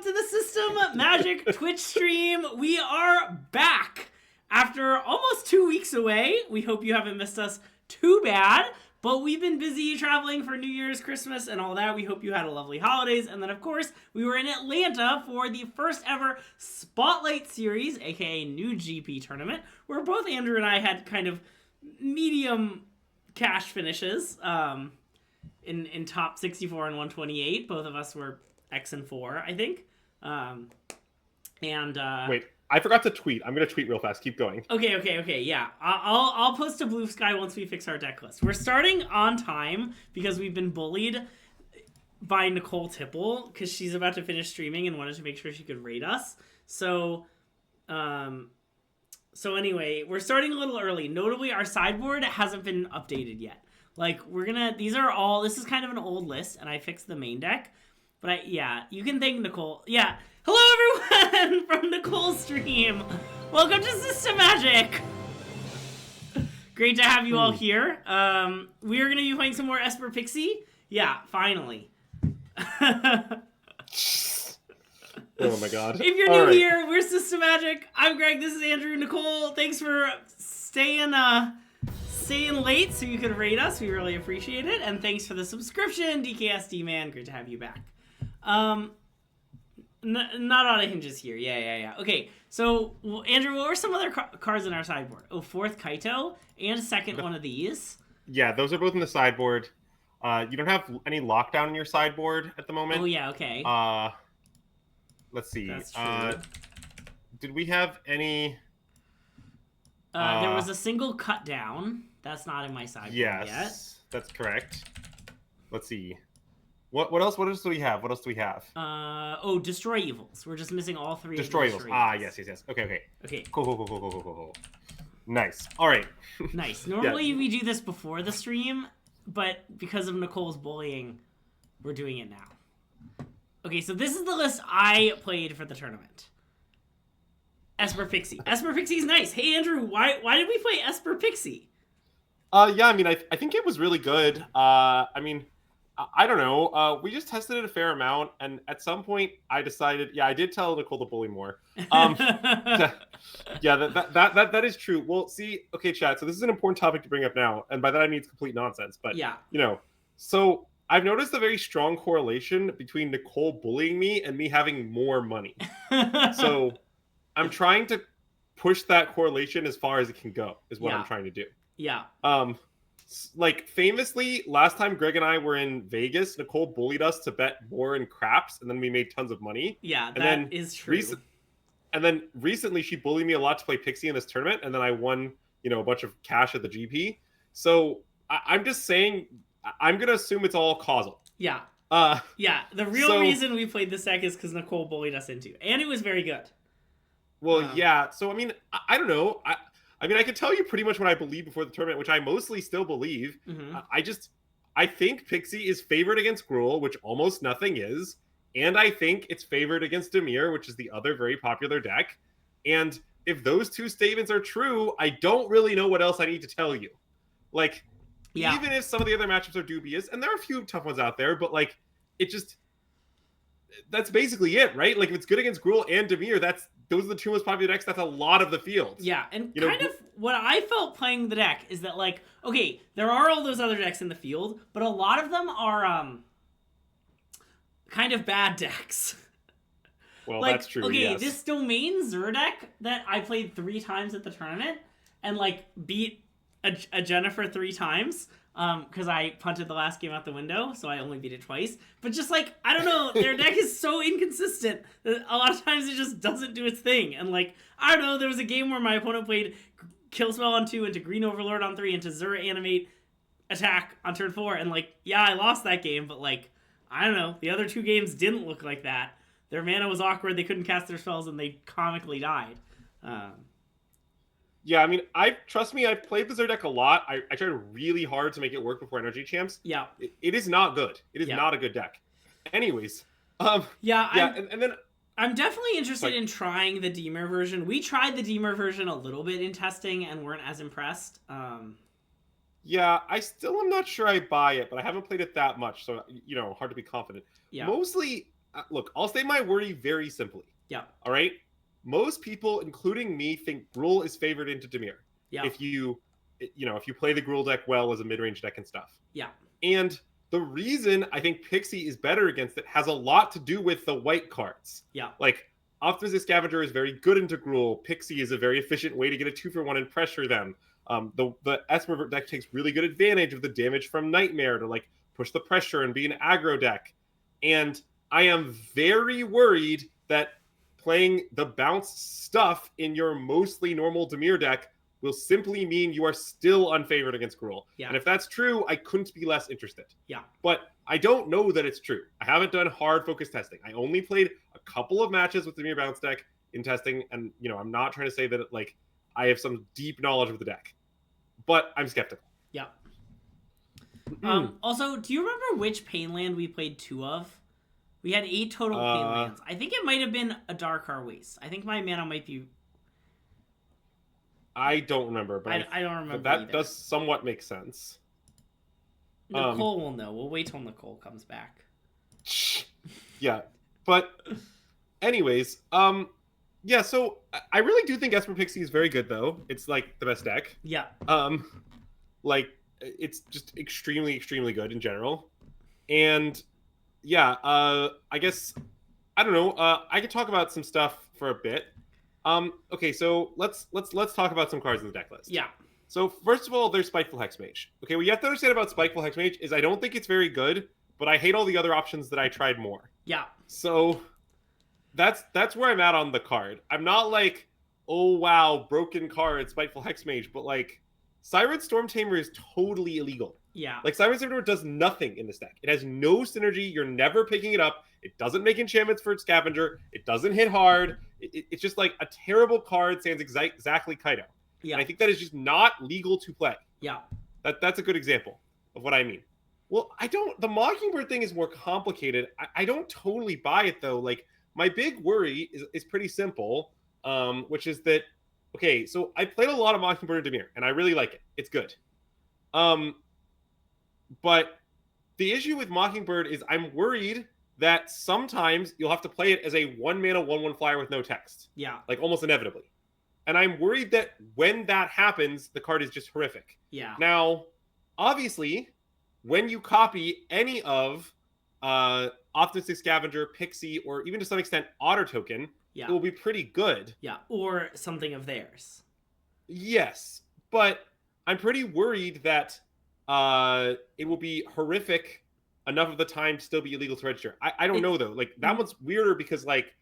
to the SystemMagic Twitch stream. We are back after almost 2 weeks away. We hope you haven't missed us too bad, but we've been busy traveling for New Year's, Christmas, and all that. We hope you had a lovely holidays. And then, of course, we were in Atlanta for the first ever Spotlight Series, aka New GP tournament, where both Andrew and I had kind of medium cash finishes in top 64 and 128. Both of us were X and 4, I think. Wait, I forgot to tweet. I'm gonna tweet real fast. Keep going. Okay. Yeah, I'll post a Blue Sky once we fix our deck list. We're starting on time because we've been bullied by Nicole Tipple because she's about to finish streaming and wanted to make sure she could rate us. So anyway, we're starting a little early. Notably, our sideboard hasn't been updated yet. Like, this is kind of an old list, and I fixed the main deck. But you can thank Nicole. Yeah. Hello, everyone, from Nicole's stream. Welcome to SystemMagic. Great to have you all here. We are going to be playing some more Esper Pixie. Yeah, finally. Oh my god. If you're new here, we're SystemMagic. I'm Greg. This is Andrew. Nicole, thanks for staying late so you could rate us. We really appreciate it. And thanks for the subscription, DKSD man. Great to have you back. Not out of hinges here. Yeah. Okay, so Andrew, what were some other cards in our sideboard? Oh, fourth Kaito and second one of these. Yeah, those are both in the sideboard. You don't have any lockdown in your sideboard at the moment. Oh yeah, okay. Let's see. That's true. Did we have any? There was a single cut down. That's not in my sideboard yet. Yes, that's correct. Let's see. What else? What else do we have? Destroy Evils. We're just missing all three. Destroy Evils. Yes. Okay. Cool. Nice. All right. Nice. Normally we do this before the stream, but because of Nicole's bullying, we're doing it now. Okay, so this is the list I played for the tournament. Esper Pixie. Esper Pixie's nice. Hey Andrew, why did we play Esper Pixie? Yeah, I mean, I think it was really good. I don't know. We just tested it a fair amount, and at some point, I decided. Yeah, I did tell Nicole to bully more. Yeah, that is true. Well, see, okay, chat. So this is an important topic to bring up now, and by that I mean it's complete nonsense. But yeah, so I've noticed a very strong correlation between Nicole bullying me and me having more money. So I'm trying to push that correlation as far as it can go. Is what I'm trying to do. Yeah. Like famously, last time Greg and I were in Vegas, Nicole bullied us to bet more in craps, and then we made tons of money. Yeah, that is true. And then recently, she bullied me a lot to play Pixie in this tournament, and then I won, a bunch of cash at the GP. So I'm just saying, I'm gonna assume it's all causal. Yeah. The real reason we played this deck is because Nicole bullied us into, and it was very good. Well, yeah. So I mean, I don't know. I could tell you pretty much what I believe before the tournament, which I mostly still believe. Mm-hmm. I think Pixie is favored against Gruul, which almost nothing is. And I think it's favored against Dimir, which is the other very popular deck. And if those two statements are true, I don't really know what else I need to tell you. Like, even if some of the other matchups are dubious, and there are a few tough ones out there, but like, that's basically it, right? Like, if it's good against Gruul and Dimir, those are the two most popular decks. That's a lot of the field. Yeah, and kind of what I felt playing the deck is that, like, okay, there are all those other decks in the field, but a lot of them are kind of bad decks. Well, like, that's true, okay, yes. This Domain Zur deck that I played 3 times at the tournament and, like, beat a Jennifer 3 times, because I punted the last game out the window, so I only beat it twice. But just, like, I don't know, their deck is so inconsistent that a lot of times it just doesn't do its thing. And, like, I don't know, there was a game where my opponent played Kill Spell on 2 into Green Overlord on 3 into Zur Animate Attack on turn 4, and, like, yeah, I lost that game, but, like, I don't know, the other 2 games didn't look like that. Their mana was awkward, they couldn't cast their spells, and they comically died. Yeah, I mean, trust me, I've played the Zur deck a lot. I tried really hard to make it work before Energy Champs. Yeah. It is not good. It is not a good deck. Anyways. And then I'm definitely interested in trying the Dimir version. We tried the Dimir version a little bit in testing and weren't as impressed. Yeah, I still am not sure I buy it, but I haven't played it that much, so, hard to be confident. Yeah. Mostly, look, I'll state my worry very simply. Yeah. All right. Most people, including me, think Gruul is favored into Dimir. Yeah. If you play the Gruul deck well as a mid-range deck and stuff. Yeah. And the reason I think Pixie is better against it has a lot to do with the white cards. Yeah. Like, Optimistic Scavenger is very good into Gruul. Pixie is a very efficient way to get a 2-for-1 and pressure them. The Esper deck takes really good advantage of the damage from Nightmare to like push the pressure and be an aggro deck. And I am very worried that playing the bounce stuff in your mostly normal Dimir deck will simply mean you are still unfavored against Gruul. Yeah. And if that's true, I couldn't be less interested. Yeah. But I don't know that it's true. I haven't done hard focus testing. I only played a couple of matches with the Dimir bounce deck in testing, and I'm not trying to say that like I have some deep knowledge of the deck, but I'm skeptical. Yeah. Also, do you remember which Painland we played 2 of? We had 8 total Painlands. I think it might have been a Darkar Waste. I think my mana might be... I don't remember, but I don't remember that either. does somewhat make sense. Nicole will know. We'll wait till Nicole comes back. Yeah, but anyways, yeah. So I really do think Esper Pixie is very good, though. It's like the best deck. Yeah. Like it's just extremely, extremely good in general, and yeah. I guess I don't know. I could talk about some stuff for a bit. Okay, so let's talk about some cards in the deck list. Yeah. So first of all, there's Spiteful Hexmage. Okay, what you have to understand about Spiteful Hexmage is I don't think it's very good, but I hate all the other options that I tried more. Yeah. So that's where I'm at on the card. I'm not like, oh wow, broken card, Spiteful Hexmage, but like Siren Storm Tamer is totally illegal. Yeah. Like Siren Storm Tamer does nothing in this deck. It has no synergy. You're never picking it up. It doesn't make enchantments for its Scavenger. It doesn't hit hard. It's just like a terrible card, sans exactly Kaido. Yeah. And I think that is just not legal to play. Yeah. That's a good example of what I mean. Well, the Mockingbird thing is more complicated. I don't totally buy it though. Like my big worry is pretty simple, which is that, okay, so I played a lot of Mockingbird and Dimir, and I really like it. It's good. But the issue with Mockingbird is I'm worried that sometimes you'll have to play it as a 1-mana 1/1 flyer with no text. Yeah. Like almost inevitably. And I'm worried that when that happens, the card is just horrific. Yeah. Now, obviously, when you copy any of Optimistic Scavenger, Pixie, or even to some extent Otter Token, Yeah. it will be pretty good. Yeah. Or something of theirs. Yes, but I'm pretty worried that it will be horrific enough of the time to still be illegal to register. I don't know though. Like that one's weirder because like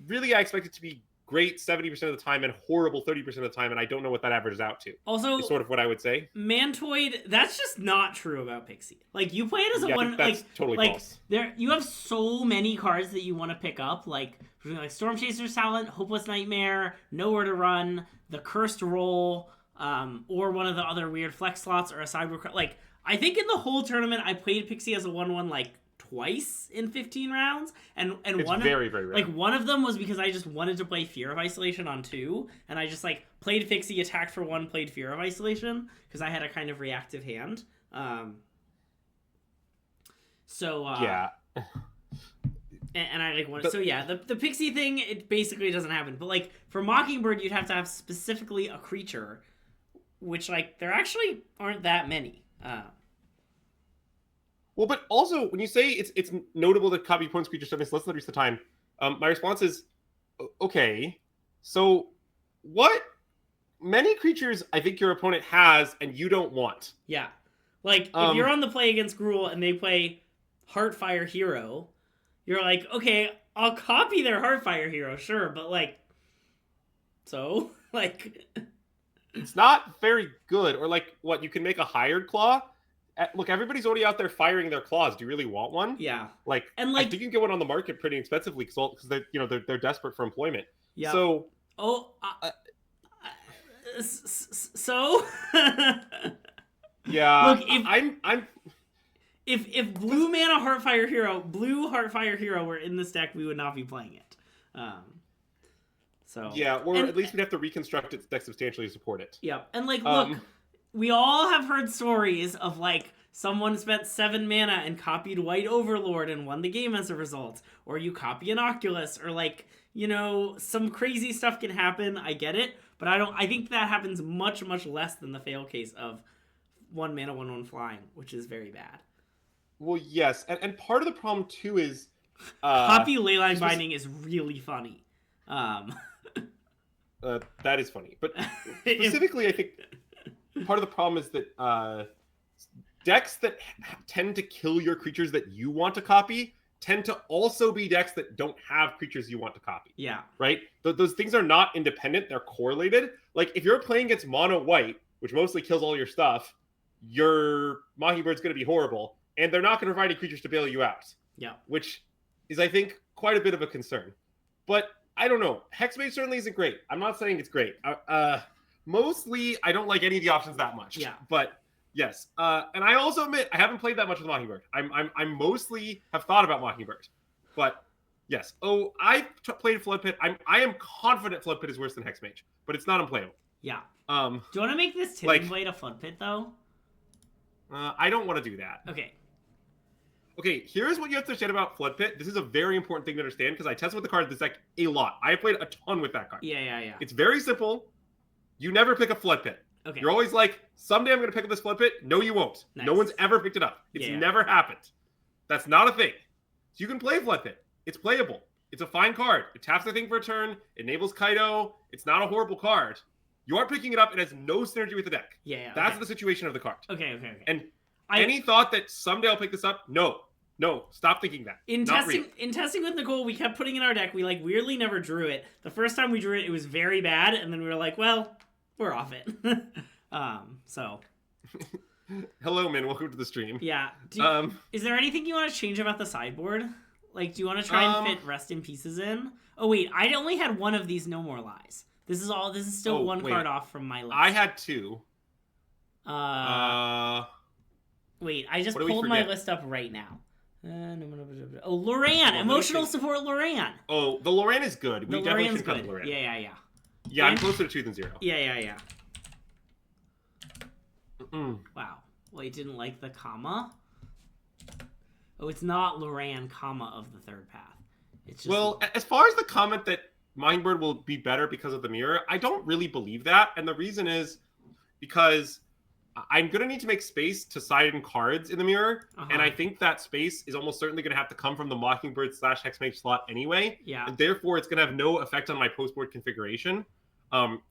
really I expect it to be great 70% of the time and horrible 30% of the time, and I don't know what that averages out to. Also, is sort of what I would say. Mantoid, that's just not true about Pixie. Like you play it as a I one, think that's totally like false. you have so many cards that you want to pick up, like Storm Chaser's Talent, Hopeless Nightmare, Nowhere to Run, the Cursed Roll, or one of the other weird flex slots, or a Sideboard card. Like I think in the whole tournament, I played Pixie as a 1/1 like twice in 15 rounds, and it's one very rare. Like one of them was because I just wanted to play Fear of Isolation on 2, and I just like played Pixie, attacked for 1, played Fear of Isolation because I had a kind of reactive hand. Yeah. And I like wanted, so yeah, the Pixie thing, it basically doesn't happen. But like for Mockingbird, you'd have to have specifically a creature, which like there actually aren't that many. Well, but also when you say it's notable that copy opponent's creature stuff is less than the time, my response is, okay, so what many creatures I think your opponent has and you don't want. Yeah, like if you're on the play against Gruul and they play Heartfire Hero, you're like, okay, I'll copy their Heartfire Hero, sure, but like, so like, it's not very good. Or like, what, you can make a Hired Claw. Look, everybody's already out there firing their claws. Do you really want one? Yeah. Like, and like, I think you can get one on the market pretty inexpensively because they're desperate for employment. Yeah. So. Oh. So. Yeah. Look, if blue mana Heartfire Hero were in this deck, we would not be playing it. So. Yeah, or at least we'd have to reconstruct its deck substantially to support it. Yeah, and like, look. We all have heard stories of, like, someone spent 7 mana and copied White Overlord and won the game as a result. Or you copy an Oculus, or like, some crazy stuff can happen. I get it, but I think that happens much, much less than the fail case of 1 mana, 1/1 flying, which is very bad. Well, yes, and part of the problem too is copy Leyline Binding is really funny. That is funny, but specifically, I think part of the problem is that decks that tend to kill your creatures that you want to copy tend to also be decks that don't have creatures you want to copy. Yeah. Right? Those things are not independent; they're correlated. Like if you're playing against mono white, which mostly kills all your stuff, your Mockingbird's going to be horrible, and they're not going to provide any creatures to bail you out. Yeah. Which is, I think, quite a bit of a concern. But I don't know. Hexmage certainly isn't great. I'm not saying it's great. Mostly, I don't like any of the options that much. Yeah. But yes, and I also admit I haven't played that much with Mockingbird. I mostly have thought about Mockingbird, but yes. Oh, played Flood Pit. I am confident Flood Pit is worse than Hexmage, but it's not unplayable. Yeah. Do you want to make this Tipping Blade a Flood Pit though? I don't want to do that. Okay. Okay, here's what you have to understand about Flood Pit. This is a very important thing to understand because I tested with the card this deck a lot. I played a ton with that card. Yeah. It's very simple. You never pick a Flood Pit. Okay. You're always like, someday I'm going to pick up this Flood Pit. No, you won't. Nice. No one's ever picked it up. It's never happened. That's not a thing. So you can play Flood Pit. It's playable. It's a fine card. It taps the thing for a turn. It enables Kaido. It's not a horrible card. You are picking it up. It has no synergy with the deck. Yeah. That's the situation of the card. Okay. And any thought that someday I'll pick this up? No, stop thinking that. In testing with Nicole, we kept putting in our deck. We weirdly never drew it. The first time we drew it, it was very bad, and then we were like, well, we're off it. So. Hello, Min. Welcome to the stream. Yeah. Is there anything you want to change about the sideboard? Like, do you want to try and fit Rest in Pieces in? Oh wait, I only had one of these No More Lies. This is still one card off from my list. I had two. Wait, I just pulled my list up right now. Oh, Loran! Emotional support Loran! Oh, the Loran is good. We definitely should cut Loran. Yeah. Yeah, I'm closer to 2 than 0. Yeah. Wow. Well, you didn't like the comma? Oh, it's not Loran, comma, of the third path. It's just... Well, as far as the comment that Mindbird will be better because of the mirror, I don't really believe that. And the reason is because I'm going to need to make space to side in cards in the mirror. And I think that space is almost certainly going to have to come from the Mockingbird / Hexmage slot anyway. Yeah. And therefore, it's going to have no effect on my postboard configuration.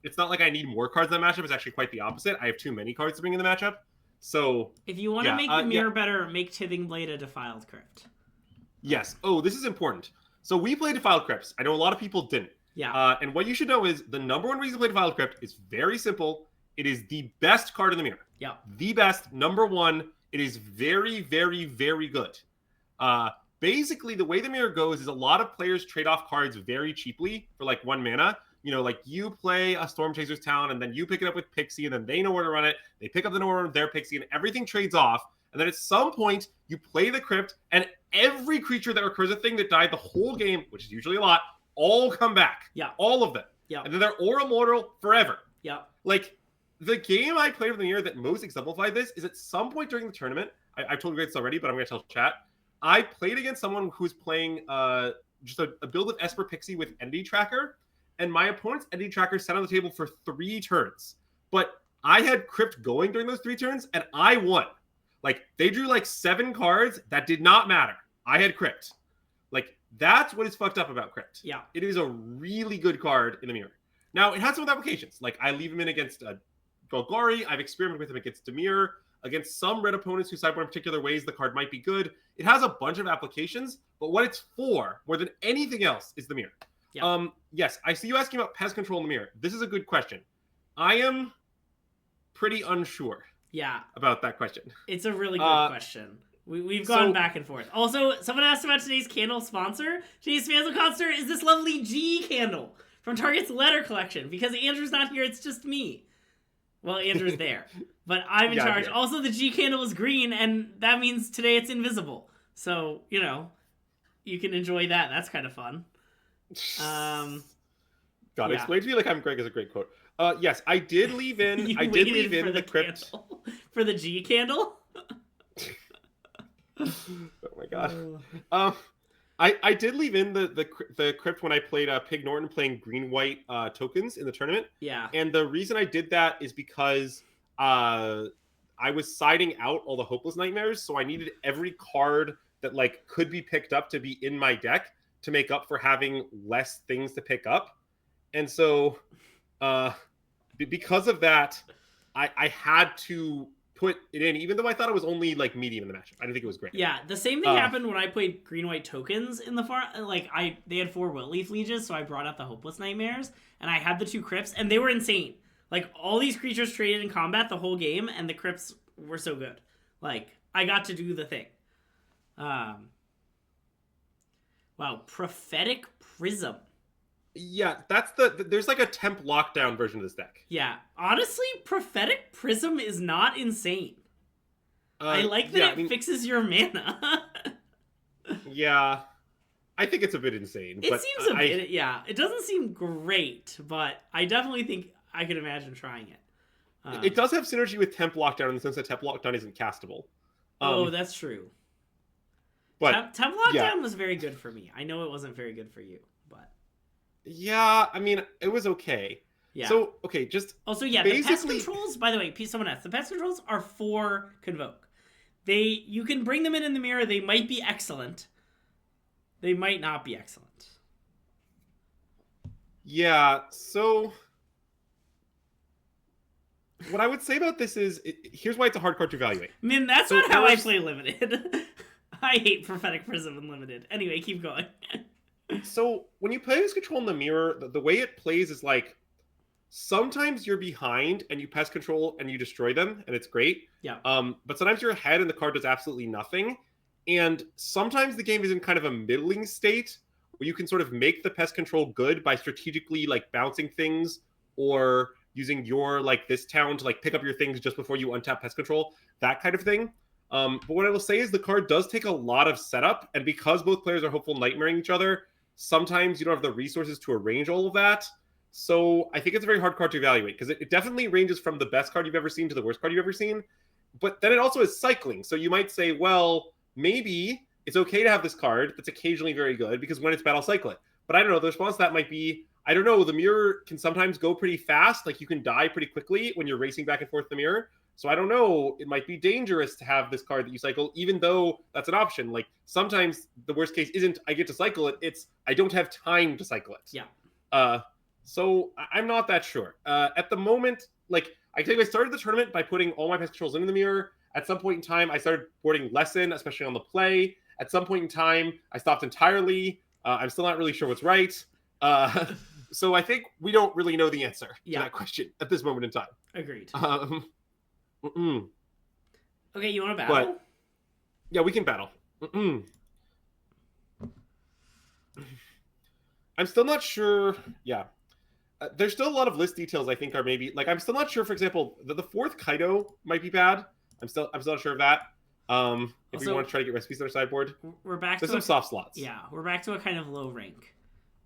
It's not like I need more cards in that matchup. It's actually quite the opposite. I have too many cards to bring in the matchup. So if you want to make the mirror better, make Tithing Blade a Defiled Crypt. Yes. Oh, this is important. So we played Defiled Crypts. I know a lot of people didn't. Yeah. And what you should know is the number one reason to play Defiled Crypt is very simple. It is the best card in the mirror. Yeah. The best, number one. It is very, very, very good. Basically, the way the mirror goes is a lot of players trade off cards very cheaply for like 1 mana. You know, like you play a Storm Chaser's Town, and then you pick it up with Pixie, and then they know where to run it. They pick up the know where to run their Pixie, and everything trades off. And then at some point, you play the Crypt, and every creature that recurs a thing that died the whole game, which is usually a lot, all come back. Yeah. All of them. Yeah. And then they're Aura Mortal forever. Yeah. Like, the game I played with the mirror that most exemplified this is at some point during the tournament, I've told you guys this already, but I'm going to tell chat. I played against someone who's playing just a build of Esper Pixie with Entity Tracker, and my opponent's Entity Tracker sat on the table for 3 turns. But I had Crypt going during those 3 turns, and I won. Like, they drew like 7 cards that did not matter. I had Crypt. Like, that's what is fucked up about Crypt. Yeah. It is a really good card in the mirror. Now, it has some applications. Like, I leave him in against Golgari. I've experimented with him against Dimir. Against some red opponents who sideboard in particular ways, the card might be good. It has a bunch of applications, but what it's for, more than anything else, is the mirror. Yeah. Yes, I see you asking about pest control in the mirror. This is a good question. I am pretty unsure. Yeah. About that question. It's a really good question. We've gone back and forth. Also, someone asked about today's candle sponsor. Today's sponsor concert is this lovely G candle from Target's letter collection. Because Andrew's not here, it's just me. Well, Andrew's there, but I'm in charge. Also, the G candle is green, and that means today it's invisible. So, you know, you can enjoy that. That's kind of fun. God, explain to me like I'm Greg is a great quote. Yes, I did leave in. I did leave in the Crypt for the G candle. Oh my god. I did leave in the crypt when I played Pig Norton playing green-white tokens in the tournament. Yeah. And the reason I did that is because I was siding out all the Hopeless Nightmares, so I needed every card that like could be picked up to be in my deck to make up for having less things to pick up. And so because of that, I had to put it in, even though I thought it was only like medium in the matchup. I didn't think it was great. Yeah, the same thing happened when I played green-white tokens in the far. Like they had 4 Will-Leaf Lieges, so I brought out the Hopeless Nightmares, and I had the 2 Crypts, and they were insane. Like all these creatures traded in combat the whole game, and the Crypts were so good. Like I got to do the thing. Wow, Prophetic Prism. Yeah, that's there's like a temp lockdown version of this deck. Yeah, honestly, Prophetic Prism is not insane. I like that it fixes your mana. Yeah, I think it's a bit insane. It seems a bit, yeah. It doesn't seem great, but I definitely think I could imagine trying it. It does have synergy with temp lockdown in the sense that temp lockdown isn't castable. Oh, that's true. But temp lockdown was very good for me. I know it wasn't very good for you, but yeah, I mean, it was okay. Yeah. So, okay, just also, yeah, the pest controls, by the way, someone asked, the pest controls are for Convoke. You can bring them in the mirror. They might be excellent. They might not be excellent. Yeah, so what I would say about this is, here's why it's a hard card to evaluate. I mean, that's not how I play Limited. I hate Prophetic Prism in Limited. Anyway, keep going. So when you play this control in the mirror, the way it plays is like, sometimes you're behind and you pest control and you destroy them, and it's great. Yeah. But sometimes you're ahead and the card does absolutely nothing. And sometimes the game is in kind of a middling state where you can sort of make the pest control good by strategically like bouncing things or using your like this town to like pick up your things just before you untap pest control, that kind of thing. But what I will say is the card does take a lot of setup, and because both players are hopeful nightmaring each other, sometimes you don't have the resources to arrange all of that. So I think it's a very hard card to evaluate, because it definitely ranges from the best card you've ever seen to the worst card you've ever seen. But then it also is cycling. So you might say, well, maybe it's okay to have this card that's occasionally very good, because when it's bad, I'll cycle it. But I don't know. The response to that might be, I don't know, the mirror can sometimes go pretty fast. Like you can die pretty quickly when you're racing back and forth the mirror. So I don't know, it might be dangerous to have this card that you cycle, even though that's an option. Like sometimes the worst case isn't I get to cycle it, it's I don't have time to cycle it. Yeah. So I'm not that sure. At the moment, like I tell you, I started the tournament by putting all my pest controls in the mirror. At some point in time, I started boarding less in, especially on the play. At some point in time, I stopped entirely. I'm still not really sure what's right. So I think we don't really know the answer to that question at this moment in time. Agreed. Okay, you want to battle? But, yeah, we can battle. I'm still not sure. Yeah. There's still a lot of list details I think are maybe... Like, I'm still not sure, for example, the fourth Kaido might be bad. I'm still not sure of that. If we want to try to get recipes on our sideboard. We're back There's some soft slots. Yeah, we're back to a kind of low rank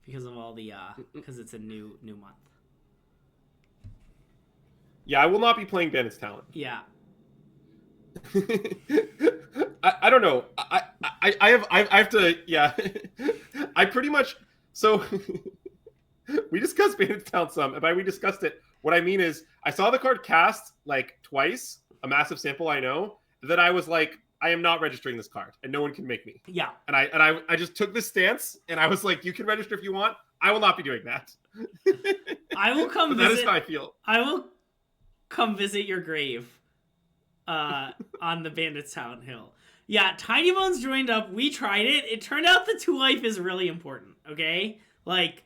because of all the... because it's a new month. Yeah, I will not be playing Bandit's Talent. Yeah. I don't know. I have to, yeah. I pretty much, so we discussed Bandit's Talent some, and by we discussed it, what I mean is I saw the card cast like twice, a massive sample I know, that I was like, I am not registering this card, and no one can make me. Yeah. And I just took this stance, and I was like, you can register if you want. I will not be doing that. I will come visit. That is how I feel. I will come visit your grave on the Bandit's Talent Hill. Yeah, Tiny Bones joined up. We tried it. It turned out the 2-life is really important, okay? Like,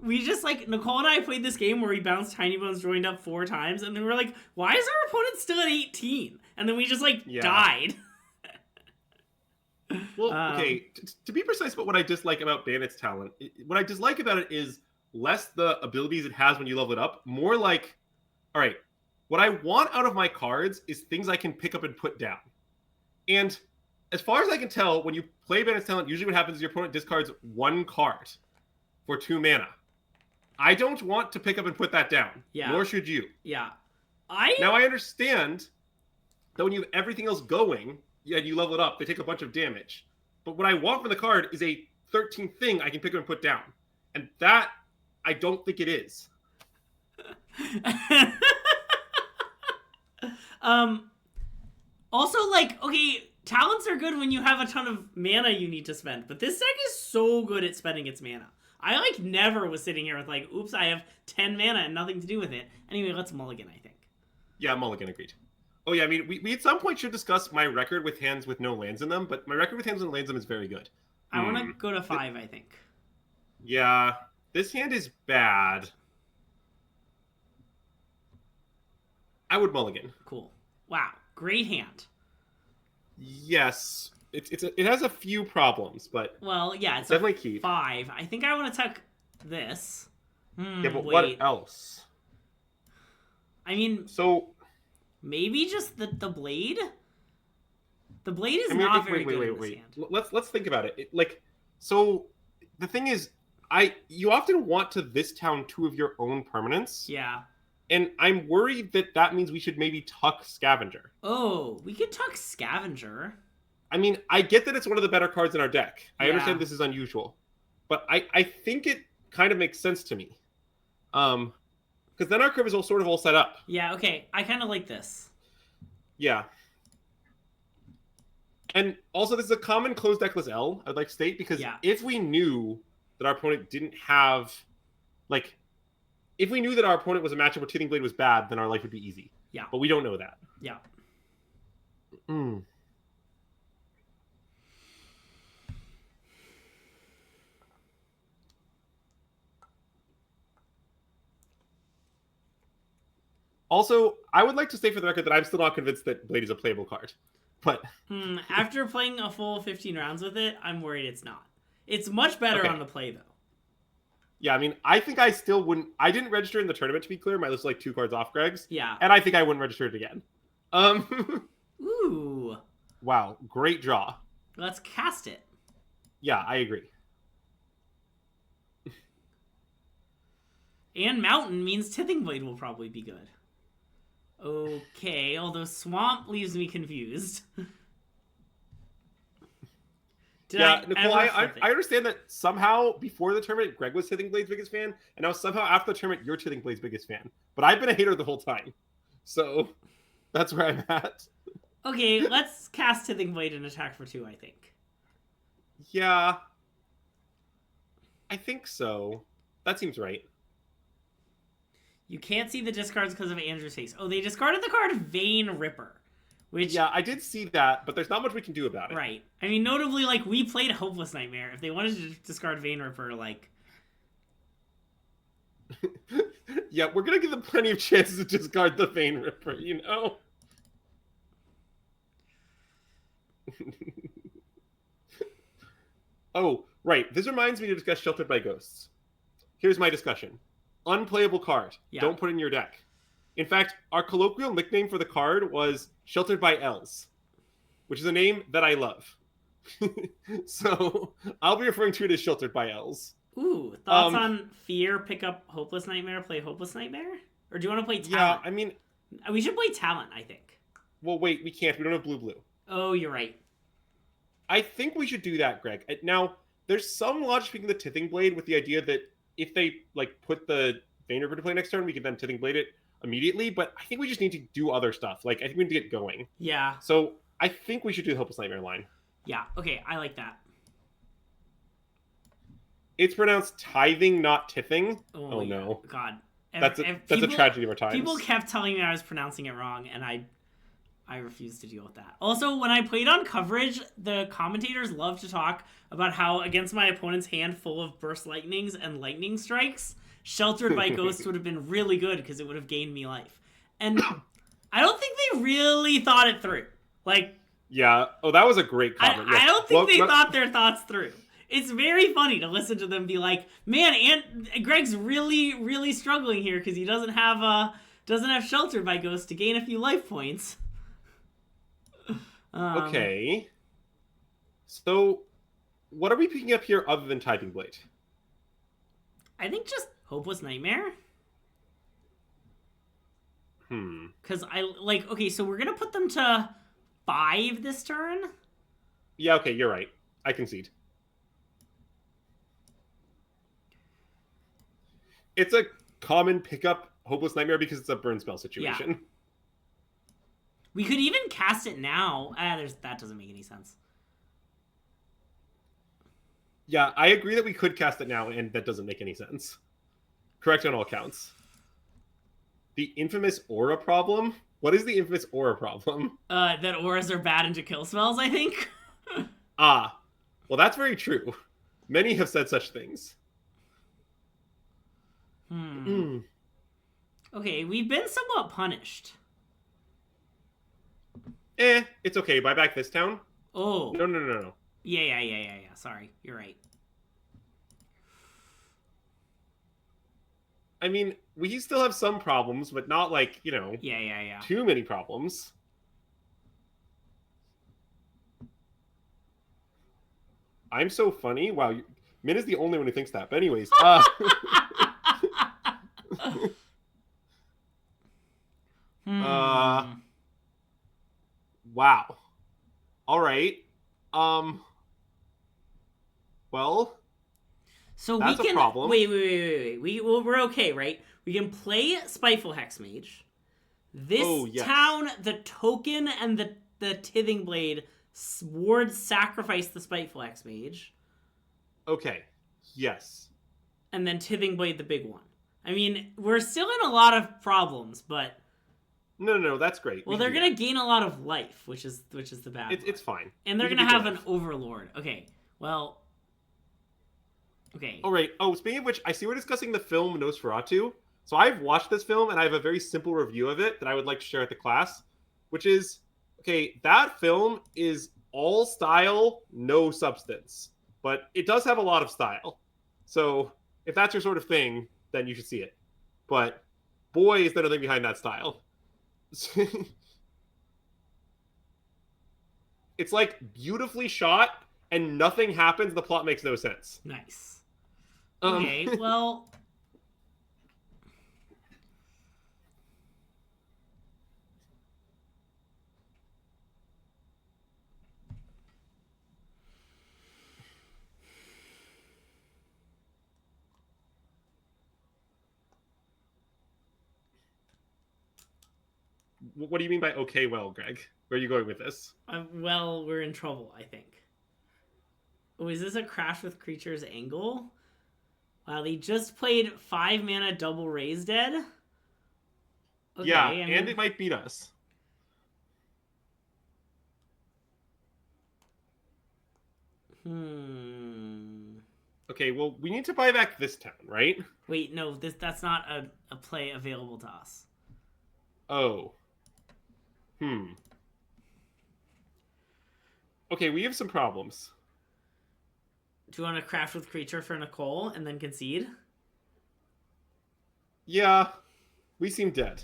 we just, like, Nicole and I played this game where we bounced Tiny Bones joined up 4 times, and then we were like, why is our opponent still at 18? And then we just, like, died. Well, okay, to be precise about what I dislike about Bandit's Talent, what I dislike about it is less the abilities it has when you level it up, more like, all right, what I want out of my cards is things I can pick up and put down. And as far as I can tell, when you play Bandit's Talent, usually what happens is your opponent discards 1 card for 2 mana. I don't want to pick up and put that down. Yeah. Nor should you. Yeah. Now, I understand that when you have everything else going, Yeah, you level it up. They take a bunch of damage. But what I want from the card is a 13th thing I can pick up and put down. And that, I don't think it is. Also, like, okay, talents are good when you have a ton of mana you need to spend, but this deck is so good at spending its mana. I, like, never was sitting here with, like, oops, I have 10 mana and nothing to do with it. Anyway, let's mulligan, I think. Yeah, mulligan, agreed. Oh, yeah, I mean, we at some point should discuss my record with hands with no lands in them, but my record with hands with lands in them is very good. I want to go to 5, I think. Yeah, this hand is bad. I would mulligan. Cool. Wow. Great hand. Yes. It has a few problems, but well, yeah, it's definitely keep 5. I think I want to tuck this. Yeah, but wait. what else? I mean, so maybe just the blade. The blade is not very good in this hand. Let's think about it. So the thing is, you often want to this town 2 of your own permanents. Yeah. And I'm worried that means we should maybe tuck Scavenger. Oh, we could tuck Scavenger. I mean, I get that it's one of the better cards in our deck. I understand this is unusual. But I think it kind of makes sense to me. Because then our curve is all set up. Yeah, okay. I kind of like this. Yeah. And also, this is a common closed deckless L, I'd like to state, because if we knew that our opponent didn't have, like, if we knew that our opponent was a matchup where Tithing Blade was bad, then our life would be easy. Yeah. But we don't know that. Yeah. Also, I would like to state for the record that I'm still not convinced that Blade is a playable card. But after playing a full 15 rounds with it, I'm worried it's not. It's much better on the play, though. Yeah, I mean, I think I still wouldn't... I didn't register in the tournament, to be clear. My list was like 2 cards off Greg's. Yeah. And I think I wouldn't register it again. Ooh. Wow, great draw. Let's cast it. Yeah, I agree. And Mountain means Tithing Blade will probably be good. Okay, although Swamp leaves me confused. Nicole, I understand that somehow before the tournament, Greg was Tithing Blade's biggest fan, and now somehow after the tournament, you're Tithing Blade's biggest fan. But I've been a hater the whole time. So that's where I'm at. Okay, let's cast Tithing Blade and attack for 2, I think. Yeah. I think so. That seems right. You can't see the discards because of Andrew's face. Oh, they discarded the card Vein Ripper. Which, yeah, I did see that, but there's not much we can do about it. Right. I mean, notably, like, we played Hopeless Nightmare. If they wanted to discard Vein Ripper, like... yeah, we're going to give them plenty of chances to discard the Vein Ripper, you know? Oh, right. This reminds me to discuss Sheltered by Ghosts. Here's my discussion. Unplayable card. Yeah. Don't put it in your deck. In fact, our colloquial nickname for the card was Sheltered by L's, which is a name that I love. So I'll be referring to it as Sheltered by L's. Ooh, thoughts on Fear, pick up Hopeless Nightmare, play Hopeless Nightmare? Or do you want to play Talent? Yeah, I mean... We should play Talent, I think. Well, wait, we can't. We don't have blue-blue. Oh, you're right. I think we should do that, Greg. Now, there's some logic speaking the Tithing Blade with the idea that if they, like, put the Vein Ripper to play next turn, we can then Tithing Blade it immediately, but I think we just need to do other stuff. Like, I think we need to get going. Yeah. So, I think we should do the Hopeless Nightmare line. Yeah, okay, I like that. It's pronounced tithing, not tithing. Oh no. God. That's a tragedy of our times. People kept telling me I was pronouncing it wrong, and I refused to deal with that. Also, when I played on coverage, the commentators love to talk about how against my opponent's hand full of Burst Lightnings and Lightning Strikes, Sheltered by Ghosts would have been really good because it would have gained me life. And I don't think they really thought it through. Like... Yeah. Oh, that was a great comment. I don't think they thought their thoughts through. It's very funny to listen to them be like, man, Greg's really, really struggling here because he doesn't have Sheltered by Ghosts to gain a few life points. Okay. So, what are we picking up here other than Tithing Blade? I think just Hopeless Nightmare. Because okay, so we're going to put them to 5 this turn. Yeah, okay, you're right. I concede. It's a common pickup Hopeless Nightmare because it's a burn spell situation. Yeah. We could even cast it now. That doesn't make any sense. Yeah, I agree that we could cast it now, and that doesn't make any sense. Correct on all counts. The infamous aura problem? What is the infamous aura problem? That auras are bad into kill spells, I think. Ah, well, that's very true. Many have said such things. Okay, we've been somewhat punished. It's okay. Buy back this town. Oh. No. Yeah. Sorry, you're right. I mean, we still have some problems, but not like, Yeah. too many problems. I'm so funny. Wow, Min is the only one who thinks that. But anyways, wow. All right. Well, so that's we can a problem. wait. We're okay, right? We can play Spiteful Hexmage. This town, the token and the Tithing Blade wards sacrifice the Spiteful Hexmage. Okay. Yes. And then Tithing Blade, the big one. I mean, we're still in a lot of problems, but no, that's great. Well, they're gonna gain a lot of life, which is the bad. It's fine. And they're gonna have an Overlord. Okay. Well. Okay. All right. Oh, speaking of which, I see we're discussing the film Nosferatu. So I've watched this film, and I have a very simple review of it that I would like to share at the class, which is, okay, that film is all style, no substance. But it does have a lot of style. So if that's your sort of thing, then you should see it. But boy, is there nothing behind that style. It's like beautifully shot, and nothing happens. The plot makes no sense. Nice. Okay, well... What do you mean by okay, well, Greg? Where are you going with this? Well, we're in trouble, I think. Oh, is this a Crash with Creatures angle? Wow, they just played 5 mana double Raise Dead? Okay, yeah, and it might beat us. Okay, well, we need to buy back this town, right? Wait, no, that's not a play available to us. Oh. Okay, we have some problems. Do you want to Craft with Creature for Nicole and then concede? Yeah, we seem dead.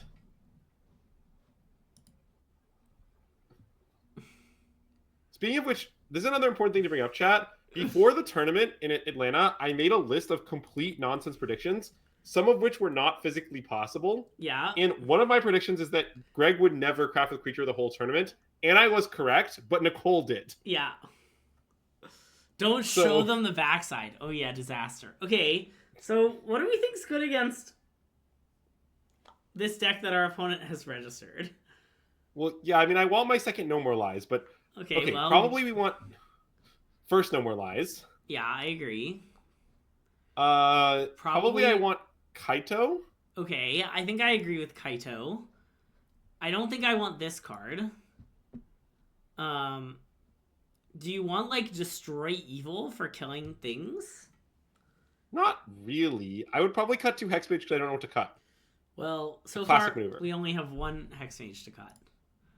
Speaking of which, this is another important thing to bring up, chat. Before the tournament in Atlanta, I made a list of complete nonsense predictions, some of which were not physically possible. Yeah. And one of my predictions is that Greg would never Craft with Creature the whole tournament. And I was correct, but Nicole did. Yeah. Don't show them the backside. Oh, yeah, disaster. Okay, so what do we think's good against this deck that our opponent has registered? Well, yeah, I mean, I want my second No More Lies, but... Okay, well... probably we want first No More Lies. Yeah, I agree. Probably I want Kaito. Okay, I think I agree with Kaito. I don't think I want this card. Do you want, like, Destroy Evil for killing things? Not really. I would probably cut 2 Hexmage because I don't know what to cut. Well, so far, maneuver. We only have 1 Hexmage to cut.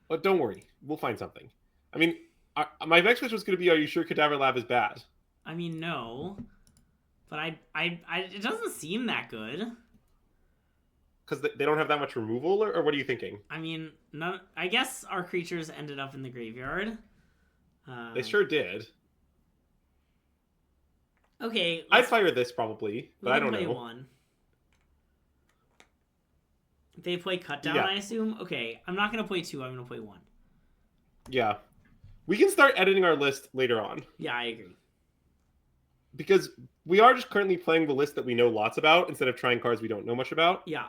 But don't worry. We'll find something. I mean, my next question was going to be, are you sure Cadaver Lab is bad? I mean, no. But it doesn't seem that good. Because they don't have that much removal, or what are you thinking? I mean, I guess our creatures ended up in the graveyard. They sure did. Okay. I'd fire this probably, but I don't know. One. They play Cut Down, Yeah. I assume? Okay, I'm not going to play 2, I'm going to play 1. Yeah. We can start editing our list later on. Yeah, I agree. Because we are just currently playing the list that we know lots about instead of trying cards we don't know much about. Yeah.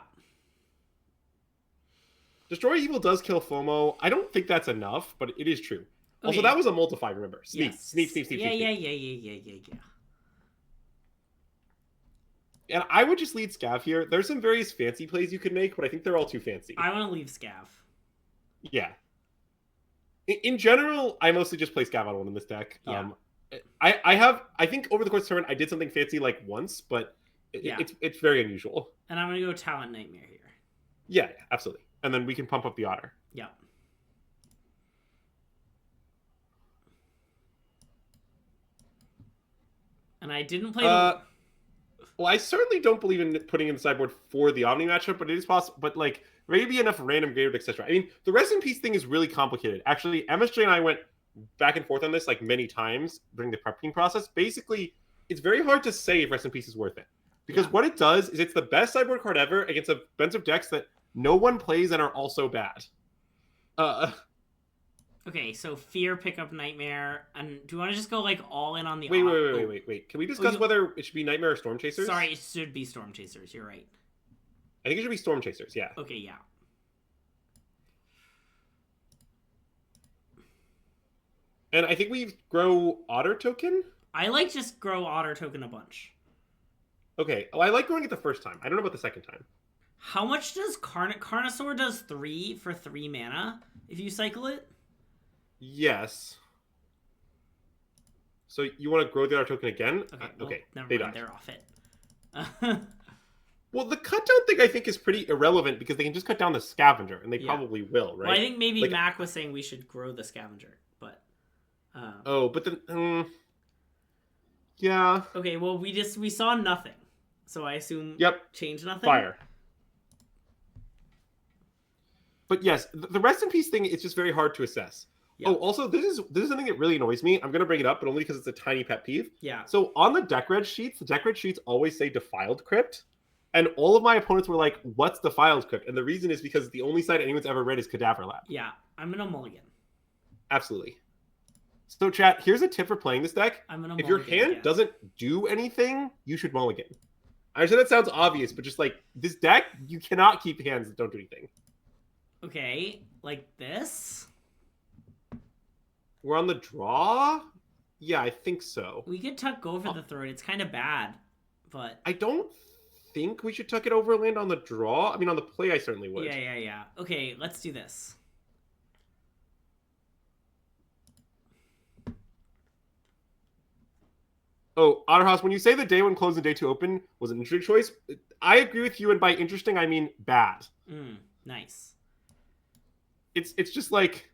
Destroy Evil does kill FOMO. I don't think that's enough, but it is true. Okay. Also, that was a multiply, remember. Sneak, Yes. sneak. Yeah. And I would just lead Scav here. There's some various fancy plays you could make, but I think they're all too fancy. I want to leave Scav. Yeah. In general, I mostly just play Scav on one in this deck. Yeah. I think over the course of the tournament, I did something fancy like once, but it's very unusual. And I'm going to go Talent Nightmare here. Yeah, absolutely. And then we can pump up the Otter. Yeah. And I didn't play Well, I certainly don't believe in putting in the sideboard for the Omni matchup, but it is possible. But like, maybe enough random graded, etc. I mean, the Rest in Peace thing is really complicated. Actually, MSJ and I went back and forth on this like many times during the prepping process. Basically, it's very hard to say if Rest in Peace is worth it. Because what it does is it's the best sideboard card ever against a bunch of decks that no one plays and are also bad. Okay, so Fear, pick up Nightmare, and do you want to just go like all in on the? Wait. Can we discuss whether it should be Nightmare or Storm Chasers? Sorry, it should be Storm Chasers. You're right. I think it should be Storm Chasers. Yeah. Okay, yeah. And I think we grow Otter Token. I like just grow Otter Token a bunch. Okay. Oh, I like growing it the first time. I don't know about the second time. How much does Carnosaur does 3 for 3 mana if you cycle it? Yes. So you want to grow the Otter Token again? Okay. Okay. Never they mind. died. They're off it. Well, the cut down thing I think is pretty irrelevant because they can just cut down the Scavenger, and they probably will, right? Well, I think maybe Mac was saying we should grow the Scavenger, but. But then. Yeah. Okay. Well, we saw nothing, so I assume. Change nothing. Fire. But yes, the Rest in Peace thing is just very hard to assess. Yeah. Oh, also, this is something that really annoys me. I'm going to bring it up, but only because it's a tiny pet peeve. Yeah. So on the deck red sheets, always say Defiled Crypt. And all of my opponents were like, what's Defiled Crypt? And the reason is because the only side anyone's ever read is Cadaver Lab. Yeah, I'm going to mulligan. Absolutely. So chat, here's a tip for playing this deck. If your hand doesn't do anything, you should mulligan. I understand that sounds obvious, but just like this deck, you cannot keep hands that don't do anything. Okay, like this? We're on the draw? Yeah, I think so. We could tuck Go for the Throat. It's kind of bad, but... I don't think we should tuck it over land on the draw. I mean, on the play, I certainly would. Yeah. Okay, let's do this. Oh, Otterhouse, when you say the day one closed and day two open was an interesting choice, I agree with you, and by interesting, I mean bad. Nice. It's just like...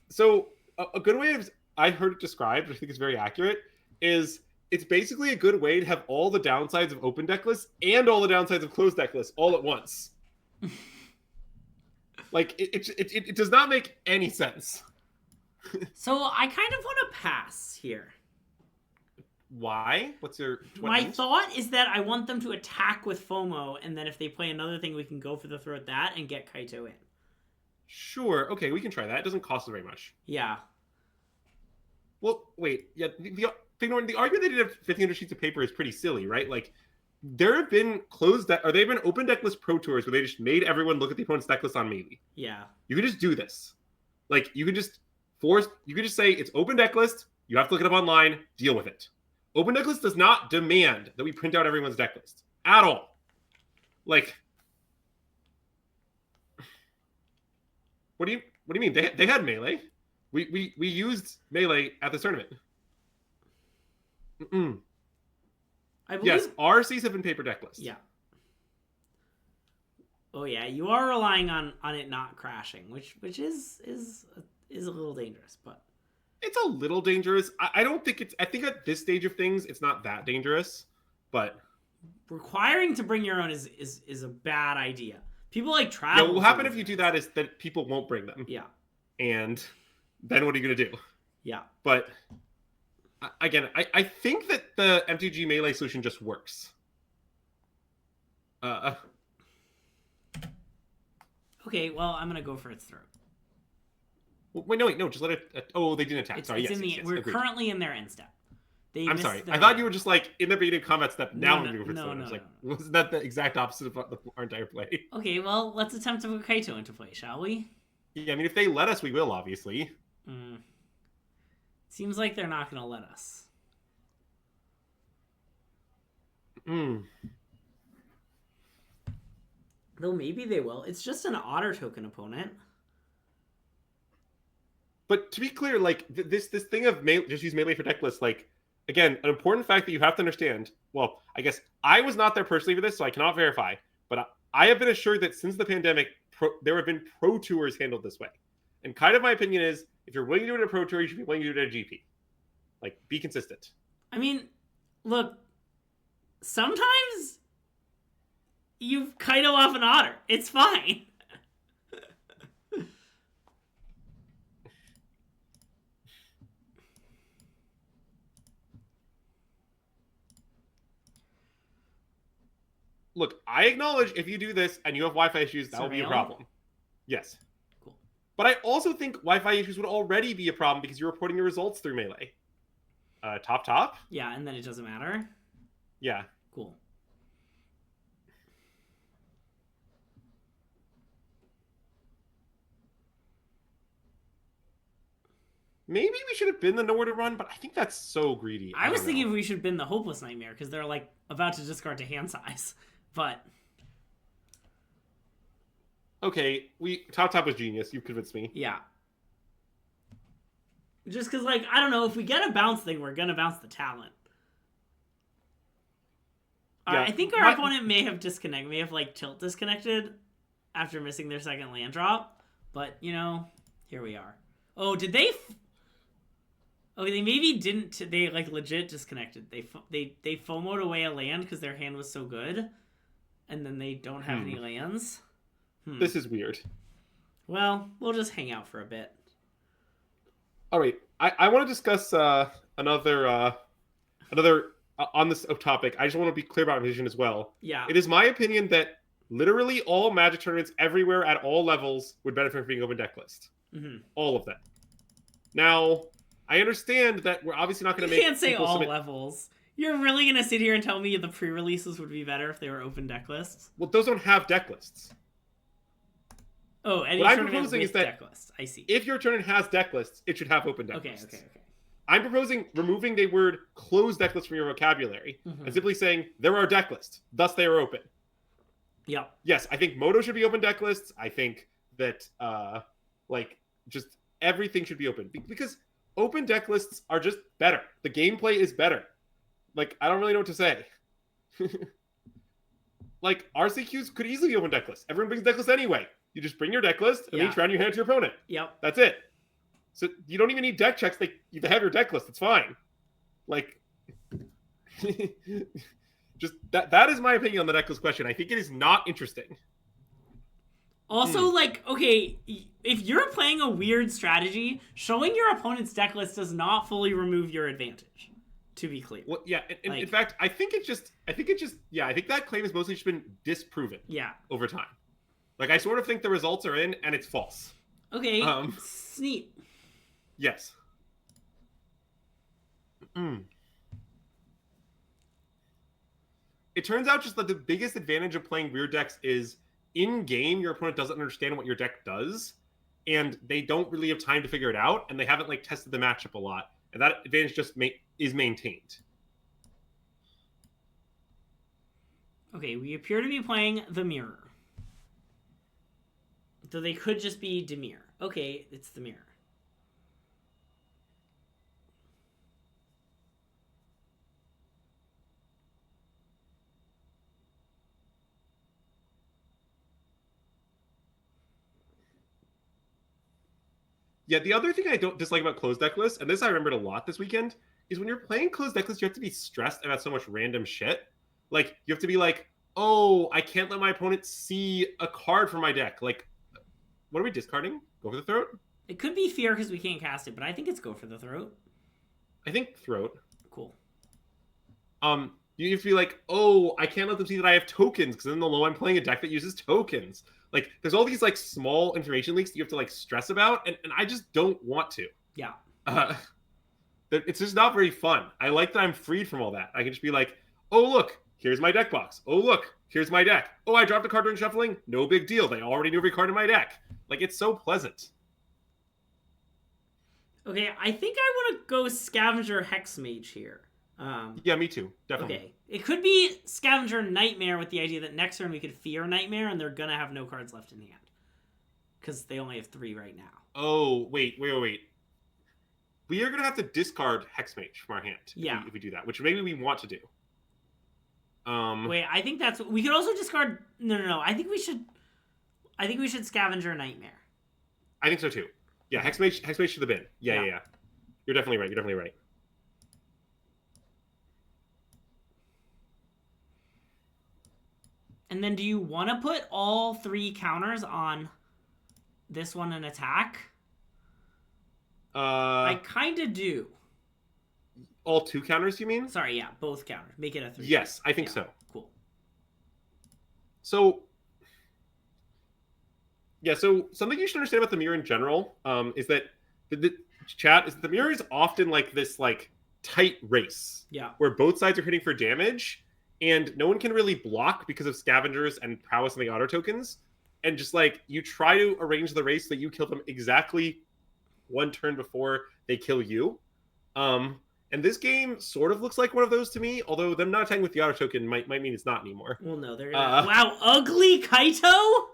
So, a good way of... I heard it described, which I think is very accurate, is it's basically a good way to have all the downsides of open deck lists and all the downsides of closed deck lists all at once. Like, it does not make any sense. So, I kind of want to pass here. Why? What's your... My thought is that I want them to attack with FOMO, and then if they play another thing, we can go for the throat that and get Kaito in. Sure. Okay, we can try that. It doesn't cost us very much. Yeah. Well, wait. Yeah, the argument they did have 1,500 sheets of paper is pretty silly, right? Like, there have been there have been open deck list pro tours where they just made everyone look at the opponent's deck list on maybe. Yeah. You could just do this. Like, you could just say it's open deck list. You have to look it up online. Deal with it. Open deck list does not demand that we print out everyone's deck list at all. Like, what do you mean? They had melee. We used melee at this tournament. Yes, RCs have been paper deck lists. Yeah. Oh yeah, you are relying on it not crashing, which is a little dangerous, but it's a little dangerous. I don't think it's... I think at this stage of things, it's not that dangerous, but... Requiring to bring your own is a bad idea. People like travel. Yeah, what will happen if you do that is that people won't bring them. Yeah. And then what are you going to do? Yeah. But, again, I think that the MTG melee solution just works. Okay, well, I'm going to go for its throat. Wait, no, just let it. Oh, they didn't attack. Sorry, It's yes, in the. yes, We're agreed. currently in their end step. I'm sorry. I thought you were just like in the beginning of combat step. Now I'm moving for no, I was no, like, wasn't that the exact opposite of our entire play? Okay, well, let's attempt to put Kaito into play, shall we? Yeah, I mean, if they let us, we will, obviously. Seems like they're not going to let us. Though maybe they will. It's just an otter token opponent. But to be clear, like this thing of just use melee for deck lists, like again, an important fact that you have to understand. Well, I guess I was not there personally for this, so I cannot verify. But I have been assured that since the pandemic, there have been pro tours handled this way. And kind of my opinion is, if you're willing to do it at a pro tour, you should be willing to do it at a GP. Like, be consistent. I mean, look, sometimes you Kaito off an otter. It's fine. Look, I acknowledge if you do this and you have Wi-Fi issues, that will be a problem. Yes. Cool. But I also think Wi-Fi issues would already be a problem because you're reporting your results through melee. Top? Yeah, and then it doesn't matter? Yeah. Cool. Maybe we should have been the nowhere to run, but I think that's so greedy. I was thinking we should have been the Hopeless Nightmare because they're like about to discard to hand size. But okay, top was genius. You convinced me. Yeah. Just because, like, I don't know, if we get a bounce thing, we're gonna bounce the talent. Yeah, I think our opponent may have like tilt disconnected after missing their second land drop. But you know, here we are. Oh, did they? Okay, they maybe didn't. They like legit disconnected. They FOMO'd away a land because their hand was so good, and then they don't have any lands. This is weird. Well, we'll just hang out for a bit. All right, I want to discuss another on this topic. I just want to be clear about my position as well. Yeah. It is my opinion that literally all Magic tournaments everywhere at all levels would benefit from being open deck list. All of them. Now, I understand that we're obviously not going to make. You can't say all levels. You're really going to sit here and tell me the pre-releases would be better if they were open deck lists? Well, those don't have deck lists. Oh, any what I'm tournament proposing with is that deck lists. I see. If your tournament has deck lists, it should have open deck lists. Okay. I'm proposing removing the word closed deck list from your vocabulary and simply saying there are deck lists, thus they are open. Yep. Yes, I think Moto should be open deck lists. I think that just everything should be open because open deck lists are just better. The gameplay is better. Like, I don't really know what to say. Like, RCQs could easily be open deck lists. Everyone brings deck lists anyway. You just bring your deck list and each round you hand it to your opponent. Yep. That's it. So you don't even need deck checks. They have your deck list. It's fine. Like, just that is my opinion on the deck list question. I think it is not interesting. Also, like, okay, if you're playing a weird strategy, showing your opponent's deck list does not fully remove your advantage. To be clear. Well, yeah. In fact, I think that claim has mostly just been disproven. Yeah. Over time. Like, I sort of think the results are in, and it's false. Okay. Neat. Yes. It turns out just that the biggest advantage of playing weird decks is in-game, your opponent doesn't understand what your deck does, and they don't really have time to figure it out, and they haven't, like, tested the matchup a lot. And that advantage just is maintained. Okay, we appear to be playing the Mirror. Though they could just be Demir. Okay, it's the Mirror. Yeah, the other thing I don't dislike about closed deck lists, and this I remembered a lot this weekend, is when you're playing closed deck lists, you have to be stressed about so much random shit. Like, you have to be like, oh, I can't let my opponent see a card from my deck. Like, what are we discarding? Go for the Throat? It could be Fear because we can't cast it, but I think it's Go for the Throat. I think Throat. Cool. You have to be like, oh, I can't let them see that I have tokens, because then they'll know I'm playing a deck that uses tokens. Like, there's all these like small information leaks that you have to like stress about, and I just don't want to. Yeah. It's just not very fun. I like that I'm freed from all that. I can just be like, oh look, here's my deck box. Oh look, here's my deck. Oh, I dropped a card during shuffling. No big deal. They already knew every card in my deck. Like, it's so pleasant. Okay, I think I want to go Scavenger Hexmage here. Yeah, me too. Definitely. Okay. It could be Scavenger Nightmare with the idea that next turn we could fear Nightmare and they're going to have no cards left in hand. Because they only have 3 right now. Oh, wait. We are going to have to discard Hexmage from our hand if we do that, which maybe we want to do. Wait, I think that's... We could also discard... No. I think we should Scavenger Nightmare. I think so too. Yeah, Hexmage to the bin. Yeah. You're definitely right. And then do you want to put all 3 counters on this one and attack? I kind of do. All 2 counters, you mean? Sorry, yeah, both counters. Make it a 3. Yes, I think so. Cool. So something you should understand about the mirror in general is that the mirror is often like this like tight race. Yeah. Where both sides are hitting for damage, and no one can really block because of scavengers and prowess and the auto tokens. And just like you try to arrange the race so that you kill them exactly 1 turn before they kill you. And this game sort of looks like one of those to me, although them not attacking with the auto token might mean it's not anymore. Well, no, they're gonna... Wow, ugly Kaito?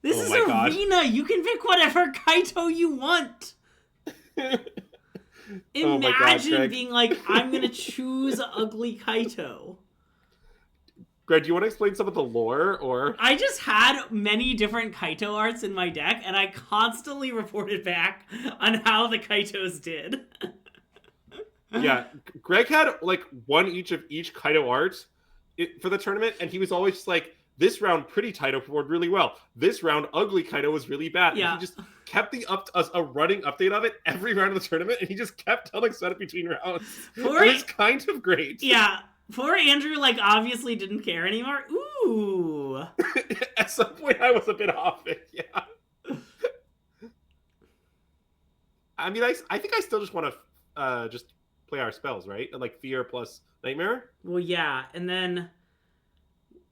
This is Arena. God. You can pick whatever Kaito you want. Imagine being like, I'm going to choose ugly Kaito. Greg, do you want to explain some of the lore, or... I just had many different Kaito arts in my deck, and I constantly reported back on how the Kaitos did. Yeah, Greg had like 1 each of each Kaito art for the tournament, and he was always just like, this round, pretty Kaito performed really well. This round, ugly Kaito was really bad. Yeah. And he just kept a running update of it every round of the tournament, and he just kept telling us about it between rounds. It was kind of great. Yeah. Poor Andrew, like, obviously didn't care anymore. Ooh. At some point, I was a bit off it, yeah. I mean, I think I still just want to just play our spells, right? Like Fear plus Nightmare? Well, yeah, and then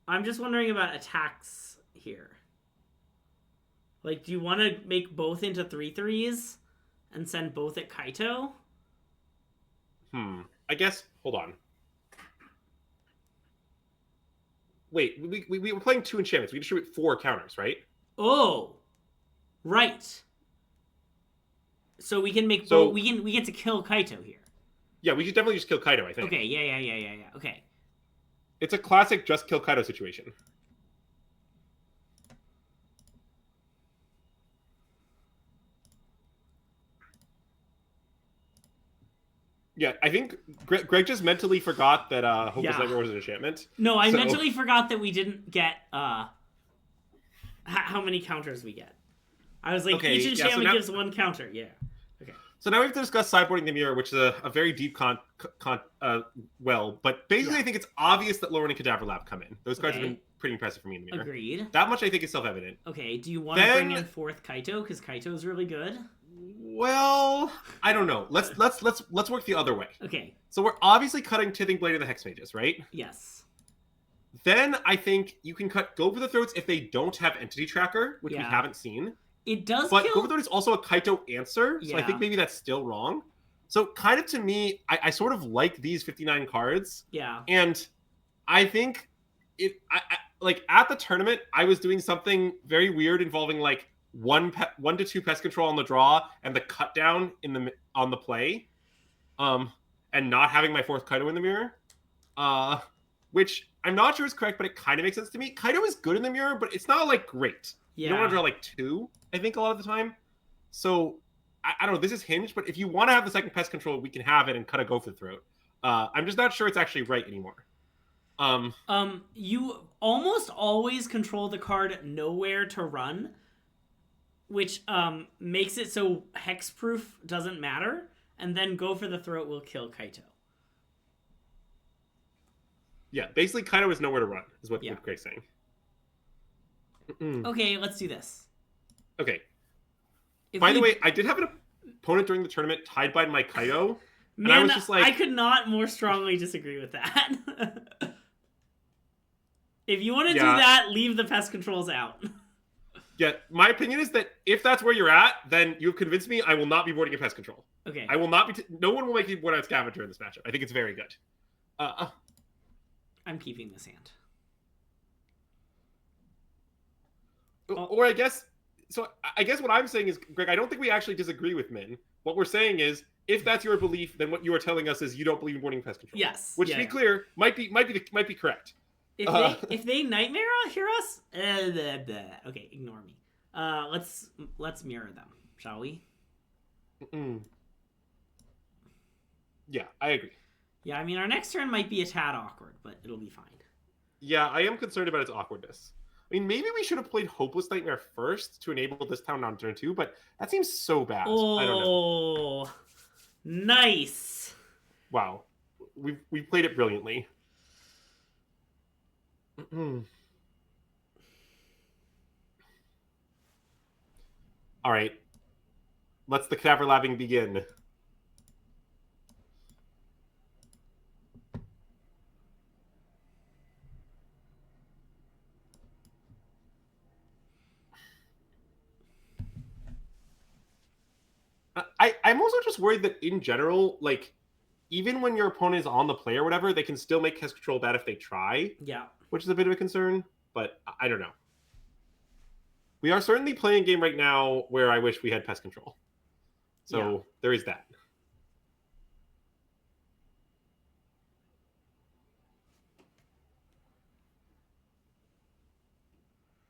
I'm just wondering about attacks here. Like, do you want to make both into 3/3s and send both at Kaito? I guess, hold on. Wait, we were playing 2 enchantments. We distribute 4 counters, right? Oh, right. So we can make both. We get to kill Kaito here. Yeah, we should definitely just kill Kaito, I think. Okay, yeah. Okay. It's a classic just kill Kaito situation. Yeah, I think Greg just mentally forgot that Hopeless Nightmare was an enchantment. No, I mentally forgot that we didn't get how many counters we get. I was like, each enchantment gives 1 counter. Yeah. Okay. So now we have to discuss sideboarding the mirror, which is a very deep but basically I think it's obvious that Lorwyn and Cadaver Lab come in. Those cards have been pretty impressive for me in the mirror. Agreed. That much I think is self-evident. Okay, do you want to bring in 4th Kaito? Because Kaito's really good. Well, I don't know. Let's work the other way. Okay. So we're obviously cutting Tithing Blade and the Hex Mages, right? Yes. Then I think you can cut Go for the Throats if they don't have Entity Tracker, which we haven't seen. It does, but Go for the Throat is also a Kaito answer, so I think maybe that's still wrong. So kind of to me, I sort of like these 59 cards. Yeah. And I think like at the tournament, I was doing something very weird involving like 1 to 2 pest control on the draw and the cut down on the play, and not having my 4th Kaito in the mirror, which I'm not sure is correct, but it kind of makes sense to me. Kaito is good in the mirror, but it's not like great. Yeah. You don't want to draw like 2, I think, a lot of the time. So I don't know. This is hinged, but if you want to have the 2nd pest control, we can have it and cut a Go for the Throat. I'm just not sure it's actually right anymore. You almost always control the card Nowhere to Run, which makes it so hexproof doesn't matter, and then Go for the Throat will kill Kaito. Yeah, basically Kaito is nowhere to run, is what Greg's saying. Okay, let's do this. Okay. If By the we- way, I did have an opponent during the tournament tied by my Kaido. Man, and I was just like, I could not more strongly disagree with that. If you want to do that, leave the pest controls out. Yeah, my opinion is that if that's where you're at, then you've convinced me I will not be boarding a pest control. Okay. I will not be. No one will make me board out Scavenger in this matchup. I think it's very good. I'm keeping this hand. Or I guess. So I guess what I'm saying is, Greg, I don't think we actually disagree with Min. What we're saying is, if that's your belief, then what you are telling us is you don't believe in boarding pest control. Yes. Which, to be clear, might be correct. If they nightmare hear us, okay, ignore me. Let's mirror them, shall we? Yeah, I agree. Yeah, I mean our next turn might be a tad awkward, but it'll be fine. Yeah, I am concerned about its awkwardness. I mean, maybe we should have played Hopeless Nightmare first to enable this town on turn 2, but that seems so bad. I don't know. Oh, nice. Wow, we played it brilliantly. All right, let's the cadaver labbing begin. I'm also just worried that in general, like, even when your opponent is on the play or whatever, they can still make pest control bad if they try. Yeah. Which is a bit of a concern, but I don't know. We are certainly playing a game right now where I wish we had pest control. So there is that.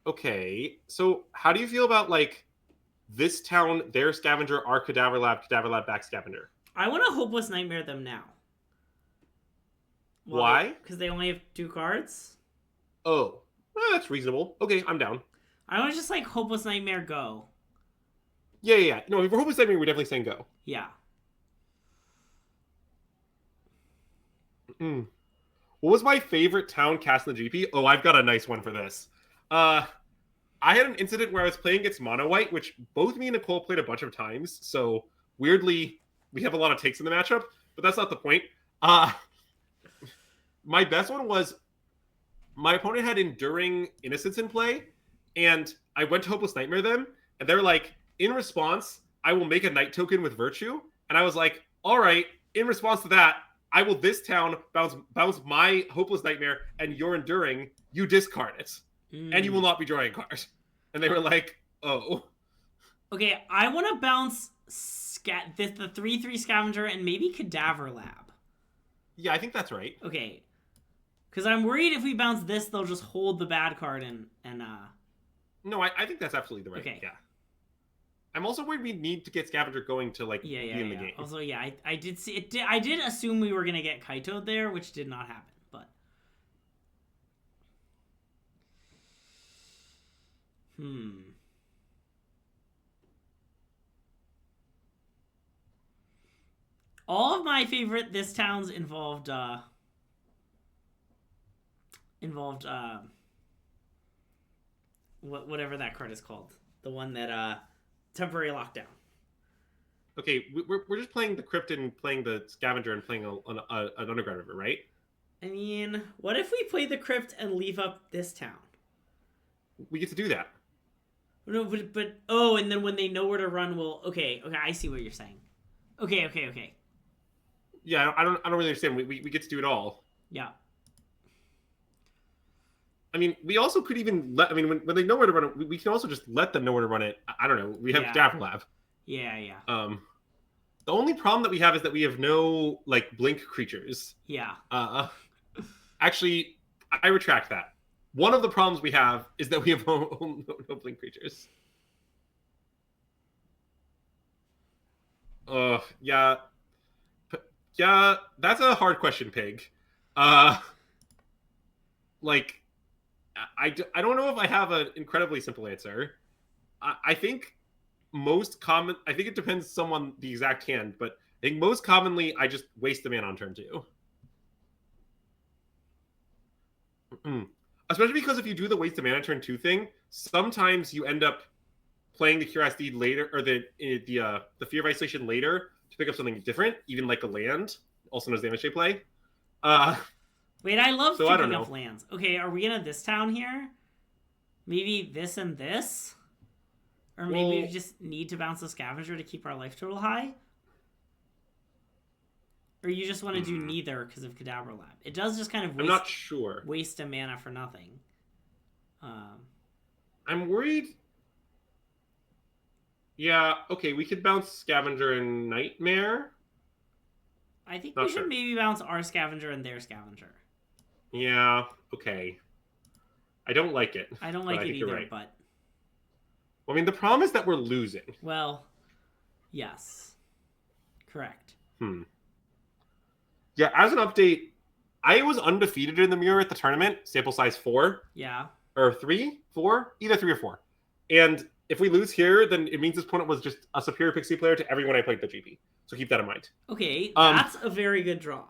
Okay, so how do you feel about, like, this town, their scavenger, our cadaver lab, back scavenger? I want to hopeless nightmare them now. Why? Because they only have 2 cards. Oh, well, that's reasonable. Okay, I'm down. I want to just like hopeless nightmare go. Yeah. No, if we're hopeless nightmare, we're definitely saying go. Yeah. What was my favorite town cast in the GP? Oh, I've got a nice one for this. I had an incident where I was playing against Mono White, which both me and Nicole played a bunch of times. So weirdly, we have a lot of takes in the matchup, but that's not the point. My best one was my opponent had Enduring Innocence in play, and I went to Hopeless Nightmare them, and they're like, in response, I will make a night token with Virtue. And I was like, all right, in response to that, I will this town bounce my Hopeless Nightmare and your Enduring, you discard it. And you will not be drawing cards. And they were like, oh. Okay, I want to bounce the 3/3 Scavenger and maybe Cadaver Lab. Yeah, I think that's right. Okay. Because I'm worried if we bounce this, they'll just hold the bad card and No, I think that's absolutely the right. Okay. Yeah. I'm also worried we need to get Scavenger going to, like, be in the game. Also, yeah, I did see it. I did assume we were going to get Kaito there, which did not happen, but... All of my favorite this towns involved whatever that card is called, the one that temporary lockdown. Okay, we're just playing the Crypt and playing the Scavenger and playing an Underground River, right? I mean, what if we play the Crypt and leave up this town? We get to do that. No, but oh, and then when they know where to run, okay, I see what you're saying. Okay. Yeah, I don't really understand. We get to do it all. Yeah. I mean, we also could even let. I mean, when they know where to run it, we can also just let them know where to run it. I don't know. We have Cadaver Lab. Yeah. The only problem that we have is that we have no, like, blink creatures. Yeah. Actually, I retract that. One of the problems we have is that we have no blink creatures. Yeah, that's a hard question, Pig. Like, I don't know if I have an incredibly simple answer. I think most common, I think it depends someone the exact hand, but I think most commonly I just waste the mana on turn 2. Especially because if you do the waste of mana turn 2 thing, sometimes you end up playing the Curiosity later, or the Fear of Isolation later to pick up something different, even like a land, also known as damage shape play. Wait, I love so picking up lands. Okay, are we gonna this town here? Maybe this and this? Or maybe we just need to bounce the Scavenger to keep our life total high? Or you just want to do neither because of Kadabra Lab? It does just kind of waste, I'm not sure. Waste a mana for nothing. I'm worried. Yeah, okay, we could bounce Scavenger and Nightmare. I think we should maybe bounce our Scavenger and their Scavenger. Yeah, okay. I don't like it. I don't like it either, but... Well, I mean, the problem is that we're losing. Well, yes. Correct. Yeah, as an update, I was undefeated in the mirror at the tournament, sample size 4. Yeah. Or 3? 4? Either 3 or 4. And if we lose here, then it means this opponent was just a superior Pixie player to everyone I played the GP. So keep that in mind. Okay, that's a very good draw.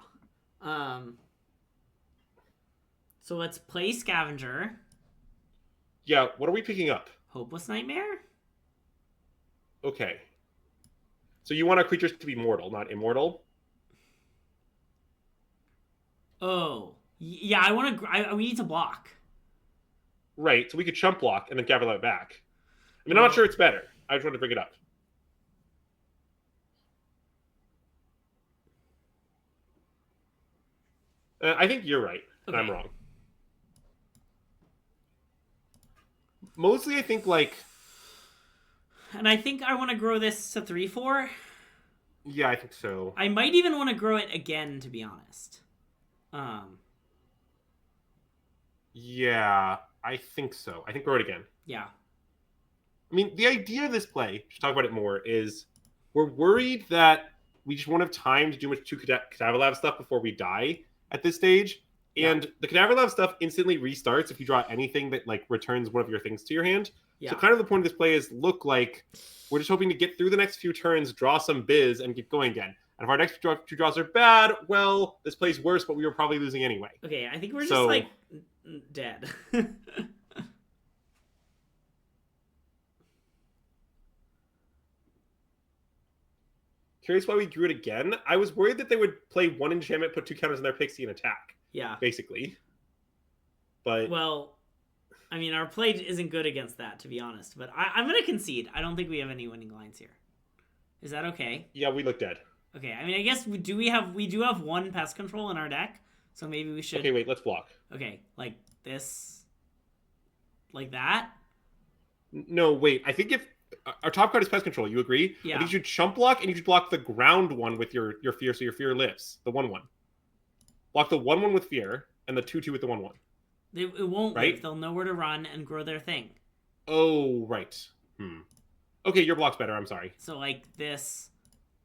So let's play Scavenger. Yeah, what are we picking up? Hopeless Nightmare? Okay. So you want our creatures to be mortal, not immortal? Oh. Yeah, we need to block. Right, so we could chump block and then gather that back. I mean, I'm not sure it's better. I just wanted to bring it up. I think you're right, and I'm wrong. Mostly, I think, like... And I think I want to grow this to 3/4. Yeah, I think so. I might even want to grow it again, to be honest. Yeah, I think so. I think grow it again. Yeah. I mean, the idea of this play, to talk about it more, is we're worried that we just won't have time to do much Cadaver Lab stuff before we die at this stage. And the Cadaver Lab stuff instantly restarts if you draw anything that like returns one of your things to your hand. Yeah. So kind of the point of this play is look like we're just hoping to get through the next few turns, draw some biz, and get going again. And if our next two draws are bad, well, this play's worse, but we were probably losing anyway. Okay, I think we're just like dead. Curious why we drew it again. I was worried that they would play one enchantment, put 2 counters in their Pixie, and attack. Yeah. Basically. But... Well, I mean, our play isn't good against that, to be honest. But I'm going to concede. I don't think we have any winning lines here. Is that okay? Yeah, we look dead. Okay, I mean, I guess we do have one pest control in our deck, so maybe we should... Okay, wait, let's block. Okay, like this? Like that? No, wait, I think if... Our top card is pest control, you agree? Yeah. I think you should chump block, and you should block the ground one with your fear, so your fear lives. The 1/1. Block the 1/1 with fear, and the 2/2 with the 1/1. It won't live. They'll know where to run and grow their thing. Oh, right. Okay, your block's better, I'm sorry. So, like, this?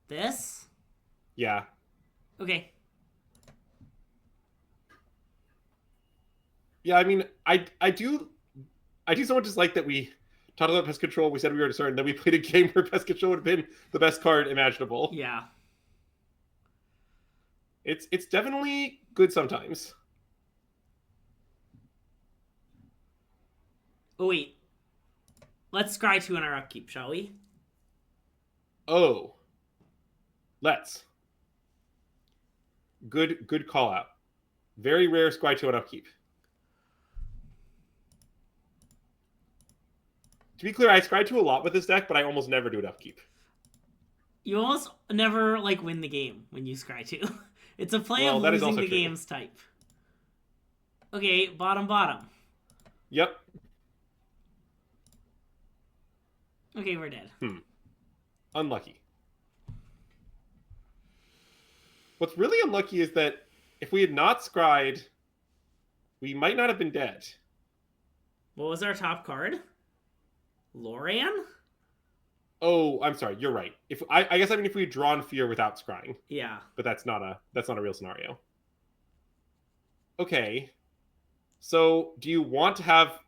This? Yeah. Okay. Yeah, I mean, I do so much dislike that we talked about pest control, we said we were certain, then we played a game where pest control would have been the best card imaginable. Yeah. It's definitely good sometimes. Oh, wait. Let's scry 2 in our upkeep, shall we? Oh. Let's. Good call out. Very rare scry 2 on upkeep. To be clear, I scry 2 a lot with this deck, but I almost never do it upkeep. You almost never, like, win the game when you scry 2. It's a play of losing the game's type. Okay, bottom. Yep. Okay, we're dead. Unlucky. What's really unlucky is that if we had not scryed, we might not have been dead. What was our top card? Loran? Oh, I'm sorry. You're right. I guess if we had drawn fear without scrying. Yeah. But that's not a real scenario. Okay. So do you want to have...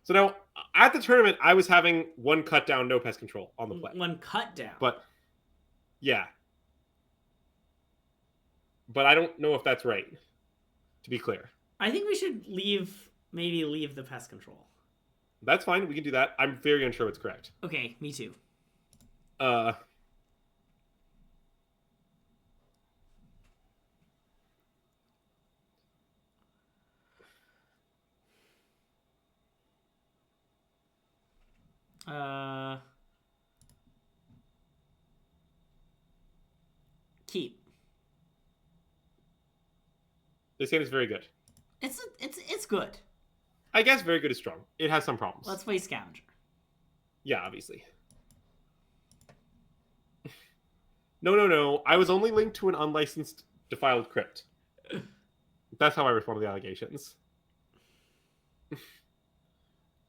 So now, at the tournament, I was having 1 cut down, no pest control on the play. 1 cut down? But, yeah. But I don't know if that's right, to be clear. I think we should maybe leave the pest control. That's fine. We can do that. I'm very unsure what's correct. Okay, me too. Keep. This hand is very good. It's good. I guess very good is strong. It has some problems. Let's play scavenger. Yeah, obviously. No. I was only linked to an unlicensed defiled crypt. That's how I respond to the allegations.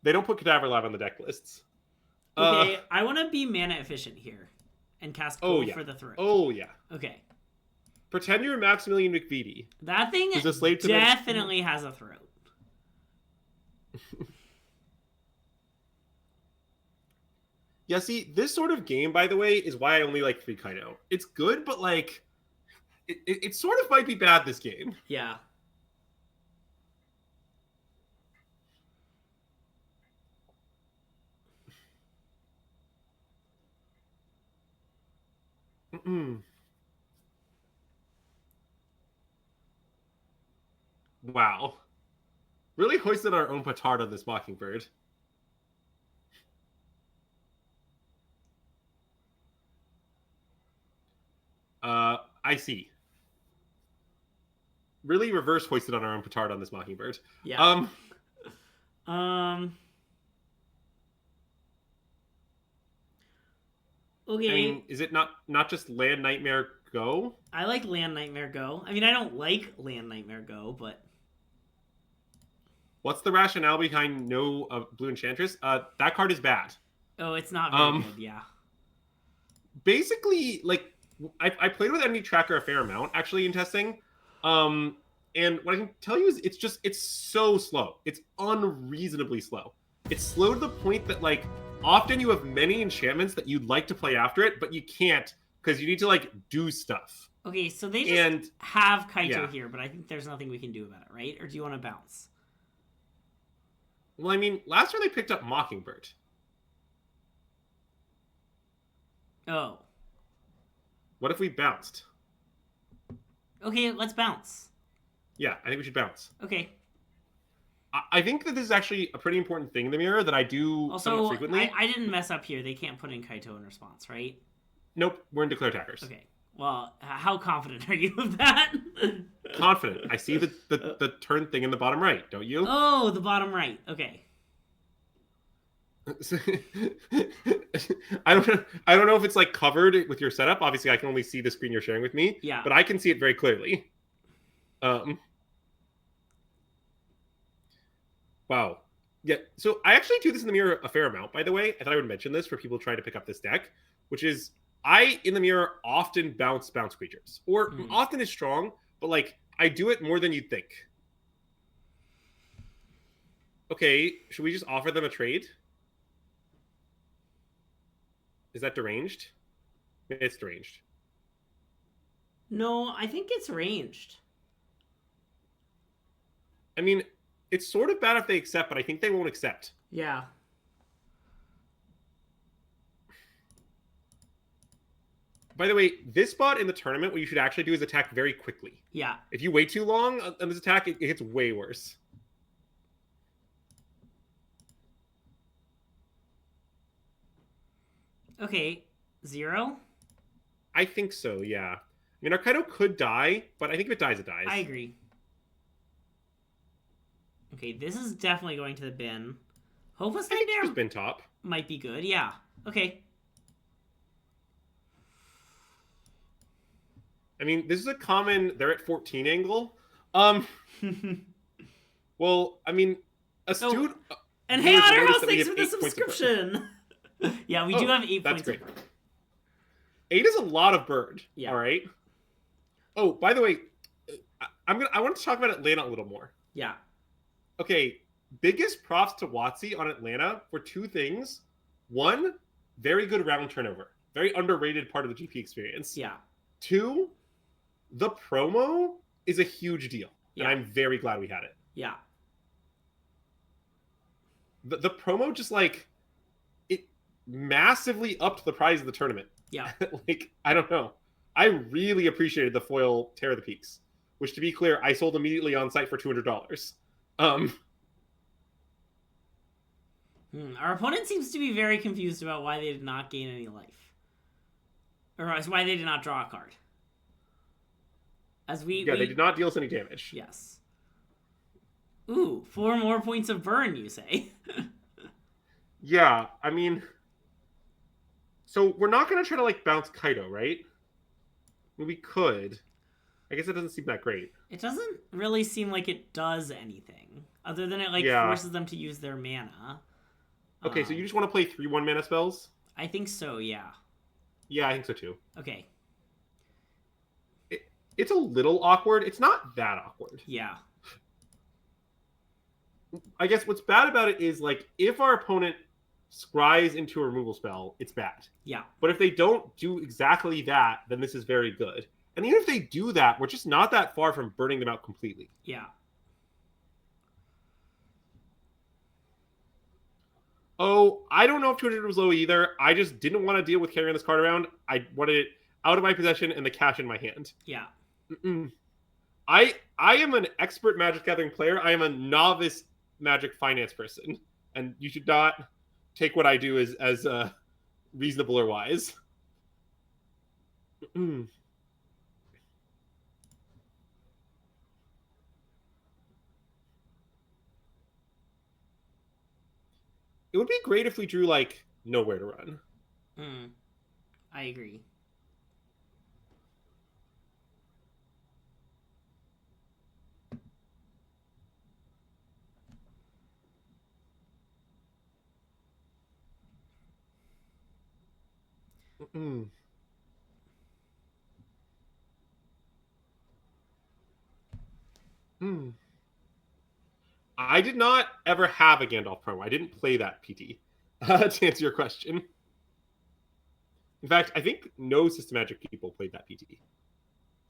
They don't put Cadaver Lab on the deck lists. Okay, I want to be mana efficient here and cast gold for the throat. Oh, yeah. Okay. Pretend you're Maximilian McVitie. That thing definitely has a throat. Yeah, see, this sort of game, by the way, is why I only like 3 Kaido. It's good, but, like, it sort of might be bad this game. Yeah. Wow. Really hoisted our own petard on this Mockingbird. I see. Really reverse hoisted on our own petard on this Mockingbird. Yeah. Okay. I mean, is it not just Land Nightmare Go? I like Land Nightmare Go. I mean, I don't like Land Nightmare Go, but... What's the rationale behind no Blue Enchantress? That card is bad. Oh, it's not very good, yeah. Basically, like, I played with Enemy Tracker a fair amount, actually, in testing. And what I can tell you is it's so slow. It's unreasonably slow. It's slow to the point that, like, often you have many enchantments that you'd like to play after it, but you can't because you need to, like, do stuff. Okay, so they just have Kaito here, but I think there's nothing we can do about it, right? Or do you want to bounce? Well, I mean, last year they picked up Mockingbird. Oh. What if we bounced? Okay, let's bounce. Yeah, I think we should bounce. Okay. I think that this is actually a pretty important thing in the mirror that I do somewhat frequently. I didn't mess up here. They can't put in Kaito in response, right? Nope, we're in Declare Attackers. Okay. Well, how confident are you of that? Confident. I see the turn thing in the bottom right, don't you? Oh, the bottom right. Okay. I don't know if it's like covered with your setup. Obviously, I can only see the screen you're sharing with me. Yeah. But I can see it very clearly. Wow. Yeah. So I actually do this in the mirror a fair amount, by the way. I thought I would mention this for people trying to pick up this deck, which is I in the mirror often bounce creatures, or often is strong, but like I do it more than you'd think. Okay, should we just offer them a trade? Is that deranged? It's deranged. No, I think it's ranged. I mean, it's sort of bad if they accept, but I think they won't accept. Yeah. By the way, this spot in the tournament, what you should actually do is attack very quickly. Yeah. If you wait too long on this attack, it gets way worse. Okay, 0? I think so, yeah. I mean, our Kaido could die, but I think if it dies, it dies. I agree. Okay, this is definitely going to the bin. Hopeless Nightmare bin top might be good, yeah. Okay. I mean, this is a common, they're at 14 angle. Well, I mean, Astute... Oh, and hey, Otterhouse, thanks for the subscription! Yeah, we do have 8 points. That's great. 8 is a lot of bird. Yeah. All right. Oh, by the way, I want to talk about Atlanta a little more. Yeah. Okay, biggest props to WotC on Atlanta for 2 things. 1, very good round turnover. Very underrated part of the GP experience. Yeah. 2, the promo is a huge deal. and I'm very glad we had it. Yeah. The promo just like it massively upped the prize of the tournament. Yeah. Like, I don't know. I really appreciated the foil Terror of the Peaks, which, to be clear, I sold immediately on site for $200. Our opponent seems to be very confused about why they did not gain any life. Or why they did not draw a card. They did not deal us any damage. Yes. Ooh, 4 more points of burn, you say? Yeah, I mean... So, we're not going to try to, like, bounce Kaido, right? I mean, we could. I guess it doesn't seem that great. It doesn't really seem like it does anything. Other than it, forces them to use their mana. Okay, so you just want to play 3 1-mana spells? I think so, yeah. Yeah, I think so, too. Okay. It's a little awkward. It's not that awkward. Yeah. I guess what's bad about it is, like, if our opponent scries into a removal spell, it's bad. Yeah. But if they don't do exactly that, then this is very good. And even if they do that, we're just not that far from burning them out completely. Yeah. Oh, I don't know if 200 was low either. I just didn't want to deal with carrying this card around. I wanted it out of my possession and the cash in my hand. Yeah. I am an expert Magic Gathering player. I am a novice Magic finance person. And you should not take what I do as reasonable or wise. It would be great if we drew, like, Nowhere to Run. I agree. I did not ever have a Gandalf promo. I didn't play that PT, to answer your question. In fact, I think no SystemMagic people played that PT.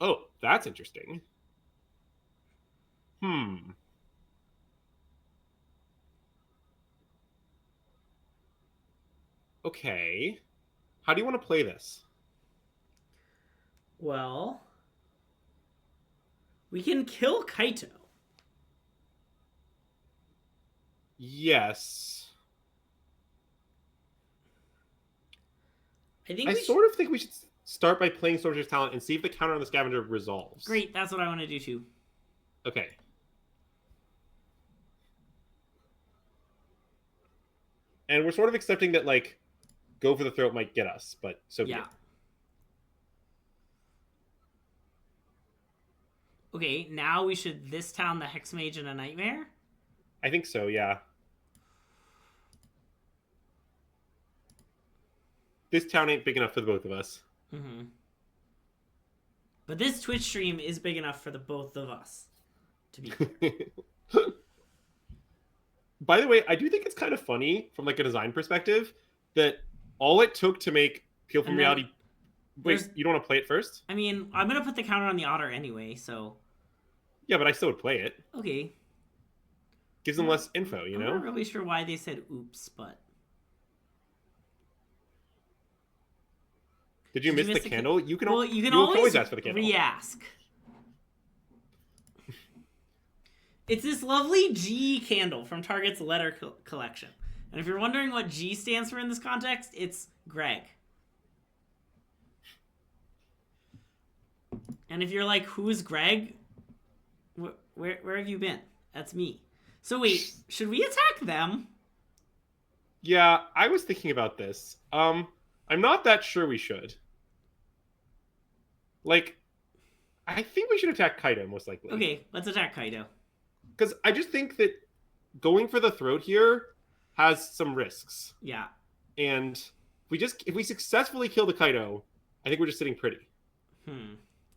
Oh, that's interesting. Okay. How do you want to play this? Well, we can kill Kaito. Yes. I sort of think we should start by playing Soldier's Talent and see if the counter on the Scavenger resolves. Great, that's what I want to do too. Okay. And we're sort of accepting that, like, Go for the Throat might get us, but so be it. Okay, now we should this town the Hex Mage and a Nightmare? I think so, yeah. This town ain't big enough for the both of us. But this Twitch stream is big enough for the both of us. To be By the way, I do think it's kind of funny from, like, a design perspective that all it took to make Peel from Reality... Wait, you don't want to play it first? I mean, I'm going to put the counter on the Otter anyway, so... Yeah, but I still would play it. Okay. Gives them less info, you know? I'm not really sure why they said oops, but... Did you miss the candle? You can always ask for the candle. Re-ask. It's this lovely G candle from Target's letter collection. And if you're wondering what G stands for in this context, it's Greg. And if you're like, who's Greg? Where have you been? That's me. So wait, should we attack them? Yeah, I was thinking about this. I'm not that sure we should. Like, I think we should attack Kaido, most likely. Okay, let's attack Kaido. Because I just think that going for the throat here has some risks. Yeah. And if we successfully kill the Kaido, I think we're just sitting pretty.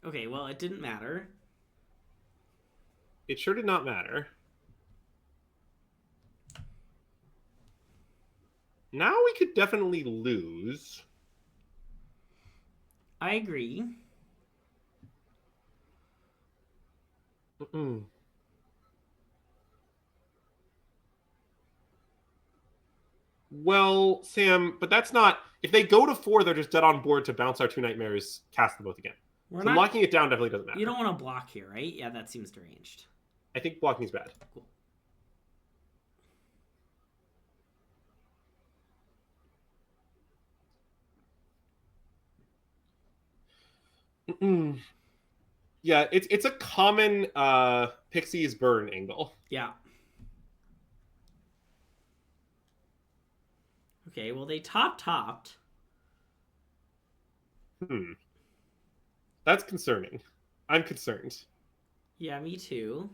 Okay, well, it didn't matter. It sure did not matter. Now we could definitely lose. I agree. Well, Sam, but that's not. If they go to 4, they're just dead on board to bounce our 2 nightmares, cast them both again. We're So not... locking it down definitely doesn't matter. You don't want to block here, right? Yeah, that seems deranged. I think blocking is bad. Cool. Yeah, it's a common Pixie's burn angle. Yeah. Okay, well, they topped. That's concerning. I'm concerned. Yeah, me too.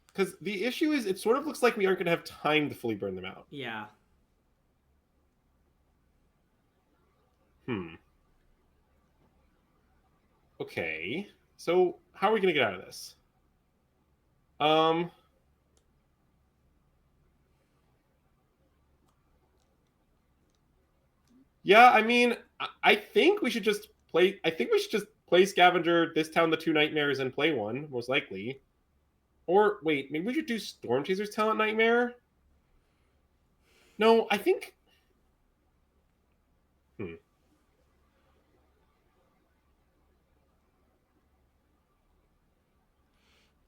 Because the issue is, it sort of looks like we aren't going to have time to fully burn them out. Yeah. Okay. So, how are we going to get out of this? Yeah, I mean, I think we should just play... I think we should just play Scavenger, this town, the 2 nightmares, and play one, most likely. Or, wait, maybe we should do Storm Chaser's Talent Nightmare? No, I think...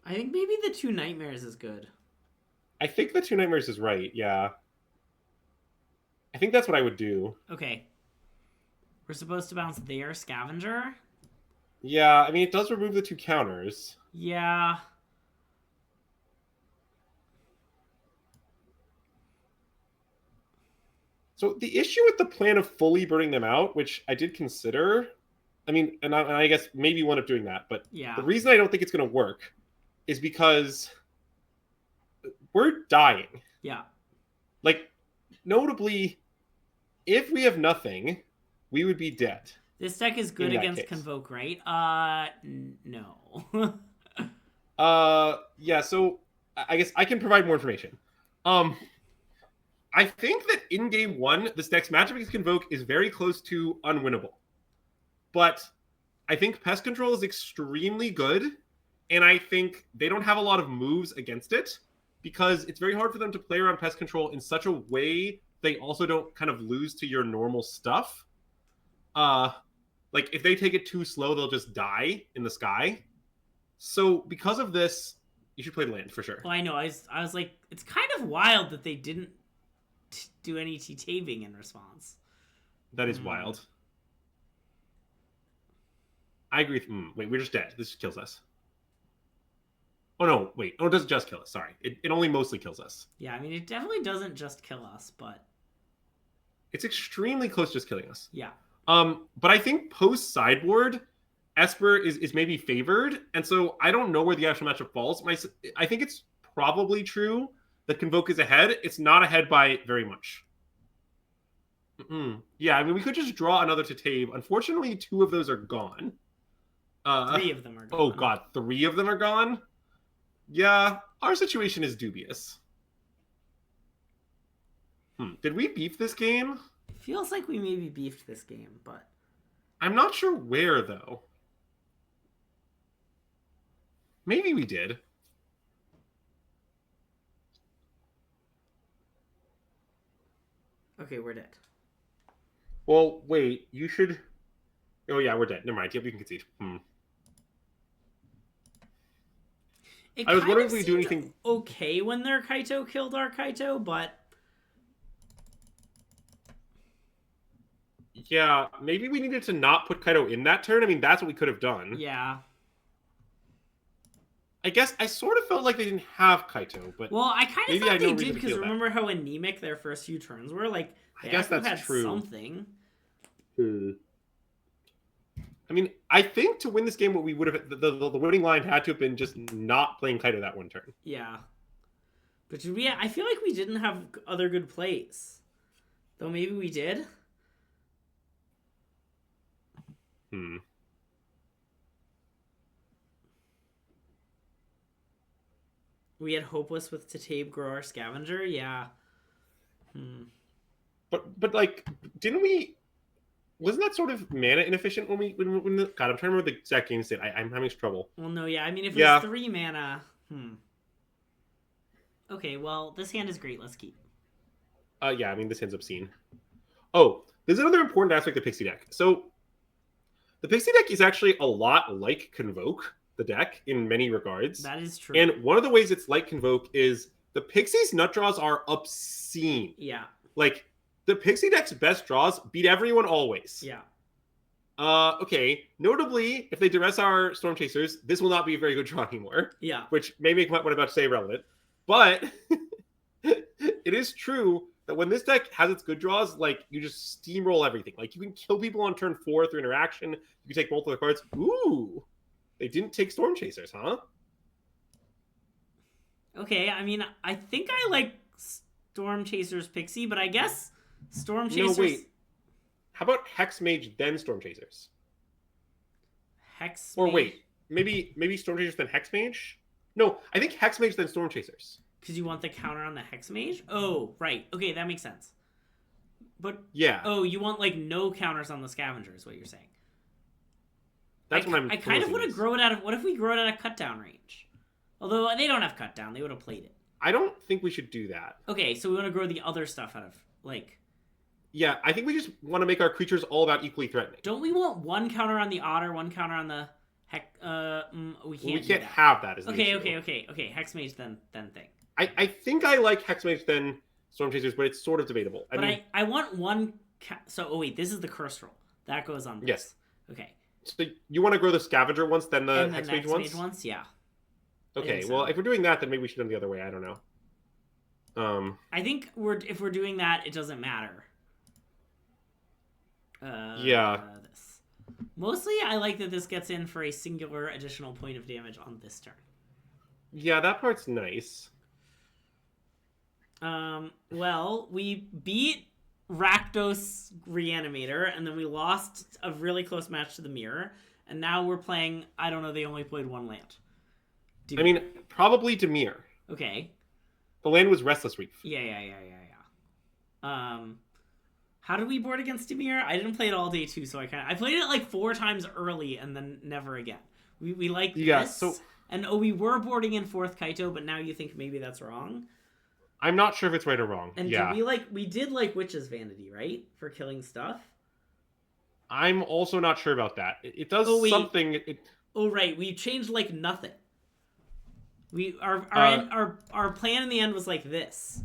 I think maybe the 2 nightmares is good. I think the 2 nightmares is right, yeah. I think that's what I would do. Okay. We're supposed to bounce their Scavenger? Yeah, I mean, it does remove the 2 counters. Yeah. So the issue with the plan of fully burning them out, which I did consider, I mean, and I guess maybe one of doing that, but yeah. The reason I don't think it's going to work is because we're dying. Yeah. Like, notably, if we have nothing, we would be dead. This deck is good against Convoke, right? No. Yeah, so I guess I can provide more information. I think that in game 1, this deck's matchup against Convoke is very close to unwinnable. But I think Pest Control is extremely good, and I think they don't have a lot of moves against it, because it's very hard for them to play around Pest Control in such a way they also don't kind of lose to your normal stuff. Like, if they take it too slow, they'll just die in the sky. So, because of this, you should play the land, for sure. Well, I know. I was like, it's kind of wild that they didn't do any T-Tabing in response. That is wild. I agree. Wait, we're just dead. This kills us. Oh, no. Wait. Oh, it doesn't just kill us. Sorry. It only mostly kills us. Yeah, I mean, it definitely doesn't just kill us, but... It's extremely close to just killing us. Yeah. But I think post-sideboard, Esper is maybe favored, and so I don't know where the actual matchup falls. I think it's probably true that Convoke is ahead. It's not ahead by very much. Yeah, I mean, we could just draw another Titave. Unfortunately, 2 of those are gone. 3 of them are gone. Oh, God. 3 of them are gone? Yeah, our situation is dubious. Did we beef this game? It feels like we maybe beefed this game, but... I'm not sure where, though. Maybe we did. Okay, we're dead. Well, wait, you should... Oh, yeah, we're dead. Never mind. Yep, you can concede. I was wondering if we do anything... okay when their Kaito killed our Kaito, but... Yeah, maybe we needed to not put Kaito in that turn. I mean, that's what we could have done. Yeah. I guess I sort of felt like they didn't have Kaito, but... Well, I kind of thought they did, because remember how anemic their first few turns were? Like, I guess that's had true. Something. I mean, I think to win this game, what we would have... The winning line had to have been just not playing Kaito that one turn. Yeah. But I feel like we didn't have other good plays. Though maybe we did. We had Hopeless with Titave grow our Scavenger? Yeah. But like, didn't we... Wasn't that sort of mana inefficient when God, I'm trying to remember the exact game state. I'm having trouble. Well, no, yeah. I mean, if it was 3 mana... Okay, well, this hand is great. Let's keep. Yeah, I mean, this hand's obscene. Oh, there's another important aspect of Pixie deck. So the Pixie deck is actually a lot like Convoke, the deck, in many regards. That is true. And one of the ways it's like Convoke is the Pixie's nut draws are obscene. Yeah. Like, the Pixie deck's best draws beat everyone always. Yeah. Okay. Notably, if they duress our Storm Chasers, this will not be a very good draw anymore. Yeah. Which may make what I'm about to say irrelevant. But it is true that when this deck has its good draws, like, you just steamroll everything. Like, you can kill people on turn 4 through interaction. You can take multiple cards. Ooh. They didn't take Storm Chasers, huh? Okay, I mean, I think I like Storm Chasers Pixie, but I guess Storm Chasers... No, wait. How about Hex Mage, then Storm Chasers? Hex Or Mage? wait, maybe Storm Chasers, then Hex Mage? No, I think Hex Mage, then Storm Chasers. Because you want the counter on the Hex Mage? Oh, right. Okay, that makes sense. But... Yeah. Oh, you want, like, no counters on the Scavenger is what you're saying. That's what I'm I kind of want to this. grow it out of... What if we grow it out of cut down range? Although they don't have cut down. They would have played it. I don't think we should do that. Okay, so we want to grow the other stuff out of, like... Yeah, I think we just want to make our creatures all about equally threatening. Don't we want one counter on the Otter, one counter on the Heck... we can't have that as the Okay, issue. okay. Hex Mage then thing. I think I like Hex Mage, then Storm Chasers, but it's sort of debatable. I want one... So, oh wait, this is the curse roll. That goes on this. Yes. Okay. So you want to grow the Scavenger once, then the And Hex the Mage Mage once? once? Yeah. Okay, so. well, if we're doing that, then maybe we should do it the other way. I don't know. I think if we're doing that, it doesn't matter. Yeah. This. Mostly, I like that this gets in for a singular additional point of damage on this turn. Yeah, that part's nice. Well, we beat Rakdos Reanimator, and then we lost a really close match to the Mirror, and now we're playing, I don't know, they only played one land. I mean, probably Dimir. Okay. The land was Restless Reef. Yeah. How did we board against Dimir? I didn't play it all day too, so I played it like 4 times early and then never again. We like this. So, and we were boarding in 4th Kaito, but now you think maybe that's wrong? I'm not sure if it's right or wrong. And yeah. we did like Witch's Vanity, right? For killing stuff? I'm also not sure about that. It does something. Oh right, we changed like nothing. Our plan in the end was like this.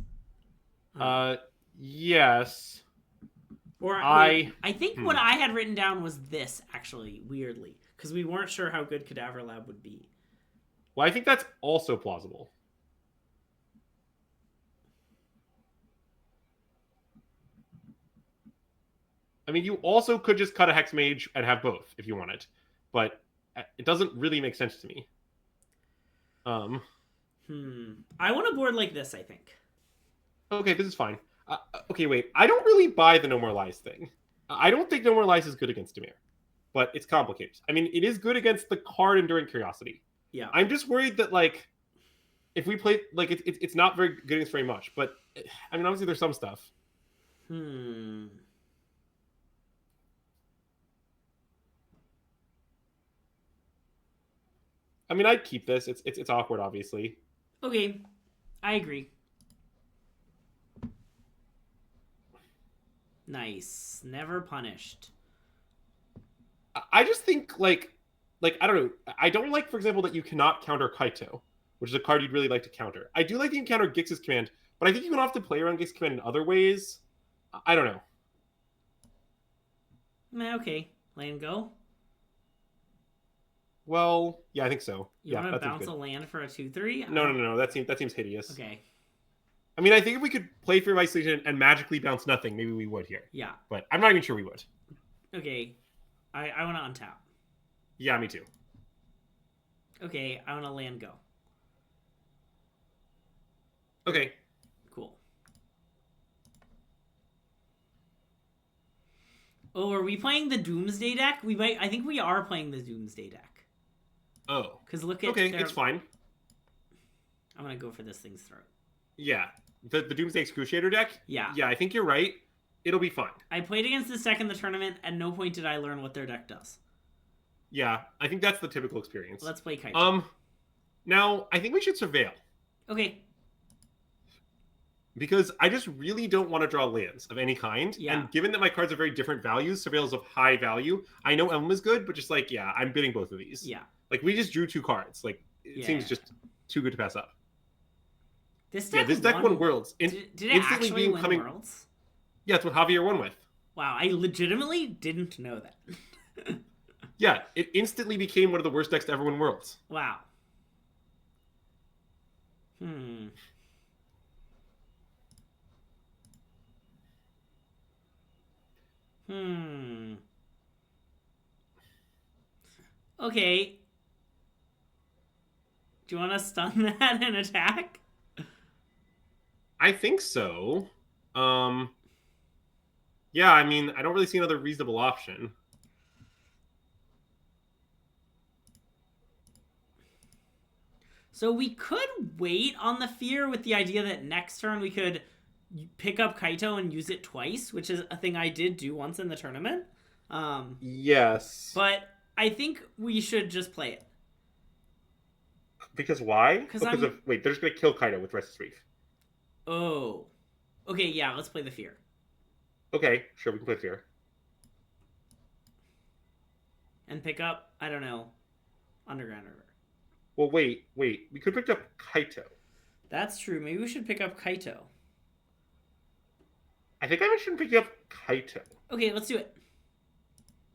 Yes. Or I think what I had written down was this, actually, weirdly, because we weren't sure how good Cadaver Lab would be. Well, I think that's also plausible. I mean, you also could just cut a Hex Mage and have both if you wanted, but it doesn't really make sense to me. I want to board like this, I think. Okay, this is fine. Okay, wait. I don't really buy the No More Lies thing. I don't think No More Lies is good against Dimir, but it's complicated. I mean, it is good against the card Enduring Curiosity. Yeah. I'm just worried that, like, if we play, like, it's not very good against very much, but, I mean, obviously there's some stuff. I mean, I'd keep this. It's awkward, obviously. Okay, I agree. Nice. Never punished. I just think, like, I don't know. I don't like, for example, that you cannot counter Kaito, which is a card you'd really like to counter. I do like that you can counter Gix's command, but I think you can often play around Gix's command in other ways. I don't know. Okay. Land go? Well, yeah, I think so. You want to that bounce a land for a 2/3? No. That seems hideous. Okay. I mean, I think if we could play Fear of Isolation and magically bounce nothing, maybe we would here. Yeah. But I'm not even sure we would. Okay. I want to untap. Yeah, me too. Okay, I want to land go. Okay. Cool. Oh, are we playing the Doomsday deck? I think we are playing the Doomsday deck. Oh. Because look at it's fine. I'm going to go for this thing's throat. Yeah. The Doomsday Excruciator deck? Yeah. Yeah, I think you're right. It'll be fine. I played against this deck in the tournament. At no point did I learn what their deck does. Yeah, I think that's the typical experience. Let's play Kaito. Now, I think we should Surveil. Okay. because I just really don't want to draw lands of any kind. Yeah. And given that my cards are very different values, Surveil's of high value, I know Elm is good, but just like, yeah, I'm bidding both of these. Yeah. Like, we just drew 2 cards. Like, it seems just too good to pass up. This deck, this deck won Worlds. Did it instantly actually win Worlds? Yeah, it's what Javier won with. Wow, I legitimately didn't know that. Yeah, it instantly became one of the worst decks to ever win Worlds. Wow. Okay. Do you want to stun that and attack? I think so. Yeah, I mean, I don't really see another reasonable option. So we could wait on the fear with the idea that next turn we could pick up Kaito and use it twice, which is a thing I did do once in the tournament. Yes. But I think we should just play it. Because why? Because wait, they're just going to kill Kaito with Restless Reef. Oh. Okay, yeah, let's play the fear. Okay, sure, we can play fear. And pick up, I don't know, Underground River. Well, wait. We could pick up Kaito. That's true. Maybe we should pick up Kaito. I think I should pick up Kaito. Okay, let's do it.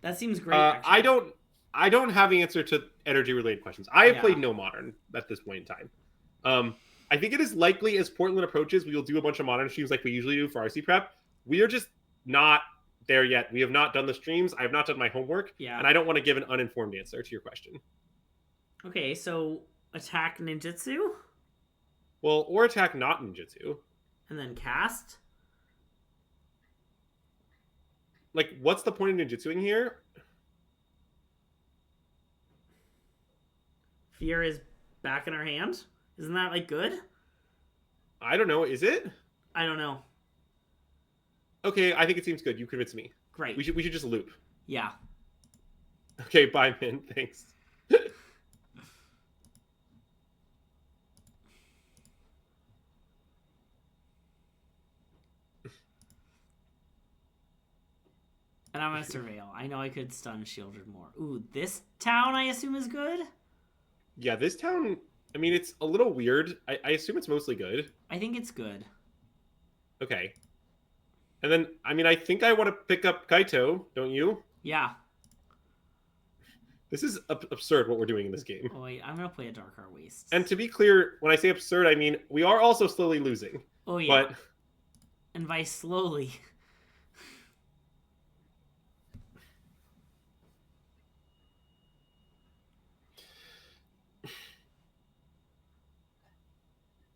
That seems great, actually. I don't have the answer to energy-related questions. I have played no Modern at this point in time. I think it is likely as Portland approaches, we will do a bunch of Modern streams like we usually do for RC Prep. We are just not there yet. We have not done the streams. I have not done my homework. Yeah. And I don't want to give an uninformed answer to your question. Okay, so attack ninjutsu? Well, or attack not ninjutsu. And then cast? Like, what's the point of ninjutsuing here? Fear is back in our hand? Isn't that, like, good? I don't know. Is it? I don't know. Okay, I think it seems good. You convinced me. Great. We should just loop. Yeah. Okay, bye, man. Thanks. And I'm going to surveil. I know I could stun Shieldred more. Ooh, this town I assume is good? Yeah, this town, I mean, it's a little weird. I assume it's mostly good. I think it's good. Okay. And then, I mean, I think I want to pick up Kaito, don't you? Yeah. This is absurd what we're doing in this game. Oh, wait, I'm going to play a Dark Heart Waste. And to be clear, when I say absurd, I mean, we are also slowly losing. Oh, yeah. But... And by slowly...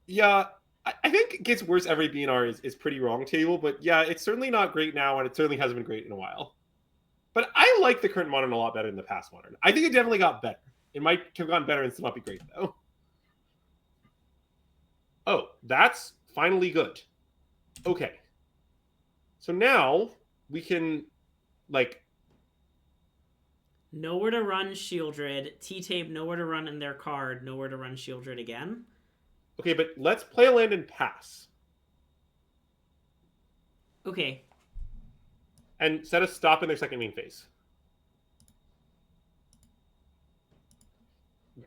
Yeah, I think it gets worse every BNR is pretty wrong table, but yeah, it's certainly not great now, and it certainly hasn't been great in a while. But I like the current Modern a lot better than the past Modern. I think it definitely got better. It might have gone better and still not be great, though. Oh, that's finally good. Okay. So now we can, like... Nowhere to run Shieldred. T-Tape, nowhere to run in their card. Nowhere to run Shieldred again. Okay, but let's play a land and pass. Okay. And set a stop in their second main phase.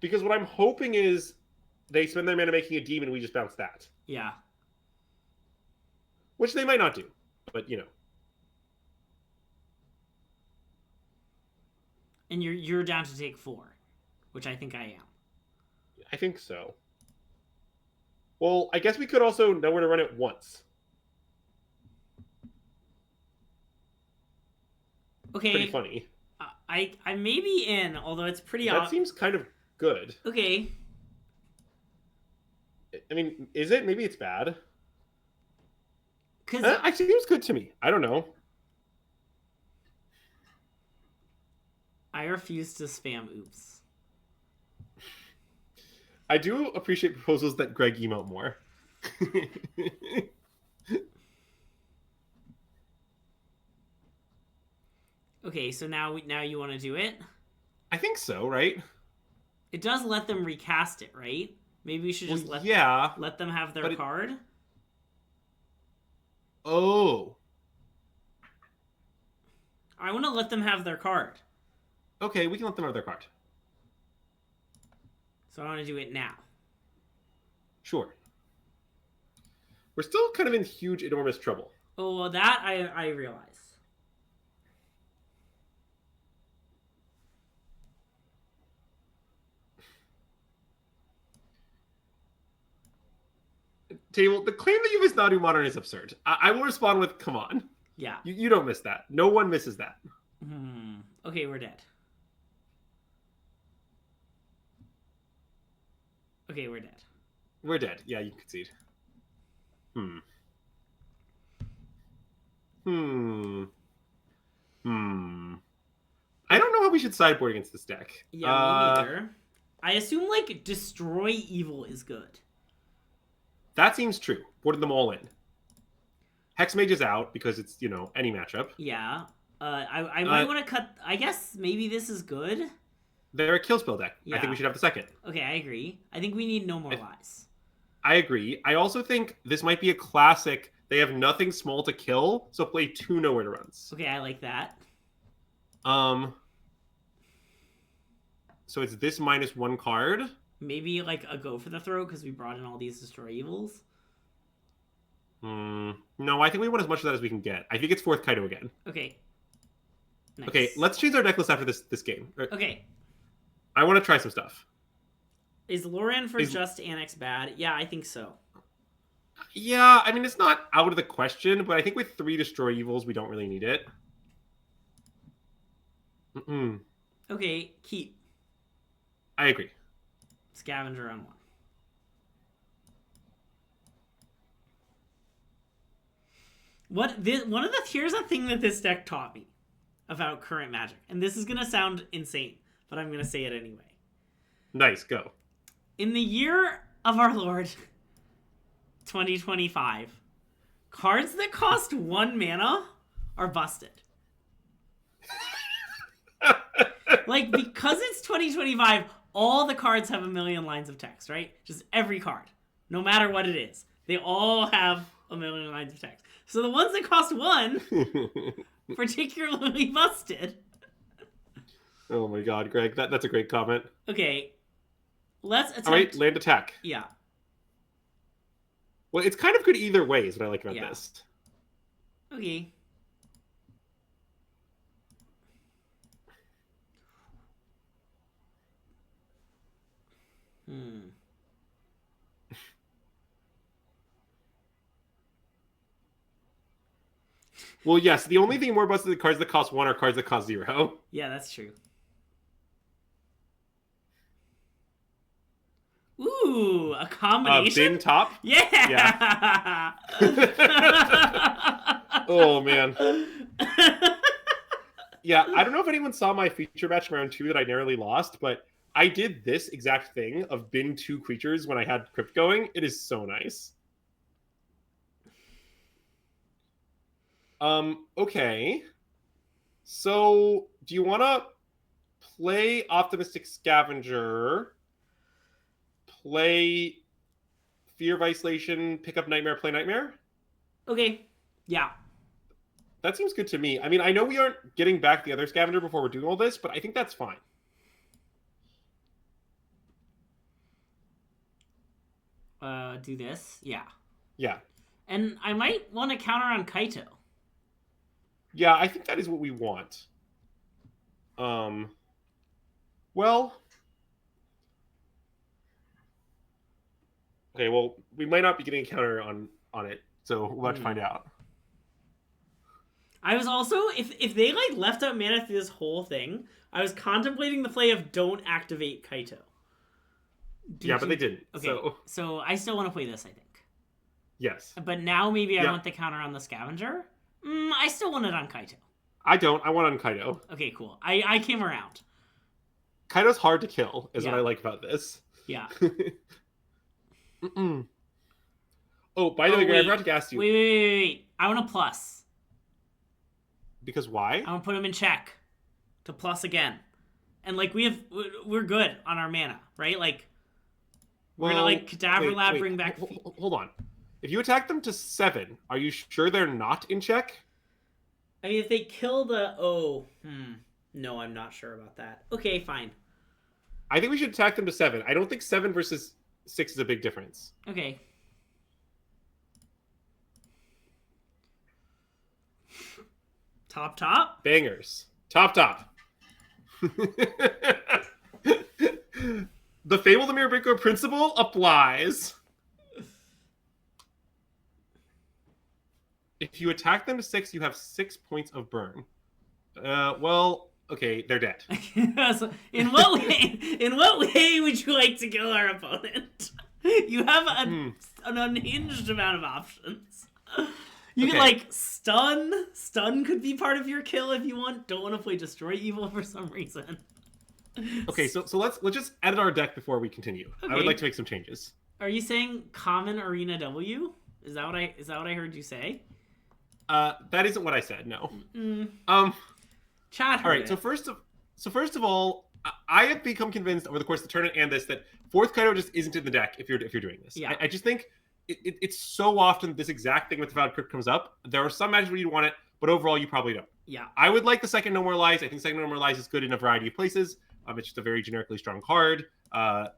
Because what I'm hoping is they spend their mana making a demon, we just bounce that. Yeah. Which they might not do, but you know. And you're down to take 4, which I think I am. I think so. Well, I guess we could also know where to run it once. Okay. Pretty funny. I may be in, although it's pretty That seems kind of good. Okay. I mean, is it? Maybe it's bad. Because it seems good to me. I don't know. I refuse to spam oops. I do appreciate proposals that Greg emote more. Okay, so now you want to do it? I think so, right? It does let them recast it, right? Maybe we should just let them have their card. Oh. I want to let them have their card. Okay, we can let them have their card. So I want to do it now. Sure. We're still kind of in huge, enormous trouble. Oh, well, that I realize. Table, the claim that you miss Nadu Modern is absurd. I will respond with, come on. Yeah. You don't miss that. No one misses that. Okay, we're dead. Okay, we're dead. We're dead. Yeah, you concede. I don't know how we should sideboard against this deck. Yeah, me neither. I assume, like, Destroy Evil is good. That seems true. Boarded them all in. Hexmage is out because it's, any matchup. Yeah. I might want to cut... I guess maybe this is good. They're a kill spell deck. Yeah. I think we should have the second. Okay, I agree. I think we need no more lies. I agree. I also think this might be a classic. They have nothing small to kill, so play 2 nowhere to runs. Okay, I like that. So it's this -1 card. Maybe, like, a go for the throat because we brought in all these Destroy Evils. No, I think we want as much of that as we can get. I think it's 4th Kaido again. Okay. Nice. Okay, let's change our deck list after this game. Okay. I want to try some stuff. Is Loran for just Annex bad? Yeah, I think so. Yeah, I mean, it's not out of the question, but I think with 3 Destroy Evils, we don't really need it. Okay, keep. I agree. Scavenger on 1. Here's a thing that this deck taught me about current Magic, and this is gonna sound insane, but I'm gonna say it anyway. Nice, go. In the year of our Lord 2025, cards that cost 1 mana are busted. Like, because it's 2025, all the cards have 1,000,000 lines of text, right? Just every card, no matter what it is. They all have 1,000,000 lines of text. So the ones that cost 1, particularly busted. Oh my god, Greg, that's a great comment. Okay, let's attempt... Alright, land attack. Yeah. Well, it's kind of good either way is what I like about this. Okay. Well, yes, the only thing more busted than cards that cost 1 are cards that cost 0. Yeah, that's true. Ooh, a combination? Bin top? Yeah! Oh, man. Yeah, I don't know if anyone saw my feature match from round 2 that I narrowly lost, but I did this exact thing of bin 2 creatures when I had Crypt going. It is so nice. Okay. So, do you want to play Optimistic Scavenger, play Fear of Isolation, pick up Nightmare, play Nightmare? Okay. Yeah. That seems good to me. I mean, I know we aren't getting back the other Scavenger before we're doing all this, but I think that's fine. Do this? Yeah. Yeah. And I might want to counter on Kaito. Yeah, I think that is what we want. Well... Okay, well, we might not be getting a counter on it, so we'll have to find out. I was also, if they, like, left out mana through this whole thing, I was contemplating the play of don't activate Kaito. But they didn't. Okay, so I still want to play this, I think. Yes. But now maybe I want the counter on the Scavenger? I still want it on Kaito. I don't. I want it on Kaito. Okay, cool. I came around. Kaito's hard to kill, is what I like about this. Yeah. Oh, by the way, Greg, I forgot to ask you. Wait. I want a plus. Because why? I want to put him in check. To plus again. And, like, we're good on our mana, right? Like, we're gonna, like, Cadaver Lab, bring back... Hold on. If you attack them to 7, are you sure they're not in check? I mean, if they kill the... No, I'm not sure about that. Okay, fine. I think we should attack them to 7. I don't think 7 versus 6 is a big difference. Okay. Top? Bangers. Top. The Fable the Mirror Breaker principle applies. If you attack them to 6, you have 6 points of burn. Well, okay, they're dead. So in what way would you like to kill our opponent? You have an unhinged amount of options. You can like stun. Stun could be part of your kill if you want. Don't want to play Destroy Evil for some reason. Okay, so let's just edit our deck before we continue. Okay. I would like to make some changes. Are you saying common Arena W? Is that what I heard you say? That isn't what I said. No. Chat. All right. So first of all, I have become convinced over the course of the tournament and this that fourth Kaido just isn't in the deck if you're doing this. Yeah. I just think it's so often this exact thing with the Vowed Crypt comes up. There are some matches where you want it, but overall you probably don't. Yeah. I would like the second No More Lies. I think second No More Lies is good in a variety of places. It's just a very generically strong card.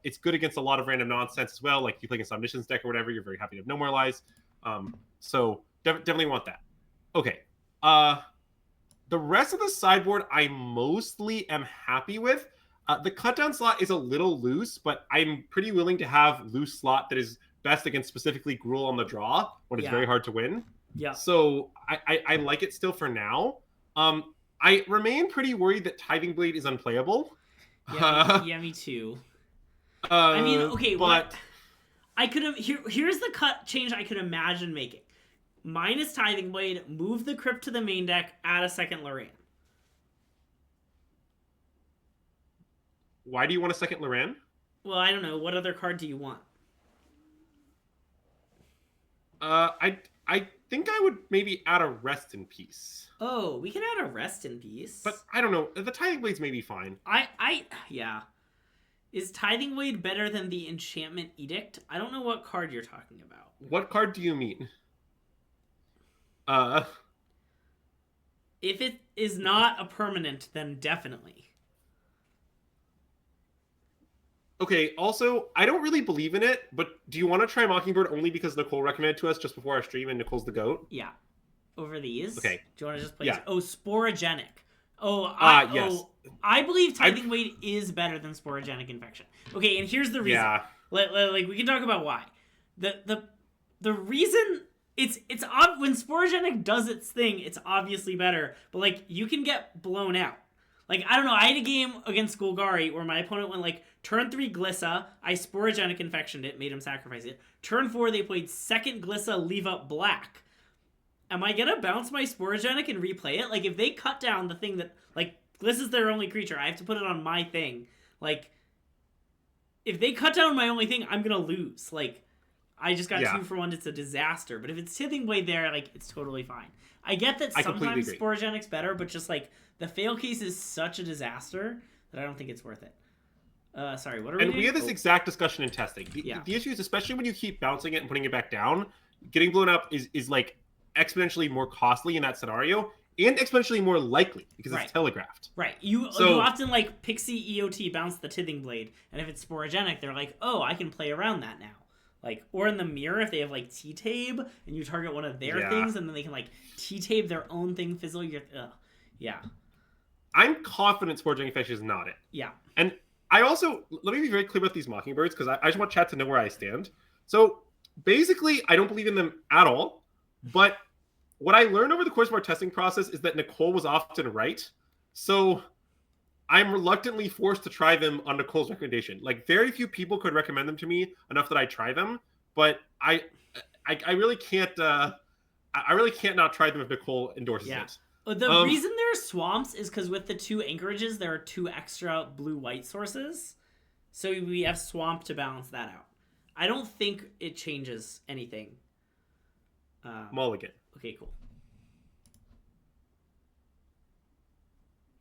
It's good against a lot of random nonsense as well. Like if you play against Omniscience deck or whatever, you're very happy to have No More Lies. So definitely want that. Okay. The rest of the sideboard I mostly am happy with. The cutdown slot is a little loose, but I'm pretty willing to have loose slot that is best against specifically Gruul on the draw when it's very hard to win. Yeah. So I like it still for now. I remain pretty worried that Tithing Blade is unplayable. Yeah, me too. I mean, okay, but what I could have here's the change I could imagine making. Minus Tithing Blade, move the Crypt to the main deck, add a second Loran. Why do you want a second Loran? Well, I don't know. What other card do you want? I think I would maybe add a Rest in Peace. Oh, we can add a Rest in Peace. But I don't know. The Tithing Blade's maybe fine. Yeah. Is Tithing Blade better than the Enchantment Edict? I don't know what card you're talking about. What card do you mean? If it is not a permanent, then definitely. Okay, also, I don't really believe in it, but do you want to try Mockingbird only because Nicole recommended to us just before our stream and Nicole's the GOAT? Yeah. Over these? Okay. Do you want to just play? Yeah. Oh, Sporogenic. Yes. I believe Tithing Blade is better than Sporogenic Infection. Okay, and here's the reason. Yeah. Like we can talk about why. The reason it's when Sporogenic does its thing, it's obviously better, but like you can get blown out. Like, I don't know, I had a game against Golgari where my opponent went like turn 3 Glissa, I Sporogenic Infectioned it, made him sacrifice it. Turn 4 they played second Glissa, leave up black. Am I gonna bounce my Sporogenic and replay it? Like, if they cut down the thing that, like, Glissa's their only creature, I have to put it on my thing. Like, if they cut down my only thing, I'm gonna lose. Like, I just got 2 for 1, it's a disaster. But if it's Tithing Blade there, like, it's totally fine. I get that sometimes Sporogenic's better, but just, like, the fail case is such a disaster that I don't think it's worth it. Sorry, what are we doing? And we had this exact discussion in testing. The issue is, especially when you keep bouncing it and putting it back down, getting blown up is like, exponentially more costly in that scenario and exponentially more likely because it's telegraphed. Right. You often like Pixie EOT bounce the Tithing Blade, and if it's Sporogenic, they're like, oh, I can play around that now. Like, or in the mirror, if they have like T-Tabe and you target one of their things, and then they can like T-Tabe their own thing, fizzle your. Yeah. I'm confident Sporogenic Infection is not it. Yeah. And I also let me be very clear about these Mockingbirds because I just want chat to know where I stand. So basically, I don't believe in them at all. But what I learned over the course of our testing process is that Nicole was often right. So I'm reluctantly forced to try them on Nicole's recommendation. Like, very few people could recommend them to me enough that I try them. But I really can't. I really can't not try them if Nicole endorses it. The reason there are swamps is because with the 2 anchorages, there are 2 extra blue-white sources. So we have swamp to balance that out. I don't think it changes anything. Mulligan. Okay, cool.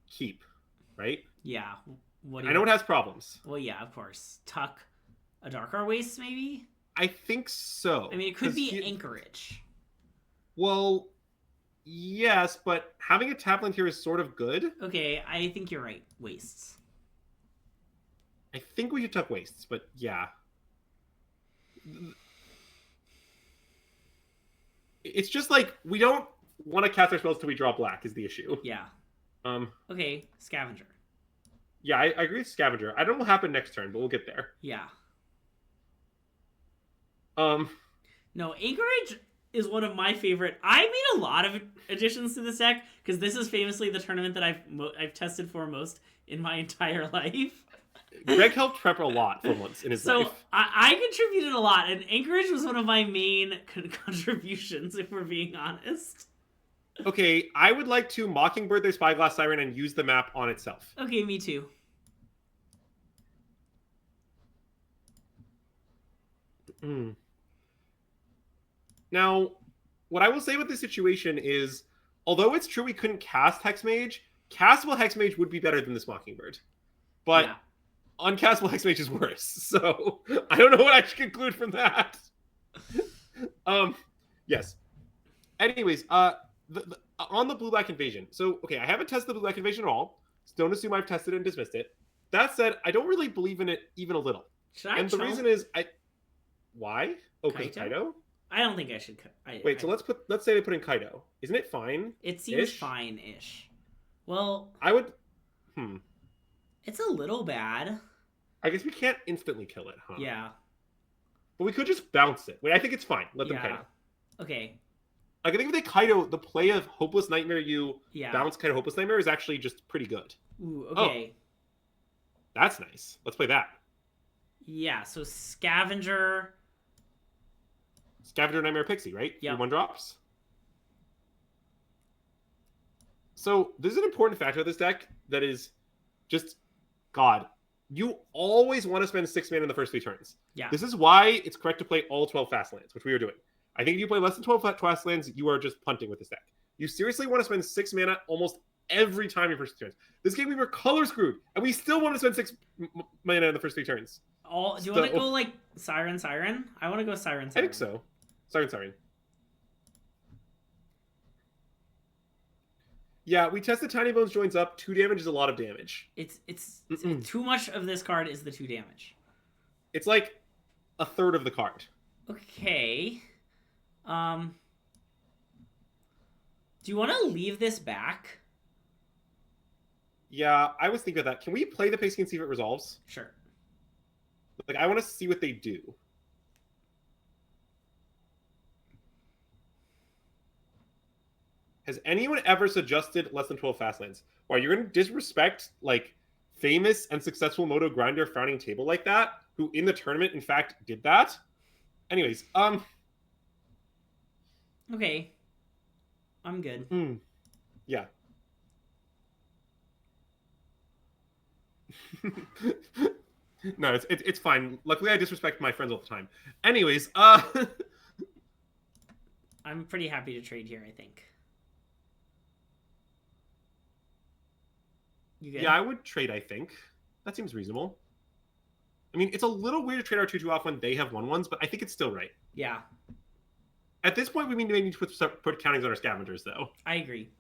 Keep, right? Yeah. I know it has problems. Well, yeah, of course. Tuck a Dark Waste, maybe? I think so. I mean, it could 'cause be Anchorage. Well, yes, but having a tap land here is sort of good. Okay, I think you're right. Wastes. I think we should tuck wastes, but yeah. It's just like we don't want to cast our spells till we draw black is the issue. Yeah. Um. Okay, Scavenger. Yeah, I agree with Scavenger. I don't know what will happen next turn, but we'll get there. Yeah. No, Anchorage is one of my favorite. I made a lot of additions to this deck because this is famously the tournament that I've tested for most in my entire life. Greg helped prep a lot for once in his life. So I contributed a lot, and Anchorage was one of my main contributions, if we're being honest. Okay, I would like to Mockingbird their Spyglass Siren and use the map on itself. Okay, me too. Now, what I will say with this situation is, although it's true we couldn't cast Hexmage, castable Hexmage would be better than this Mockingbird. But Yeah. uncastable Hexmage is worse. So I don't know what I should conclude from that. Yes. Anyways, on the blue-black invasion. So, okay, I haven't tested the blue-black invasion at all. So don't assume I've tested it and dismissed it. That said, I don't really believe in it even a little. Should I? And the reason is why? Okay, Kaido. I don't think I should. Wait, so let's say they put in Kaido. Isn't it fine? It seems fine-ish. Well, I would. It's a little bad. I guess we can't instantly kill it, huh? Yeah. But we could just bounce it. Wait, I think it's fine. Let them Kaido. Okay. Like, I think if they Kaido, the play of Hopeless Nightmare, bounce Kaido Hopeless Nightmare is actually just pretty good. Ooh, okay. Oh, that's nice. Let's play that. Yeah, so Scavenger. Scavenger Nightmare Pixie, right? Yeah. 1-drops. So, this is an important factor of this deck that is just, God, you always want to spend 6 mana in the first 3 turns. Yeah. This is why it's correct to play all 12 fast lands, which we are doing. I think if you play less than 12 fast lands, you are just punting with this deck. You seriously want to spend 6 mana almost every time your first 3 turns. This game we were color screwed, and we still want to spend 6 mana in the first 3 turns. Do you want to go like Siren? I want to go Siren. I think so. Siren. Yeah, we tested Tiny Bones joins up. 2 damage is a lot of damage. It's too much of this card is the 2 damage. It's like a third of the card. Okay. Do you want to leave this back? Yeah, I was thinking of that. Can we play the Pixie and see if it resolves? Sure. Like, I want to see what they do. Has anyone ever suggested less than 12 fast lands? Wow, you're going to disrespect, like, famous and successful Moto Grinder Frowning Table like that, who in the tournament, in fact, did that? Anyways, Okay. I'm good. Yeah. No, it's fine. Luckily, I disrespect my friends all the time. Anyways, I'm pretty happy to trade here, I think. You good? Yeah, I would trade, I think. That seems reasonable. I mean, it's a little weird to trade our 2/2 off when they have 1/1s, but I think it's still right. Yeah. At this point, we may need to put countings on our scavengers, though. I agree.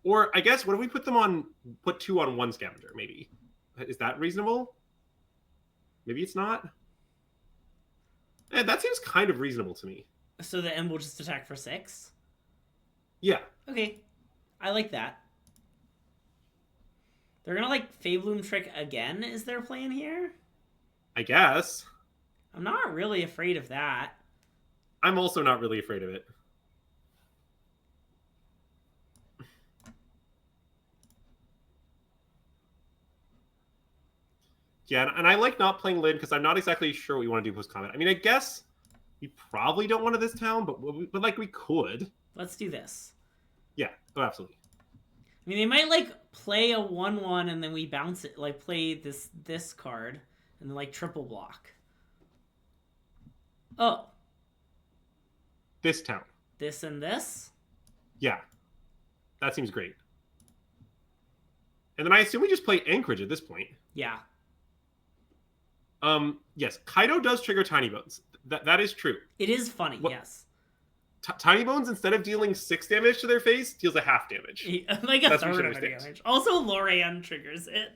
Or, I guess, what if we put 2 on 1 scavenger, maybe? Is that reasonable? Maybe it's not? That seems kind of reasonable to me. So the M will just attack for 6? Yeah. Okay. I like that. They're gonna, like, Fabloom Trick again, is their plan here? I guess. I'm not really afraid of that. I'm also not really afraid of it. Yeah, and I like not playing Lyn because I'm not exactly sure what we want to do post-combat. I mean, I guess we probably don't want to this town, but like, we could. Let's do this. Yeah, oh, absolutely. I mean, they might, like, play a 1/1 and then we bounce it, like, play this card and then, like, triple block. Oh. This town. This and this? Yeah. That seems great. And then I assume we just play Anchorage at this point. Yeah. Yes, Kaido does trigger Tiny Bones. That is true. It is funny, yes. Tiny Bones, instead of dealing 6 damage to their face, deals a half damage. Like a That's what third you of should the understand. damage. Also, Lorian triggers it.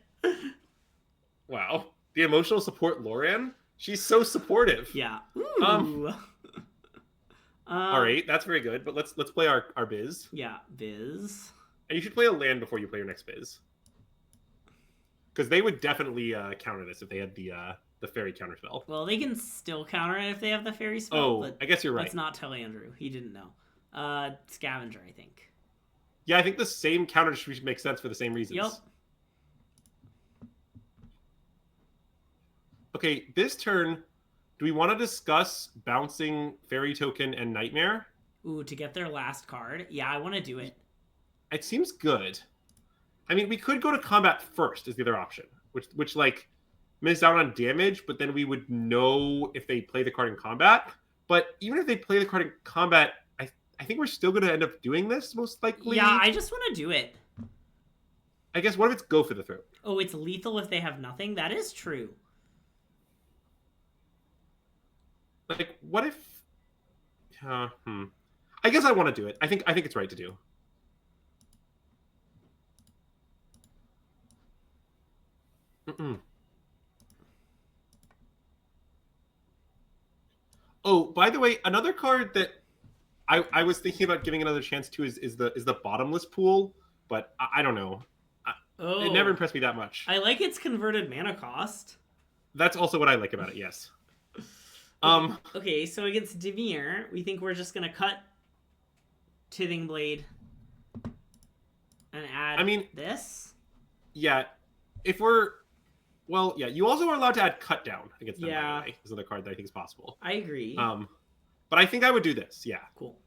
Wow. The emotional support Loran? She's so supportive. Yeah. Ooh. All right, that's very good. But let's play our biz. Yeah, biz. And you should play a land before you play your next biz. Because they would definitely counter this if they had the fairy counter spell. Well, they can still counter it if they have the fairy spell. Oh, but I guess you're right. let's not tell Andrew. He didn't know. Scavenger, I think. Yeah, I think the same counter distribution makes sense for the same reasons. Yep. Okay, this turn, do we want to discuss bouncing Fairy Token and Nightmare? Ooh, to get their last card? Yeah, I want to do it. It seems good. I mean, we could go to combat first is the other option, which like miss out on damage, but then we would know if they play the card in combat. But even if they play the card in combat, I think we're still going to end up doing this most likely. Yeah, I just want to do it. I guess what if it's go for the throat? Oh, it's lethal if they have nothing? That is true. Like, what if? I guess I want to do it. I think it's right to do. Oh, by the way, another card that I was thinking about giving another chance to is the bottomless pool, but I don't know. It never impressed me that much. I like its converted mana cost. That's also what I like about it. Yes. Okay, so against Dimir, we think we're just gonna cut Tithing Blade and add this. Yeah, if we're you also are allowed to add Cut Down against them. Yeah, by the way, is another card that I think is possible. I agree. But I think I would do this. Yeah, cool.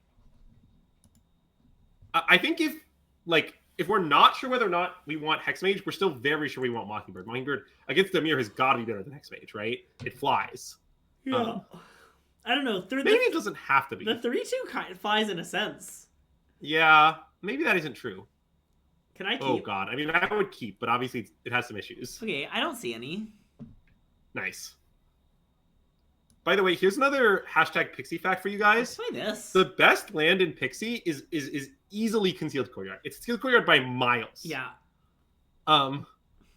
I think if we're not sure whether or not we want Hexmage, we're still very sure we want Mockingbird. Mockingbird against Dimir has got to be better than Hexmage, right? It flies. Yeah. I don't know. Maybe it doesn't have to be. The 3/2 kind of flies in a sense. Yeah, maybe that isn't true. Can I keep? Oh god, I mean I would keep, but obviously it has some issues. Okay, I don't see any. Nice. By the way, here's another #Pixie fact for you guys. Let's play this. The best land in Pixie is easily Concealed Courtyard. It's Concealed Courtyard by miles. Yeah.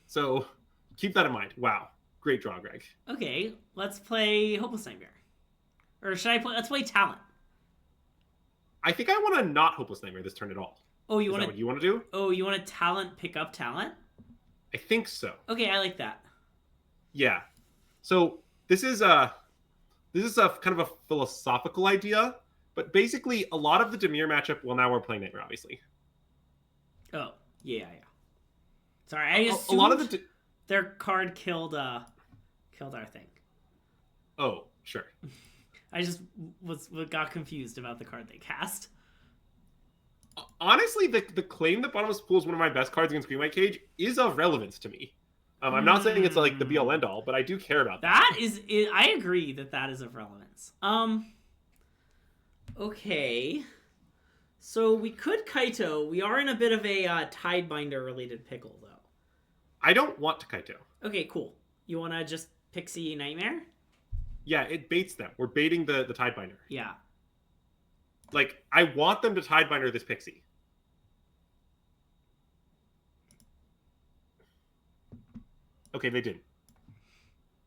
So keep that in mind. Wow. Great draw, Greg. Okay, let's play Hopeless Nightmare. Or should I play? Let's play Talent. I think I want to not Hopeless Nightmare this turn at all. Oh, Is that what you want to do? Oh, you want to Talent pick up Talent? I think so. Okay, I like that. Yeah. So this is a kind of a philosophical idea, but basically a lot of the Dimir matchup. Well, now we're playing Nightmare, obviously. Oh yeah. Sorry, I assumed a lot of their card killed our thing. Oh, sure. I just got confused about the card they cast. Honestly, the claim that Bottomless Pool is one of my best cards against Green White Cage is of relevance to me. I'm not saying it's like the be all end all, but I do care about that. I agree that is of relevance. Okay. So we could Kaito. We are in a bit of a Tidebinder related pickle though. I don't want to Kaito. Okay, cool. You want to just Pixie Nightmare? Yeah, it baits them. We're baiting the Tidebinder. Yeah. Like, I want them to Tidebinder this Pixie. Okay, they didn't.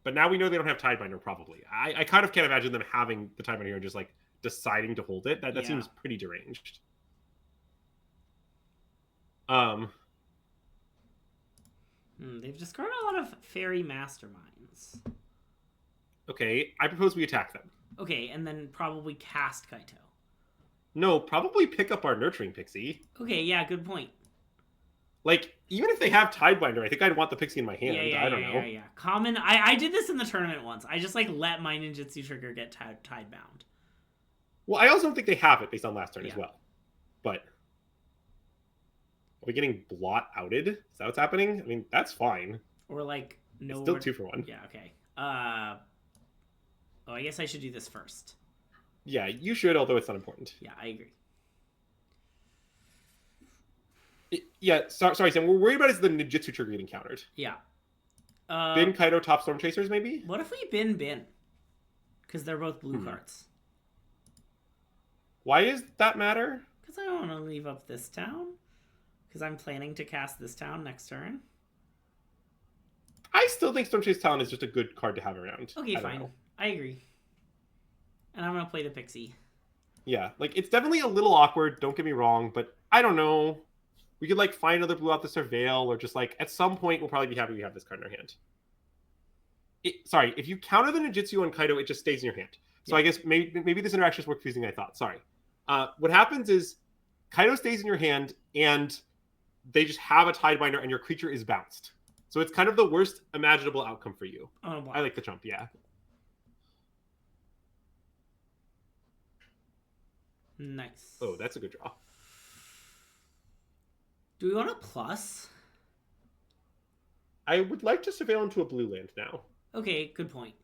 But now we know they don't have Tidebinder, probably. I kind of can't imagine them having the Tidebinder here and just, like, deciding to hold it. That seems pretty deranged. They've discarded a lot of Fairy Masterminds. Okay, I propose we attack them. Okay, and then probably cast Kaito. No, probably pick up our Nurturing Pixie. Okay, yeah, good point. Like, even if they have Tidebinder, I think I'd want the Pixie in my hand. I don't know. Yeah. Common. I did this in the tournament once. I just, like, let my Ninjutsu trigger get Tidebound. Well, I also don't think they have it based on last turn as well. But are we getting blot outed? Is that what's happening? I mean, that's fine. Or, like, no. It's still 2 for 1. Yeah, okay. Oh, I guess I should do this first. Yeah, you should, although it's not important. Yeah, I agree. Sorry, Sam. We're worried about is the Ninjutsu trigger getting countered. Yeah. Bin, Kaido, top Storm Chasers, maybe? What if we bin? Because they're both blue cards. Why does that matter? Because I don't want to leave up this town. Because I'm planning to cast this town next turn. I still think Storm Chase Talon is just a good card to have around. Okay, fine. I agree. And I'm going to play the Pixie. Yeah, like, it's definitely a little awkward, don't get me wrong, but I don't know. We could, like, find another blue out the Surveil, or just, like, at some point, we'll probably be happy we have this card in our hand. Sorry, if you counter the Ninjutsu on Kaido, it just stays in your hand. So I guess maybe this interaction is more confusing than I thought. Sorry. What happens is Kaido stays in your hand, and they just have a Tidebinder, and your creature is bounced. So it's kind of the worst imaginable outcome for you. Oh, wow. I like the jump, yeah. Nice. Oh, that's a good draw. Do we want a plus? I would like to surveil into a blue land now. Okay, good point.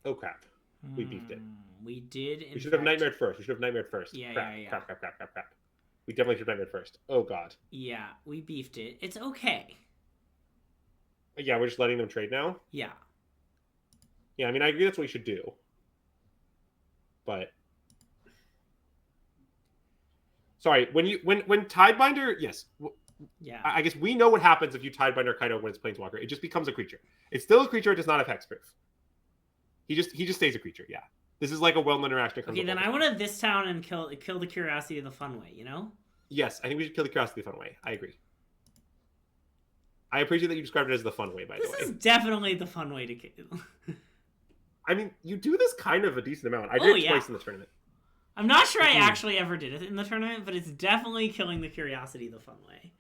Oh, crap. We beefed it. We did. We should have nightmared first. Yeah, crap. We definitely should have nightmared first. Oh, God. Yeah, we beefed it. It's okay. Yeah, we're just letting them trade now? Yeah. Yeah, I mean, I agree that's what we should do. But... Sorry, when Tidebinder... Yes. Yeah. I guess we know what happens if you Tidebinder Kaido when it's Planeswalker. It just becomes a creature. It's still a creature, it does not have hexproof. He just stays a creature, yeah. This is like a well-known interaction. Okay, then I want to this town and kill the curiosity the fun way, you know? Yes, I think we should kill the curiosity the fun way. I agree. I appreciate that you described it as the fun way, by the way. This is definitely the fun way to kill. I mean, you do this kind of a decent amount. I did it twice in the tournament. I'm not sure I actually ever did it in the tournament, but it's definitely killing the curiosity the fun way.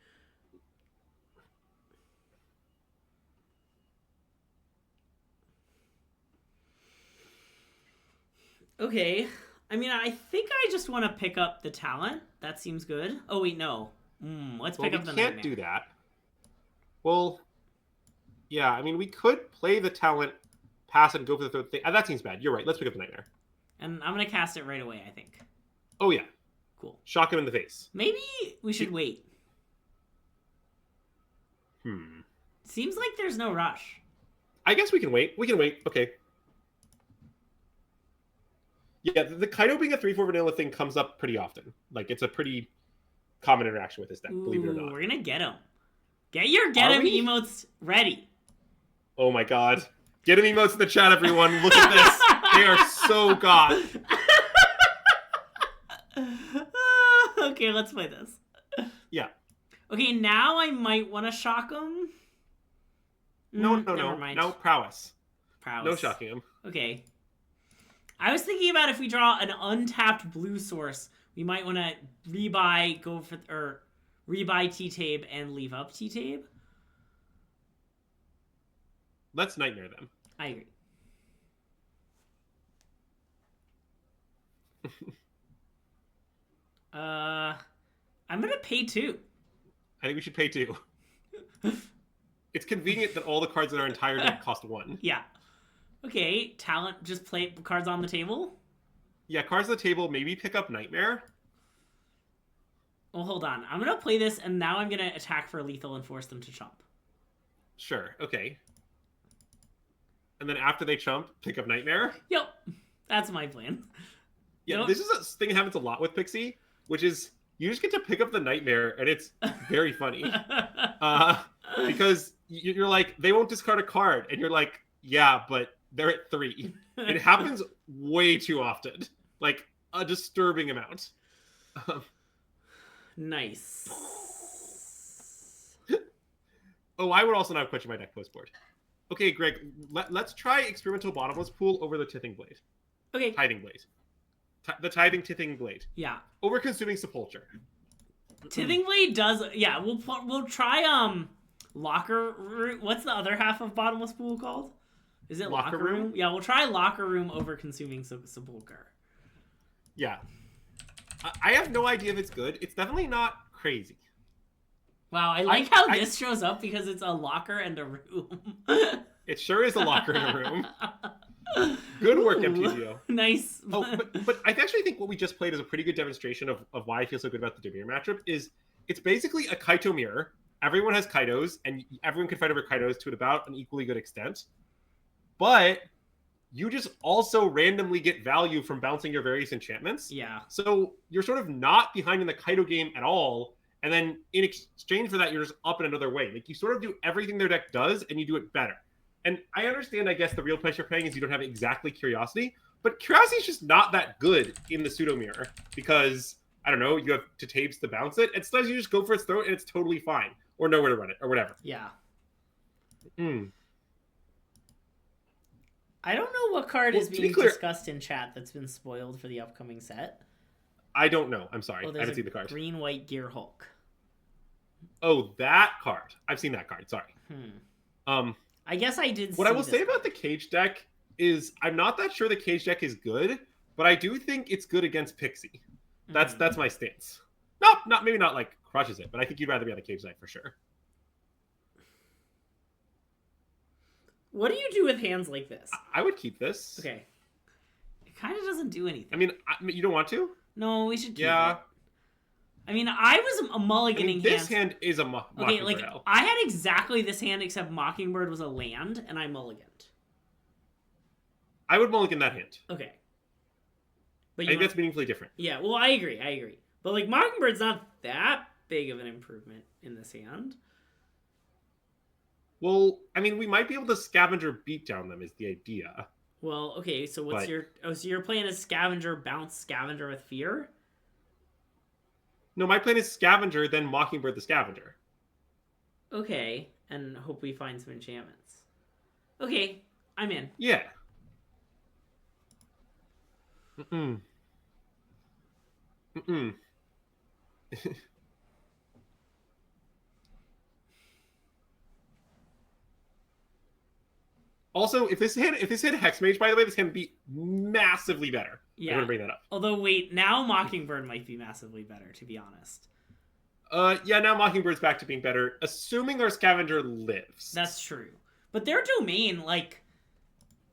Okay. I mean, I think I just want to pick up the talent. That seems good. Oh, wait, no. Let's pick up the nightmare. We can't do that. Well, yeah, I mean, we could play the talent, pass, and go for the third thing. That seems bad. You're right. Let's pick up the nightmare. And I'm going to cast it right away, I think. Oh, yeah. Cool. Shock him in the face. Maybe we should wait. Seems like there's no rush. I guess we can wait. Okay. Yeah, the Kaido being a 3/4 vanilla thing comes up pretty often. Like, it's a pretty common interaction with this deck, believe it or not. We're going to get him. Get your get him emotes ready. Oh my god. Get him emotes in the chat, everyone. Look at this. They are so god. Okay, let's play this. Yeah. Okay, now I might want to shock him. No. Never mind. No, prowess. Prowess. No shocking him. Okay. I was thinking about if we draw an untapped blue source, we might want to rebuy T-Tabe and leave up T-Tabe. Let's nightmare them. I agree. I'm gonna pay 2. I think we should pay 2. It's convenient that all the cards in our entire deck cost 1. Yeah. Okay, talent, just play cards on the table? Yeah, cards on the table, maybe pick up Nightmare. Well, hold on. I'm going to play this, and now I'm going to attack for lethal and force them to chump. Sure, okay. And then after they chump, pick up Nightmare? Yep, that's my plan. Yeah, this is a thing that happens a lot with Pixie, which is you just get to pick up the Nightmare, and it's very funny. Because you're like, they won't discard a card, and you're like, yeah, but they're at 3. It happens way too often. Like, a disturbing amount. Nice. Oh, I would also not question my deck postboard. Okay, Greg, let's try Experimental Bottomless Pool over the Tithing Blade. Okay. Tithing Blade. The Tithing Tithing Blade. Yeah. Over Consuming Sepulcher. Tithing Blade does... Yeah, we'll try, Locker Room... What's the other half of Bottomless Pool called? Is it Locker Room? Yeah, we'll try Locker Room over Consuming Sepulcher. Yeah. I have no idea if it's good. It's definitely not crazy. Wow, I like how this shows up because it's a locker and a room. It sure is a locker and a room. Good work, Ooh, MTGO. Nice. Oh, but I actually think what we just played is a pretty good demonstration of why I feel so good about the Dimir matchup. Is it's basically a Kaito mirror. Everyone has Kaitos, and everyone can fight over Kaitos to about an equally good extent. But you just also randomly get value from bouncing your various enchantments. Yeah. So you're sort of not behind in the Kaito game at all. And then in exchange for that, you're just up in another way. Like you sort of do everything their deck does, and you do it better. And I understand, I guess, the real price you're paying is you don't have exactly Curiosity, but Curiosity is just not that good in the pseudo mirror because, I don't know, you have to tapes to bounce it. Instead, you just go for its throat and it's totally fine. Or nowhere to run it, or whatever. Yeah. Mm. I don't know what card is being discussed in chat that's been spoiled for the upcoming set. I don't know. I'm sorry. Oh, I haven't seen the card. Green-white Gear Hulk. Oh, that card. I've seen that card. Sorry. I guess I did. What I will say about the Cage deck is I'm not that sure the Cage deck is good, but I do think it's good against Pixie. That's my stance. Not maybe not like crushes it, but I think you'd rather be on the Cage deck for sure. What do you do with hands like this? I would keep this. Okay. It kind of doesn't do anything. I mean, you don't want to? No, we should keep it. I mean, I was a mulliganing this hand is a Mockingbird. Okay, like, I had exactly this hand, except Mockingbird was a land, and I mulliganed. I would mulligan that hand. Okay. But I think that's meaningfully different. Yeah, well, I agree. But, like, Mockingbird's not that big of an improvement in this hand. Well, I mean, we might be able to Scavenger beat down them is the idea. Well, okay, so what's your... Oh, so you're playing a Scavenger, bounce Scavenger with Fear? No, my plan is Scavenger, then Mockingbird the Scavenger. Okay, and hope we find some enchantments. Okay, I'm in. Yeah. Mm-mm. Mm-mm. Also, if this hit Hexmage, by the way, this hand would be massively better. Yeah. I'm gonna bring that up. Although, wait, now Mockingbird might be massively better, to be honest. Yeah, now Mockingbird's back to being better, assuming our Scavenger lives. That's true. But their domain, like,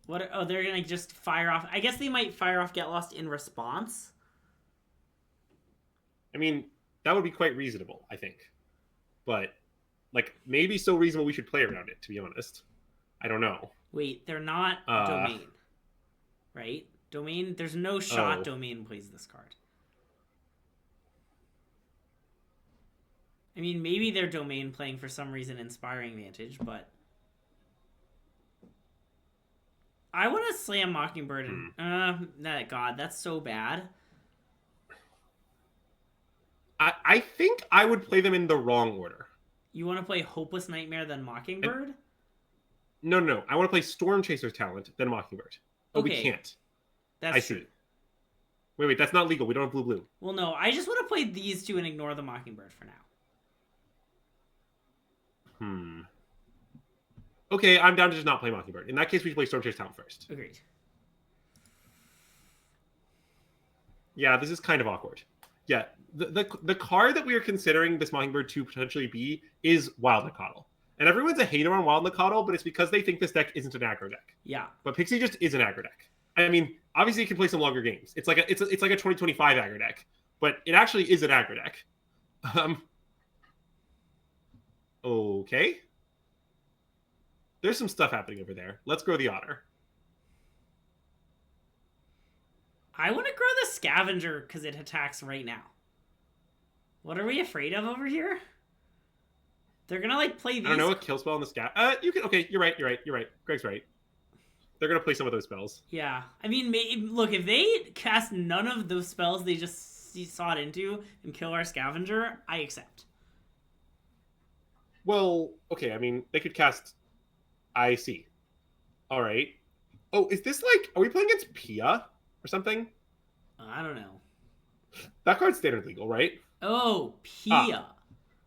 what? Oh, they're gonna just fire off. I guess they might fire off Get Lost in response. I mean, that would be quite reasonable, I think. But, like, maybe so reasonable we should play around it, to be honest. I don't know. Wait, they're not domain, right? Domain, there's no shot domain plays this card. I mean, maybe they're domain playing for some reason Inspiring Vantage, but I want to slam Mockingbird and God, that's so bad. I think I would play them in the wrong order. You want to play Hopeless Nightmare then Mockingbird? No. I want to play Storm Chaser's Talent, then Mockingbird. Oh, okay. We can't. I see. Wait, that's not legal. We don't have blue. Well, no, I just want to play these two and ignore the Mockingbird for now. Okay, I'm down to just not play Mockingbird. In that case, we should play Storm Chaser's Talent first. Agreed. Yeah, this is kind of awkward. Yeah, the card that we are considering this Mockingbird to potentially be is Wild Nikotl. And everyone's a hater on Wild Nikotl, but it's because they think this deck isn't an aggro deck. Yeah. But Pixie just is an aggro deck. I mean, obviously you can play some longer games. It's like a 2025 aggro deck, but it actually is an aggro deck. Okay. There's some stuff happening over there. Let's grow the otter. I want to grow the Scavenger because it attacks right now. What are we afraid of over here? They're gonna like play these. I don't know, a kill spell on the scav. You can. Okay, you're right. Greg's right. They're gonna play some of those spells. Yeah, I mean, look, if they cast none of those spells they just sought into and kill our Scavenger, I accept. Well, okay. I mean, they could cast. I see. All right. Oh, is this like? Are we playing against Pia or something? I don't know. That card's standard legal, right? Oh, Pia.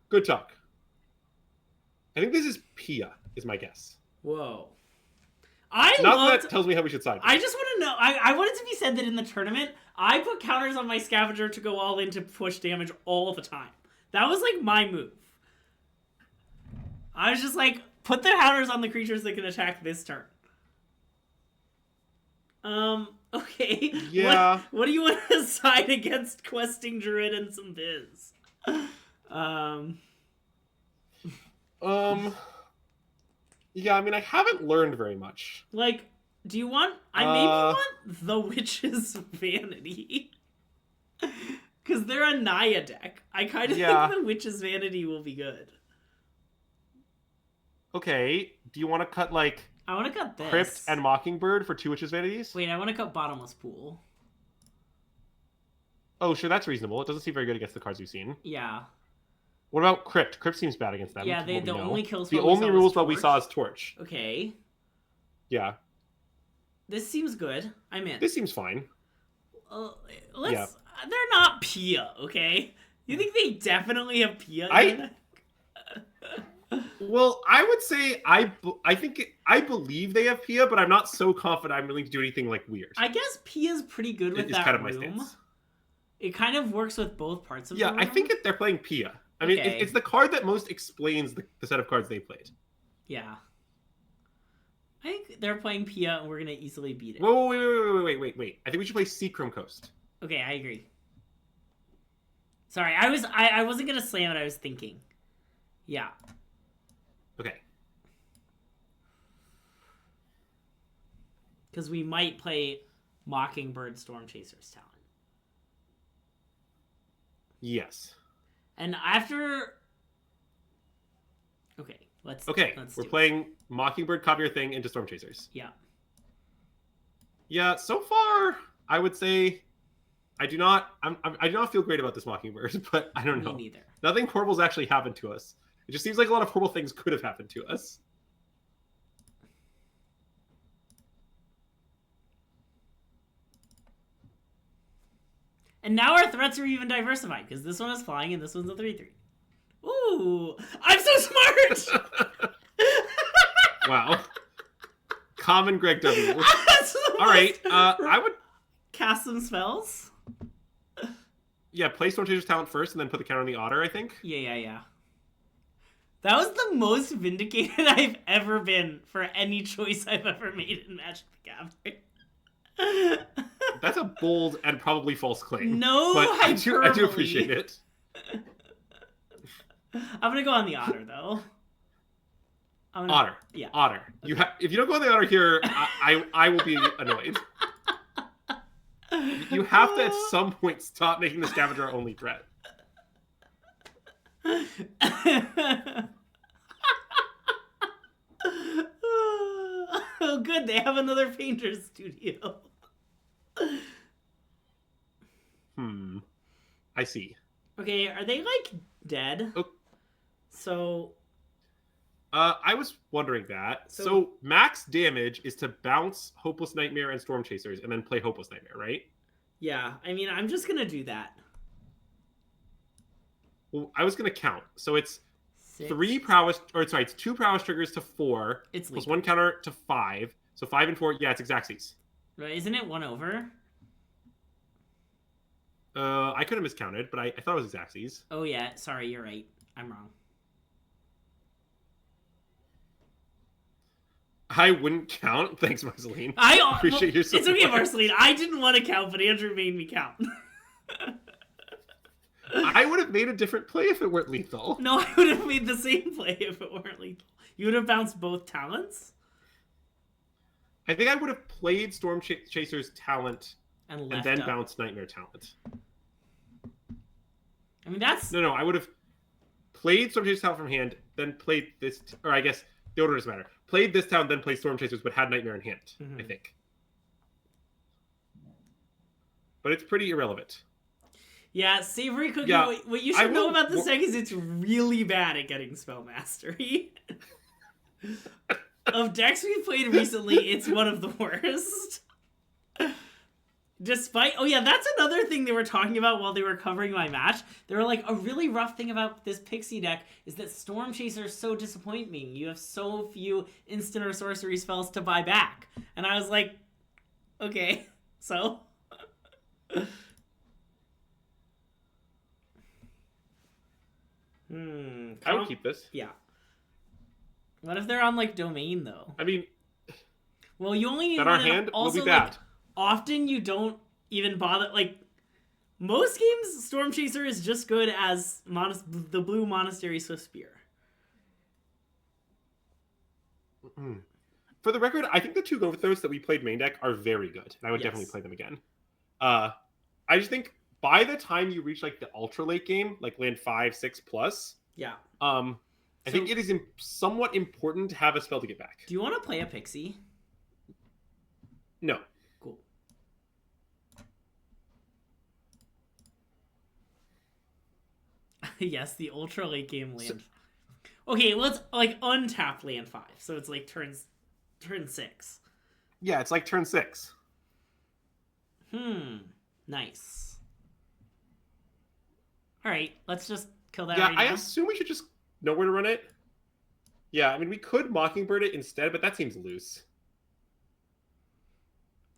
Good talk. I think this is Pia, is my guess. Whoa. That tells me how we should side. I just want to know. I want it to be said that in the tournament, I put counters on my Scavenger to go all in to push damage all the time. That was like my move. I was just like, put the counters on the creatures that can attack this turn. Okay. Yeah. What do you want to side against questing Druid and some Viz? Yeah, I mean, I haven't learned very much. Like, do you want... I maybe want the Witch's Vanity. Because they're a Naya deck. I kind of think the Witch's Vanity will be good. Okay, do you want to cut, like... I want to cut this. Crypt and Mockingbird for 2 Witch's Vanities? Wait, I want to cut Bottomless Pool. Oh, sure, that's reasonable. It doesn't seem very good against the cards we've seen. Yeah. What about Crypt? Crypt seems bad against them. Yeah, the only kill the only rule spell we saw is Torch. Okay. Yeah. This seems good. I'm in. This seems fine. Let's... Yeah. They're not Pia, okay? You think they definitely have Pia? Well, I would say I believe they have Pia, but I'm not so confident I'm willing to do anything like weird. I guess Pia's pretty good with that kind of room. My stance. It kind of works with both parts of the room. Yeah, I think they're playing Pia. I mean, it's the card that most explains the set of cards they played. Yeah. I think they're playing Pia, and we're going to easily beat it. Whoa, wait. I think we should play Seachrome Coast. Okay, I agree. Sorry, I wasn't going to slam it, I was thinking. Yeah. Okay. Because we might play Mockingbird Stormchaser's Talent. Yes. And after... Okay, let's we're playing Mockingbird, copy your thing into Stormchasers. Yeah. Yeah, so far, I would say I do not feel great about this Mockingbird, but I don't know. Me neither. Nothing horrible's actually happened to us. It just seems like a lot of horrible things could have happened to us. And now our threats are even diversified, because this one is flying and this one's a 3/3. Ooh! I'm so smart! Wow. Common Greg W. Alright, I would... Cast some spells? Yeah, play Stormchaser's Talent first and then put the counter on the Otter, I think. Yeah. That was the most vindicated I've ever been for any choice I've ever made in Magic the Gathering. That's a bold and probably false claim. No, but I do appreciate it. I'm gonna go on the Otter though. Otter. Yeah. Otter. Okay. If you don't go on the Otter here, I will be annoyed. You have to at some point stop making the Scavenger our only threat. Oh, good. They have another painter's studio. I see. Okay, are they like dead? Oh. So. I was wondering that. So max damage is to bounce Hopeless Nightmare and Stormchasers and then play Hopeless Nightmare, right? Yeah, I mean, I'm just gonna do that. Well, I was gonna count. So it's 6. it's 2 prowess triggers to 4. It's plus legal. 1 counter to 5. So 5 and 4, yeah, it's Exactsies. Right, isn't it 1 over? I could have miscounted, but I thought it was Exactsies. Oh yeah, sorry, you're right. I'm wrong. I wouldn't count. Thanks, Marceline. I appreciate your support. It's okay, Marceline. I didn't want to count, but Andrew made me count. I would have made a different play if it weren't lethal. No, I would have made the same play if it weren't lethal. You would have bounced both talents? I think I would have played Stormchaser's Talent and then bounced Nightmare Talent. I mean, that's... No, I would have played Stormchaser's Talent from hand, then played this... Or I guess the order doesn't matter. Played this Talent, then played Stormchasers, but had Nightmare in hand, I think. But it's pretty irrelevant. Yeah, Savory Cookie, Yeah, what you should know about this deck is it's really bad at getting spell mastery. Of decks we've played recently, it's one of the worst. Despite... Oh yeah, that's another thing they were talking about while they were covering my match. They were like, a really rough thing about this Pixie deck is that Storm Chasers so disappoint me. You have so few instant or sorcery spells to buy back. And I was like, okay, so... I would keep this. Yeah. What if they're on, like, Domain, though? I mean... Well, you only need that one our hand also, will be bad. Like, often you don't even bother. Like, most games, Storm Chaser is just good as the blue Monastery Swift Spear. For the record, I think the 2 Overthrows that we played main deck are very good, and I would definitely play them again. I just think by the time you reach like the ultra late game, like land 5, 6 plus, I think it is somewhat important to have a spell to get back. Do you want to play a Pixie? No. Cool. Yes, the ultra late game land. Okay, let's like untap land 5, so it's like turn 6. Yeah, it's like turn 6. Nice. All right, let's just kill that. Yeah, right I now. assume we should just know where to run it. Yeah, I mean, we could Mockingbird it instead, but that seems loose.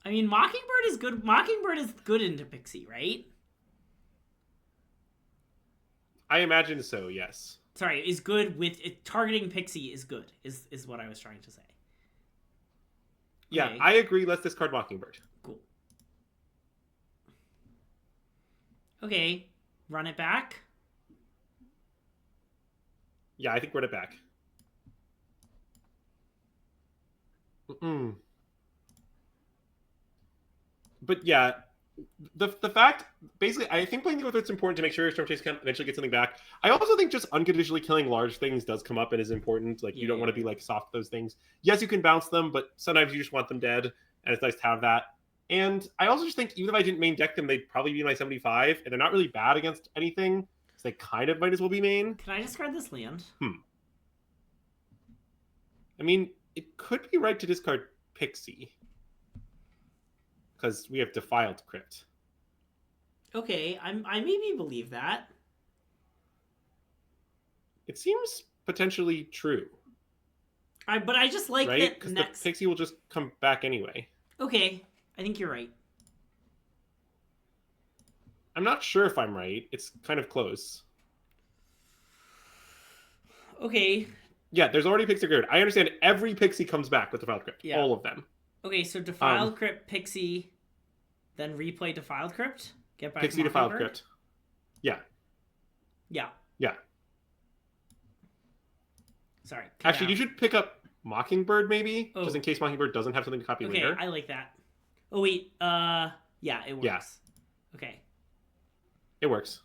I mean, Mockingbird is good. Mockingbird is good into Pixie, right? I imagine so, yes. Sorry, is good with it, targeting Pixie is good, is what I was trying to say. Yeah, Okay. I agree. Let's discard Mockingbird. Cool. Okay, run it back. Yeah, I think run it back. But yeah, the fact, basically, I think playing the Overthrow it's important to make sure your Storm Chase can eventually get something back. I also think just unconditionally killing large things does come up and is important. Like, you don't want to be like soft those things. Yes, you can bounce them, but sometimes you just want them dead, and it's nice to have that. And I also just think even if I didn't main deck them, they'd probably be my 75, and they're not really bad against anything, so they kind of might as well be main. Can I discard this land? I mean, it could be right to discard Pixie, because we have Defiled Crypt. Okay, I maybe believe that. It seems potentially true. But I just like right? that Because next. the Pixie will just come back anyway. Okay, I think you're right. I'm not sure if I'm right. It's kind of close. Okay. Yeah, there's already Pixie Grid. I understand every Pixie comes back with Defiled Crypt. Yeah. All of them. Okay, so Defiled Crypt, Pixie, then replay Defiled Crypt. Get back Pixie Defiled Crypt. Yeah. Yeah. Yeah. Sorry. Actually, you should pick up Mockingbird maybe, Oh. just in case Mockingbird doesn't have something to copy Okay, later. I like that. Oh wait, yeah, it works. Yeah. Okay. It works.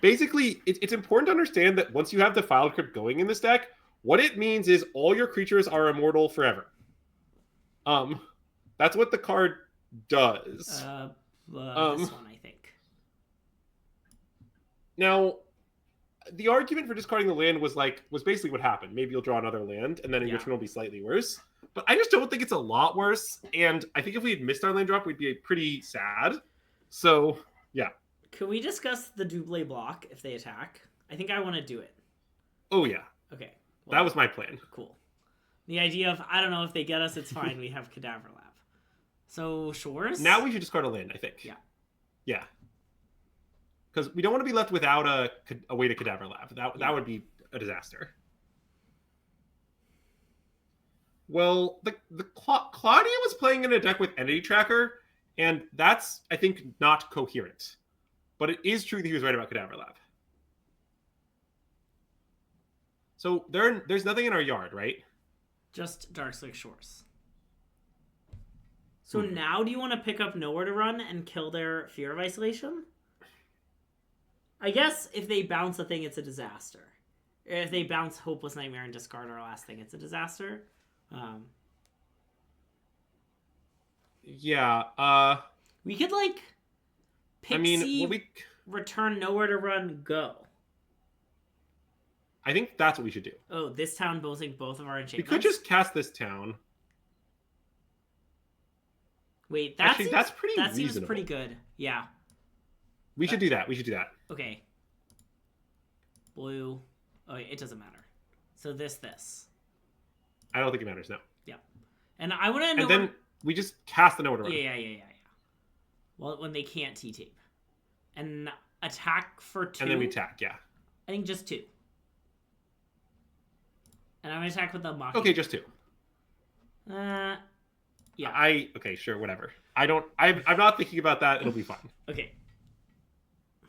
Basically, it's important to understand that once you have Defiled Crypt going in this deck, what it means is all your creatures are immortal forever. That's what the card does. This one, I think. Now, the argument for discarding the land was basically what happened. Maybe you'll draw another land, and then your turn will be slightly worse. But I just don't think it's a lot worse. And I think if we had missed our land drop, we'd be pretty sad. So, yeah. Can we discuss the double block if they attack? I think I want to do it. Oh, yeah. Okay. Well, that was my plan. Cool. The idea of, I don't know if they get us, it's fine. We have Cadaver Lab. So, Shores? Now we should discard a land, I think. Yeah. Yeah. Because we don't want to be left without a way to Cadaver Lab. That would be a disaster. Well, the Claudia was playing in a deck with Entity Tracker, and that's, I think, not coherent. But it is true that he was right about Cadaver Lab. So there's nothing in our yard, right? Just Darkslick Shores. So now do you want to pick up Nowhere to Run and kill their Fear of Isolation? I guess if they bounce a thing, it's a disaster. If they bounce Hopeless Nightmare and discard our last thing, it's a disaster. Yeah. We could, like, Pixie, return Nowhere to Run, go. I think that's what we should do. Oh, this town boosting both of our enchantments? We could just cast this town. Wait, that's pretty that reasonable. seems pretty good. Yeah. We should do that. We should do that. Okay. Blue. Oh, it doesn't matter. So this. I don't think it matters, no. Yeah. And I want to know... And then we just cast the Nowhere to Run. Yeah. Well, when they can't T-tape. And attack for 2. And then we attack, yeah. I think just 2. And I'm gonna attack with the Mach. Okay, just 2. Yeah. Okay, sure, whatever. I'm not thinking about that. It'll be fine. Okay.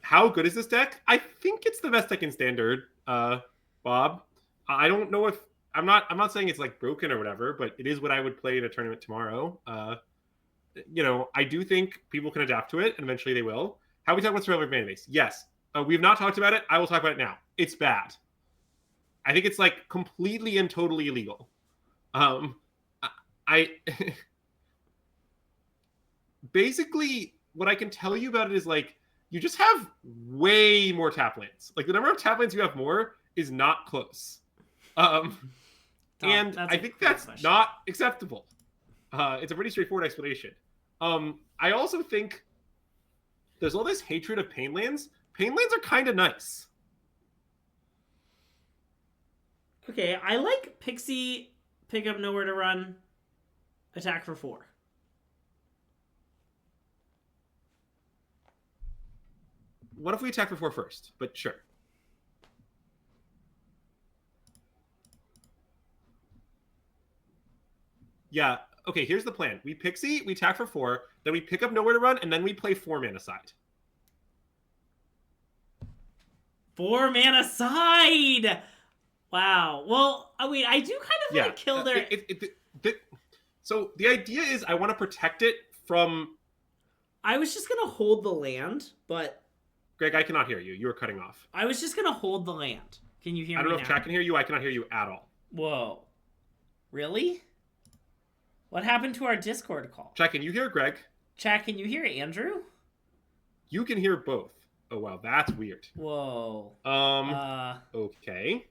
How good is this deck? I think it's the best deck in Standard, Bob. I don't know if I'm not saying it's like broken or whatever, but it is what I would play in a tournament tomorrow. I do think people can adapt to it, and eventually they will. How we talk about Survivor Mana Base? Yes. We've not talked about it. I will talk about it now. It's bad. I think it's like completely and totally illegal. I basically what I can tell you about it is like you just have way more tap lands. Like the number of tap lands you have more is not close. And I think that's not acceptable. It's a pretty straightforward explanation. I also think there's all this hatred of pain lands. Pain lands are kind of nice. Okay, I like Pixie, pick up nowhere to run, attack for 4. What if we attack for 4 first? But sure. Yeah, okay, here's the plan. We Pixie, we attack for 4, then we pick up nowhere to run, and then we play 4 mana side. 4 mana side! Wow. Well, wait, I do kind of want to kill their... So the idea is I want to protect it from... I was just going to hold the land, but... Greg, I cannot hear you. You were cutting off. I was just going to hold the land. Can you hear me now? I don't know if chat can hear you. I cannot hear you at all. Whoa. Really? What happened to our Discord call? Chat, can you hear Greg? Chat, can you hear Andrew? You can hear both. Oh, wow. That's weird. Whoa. Okay.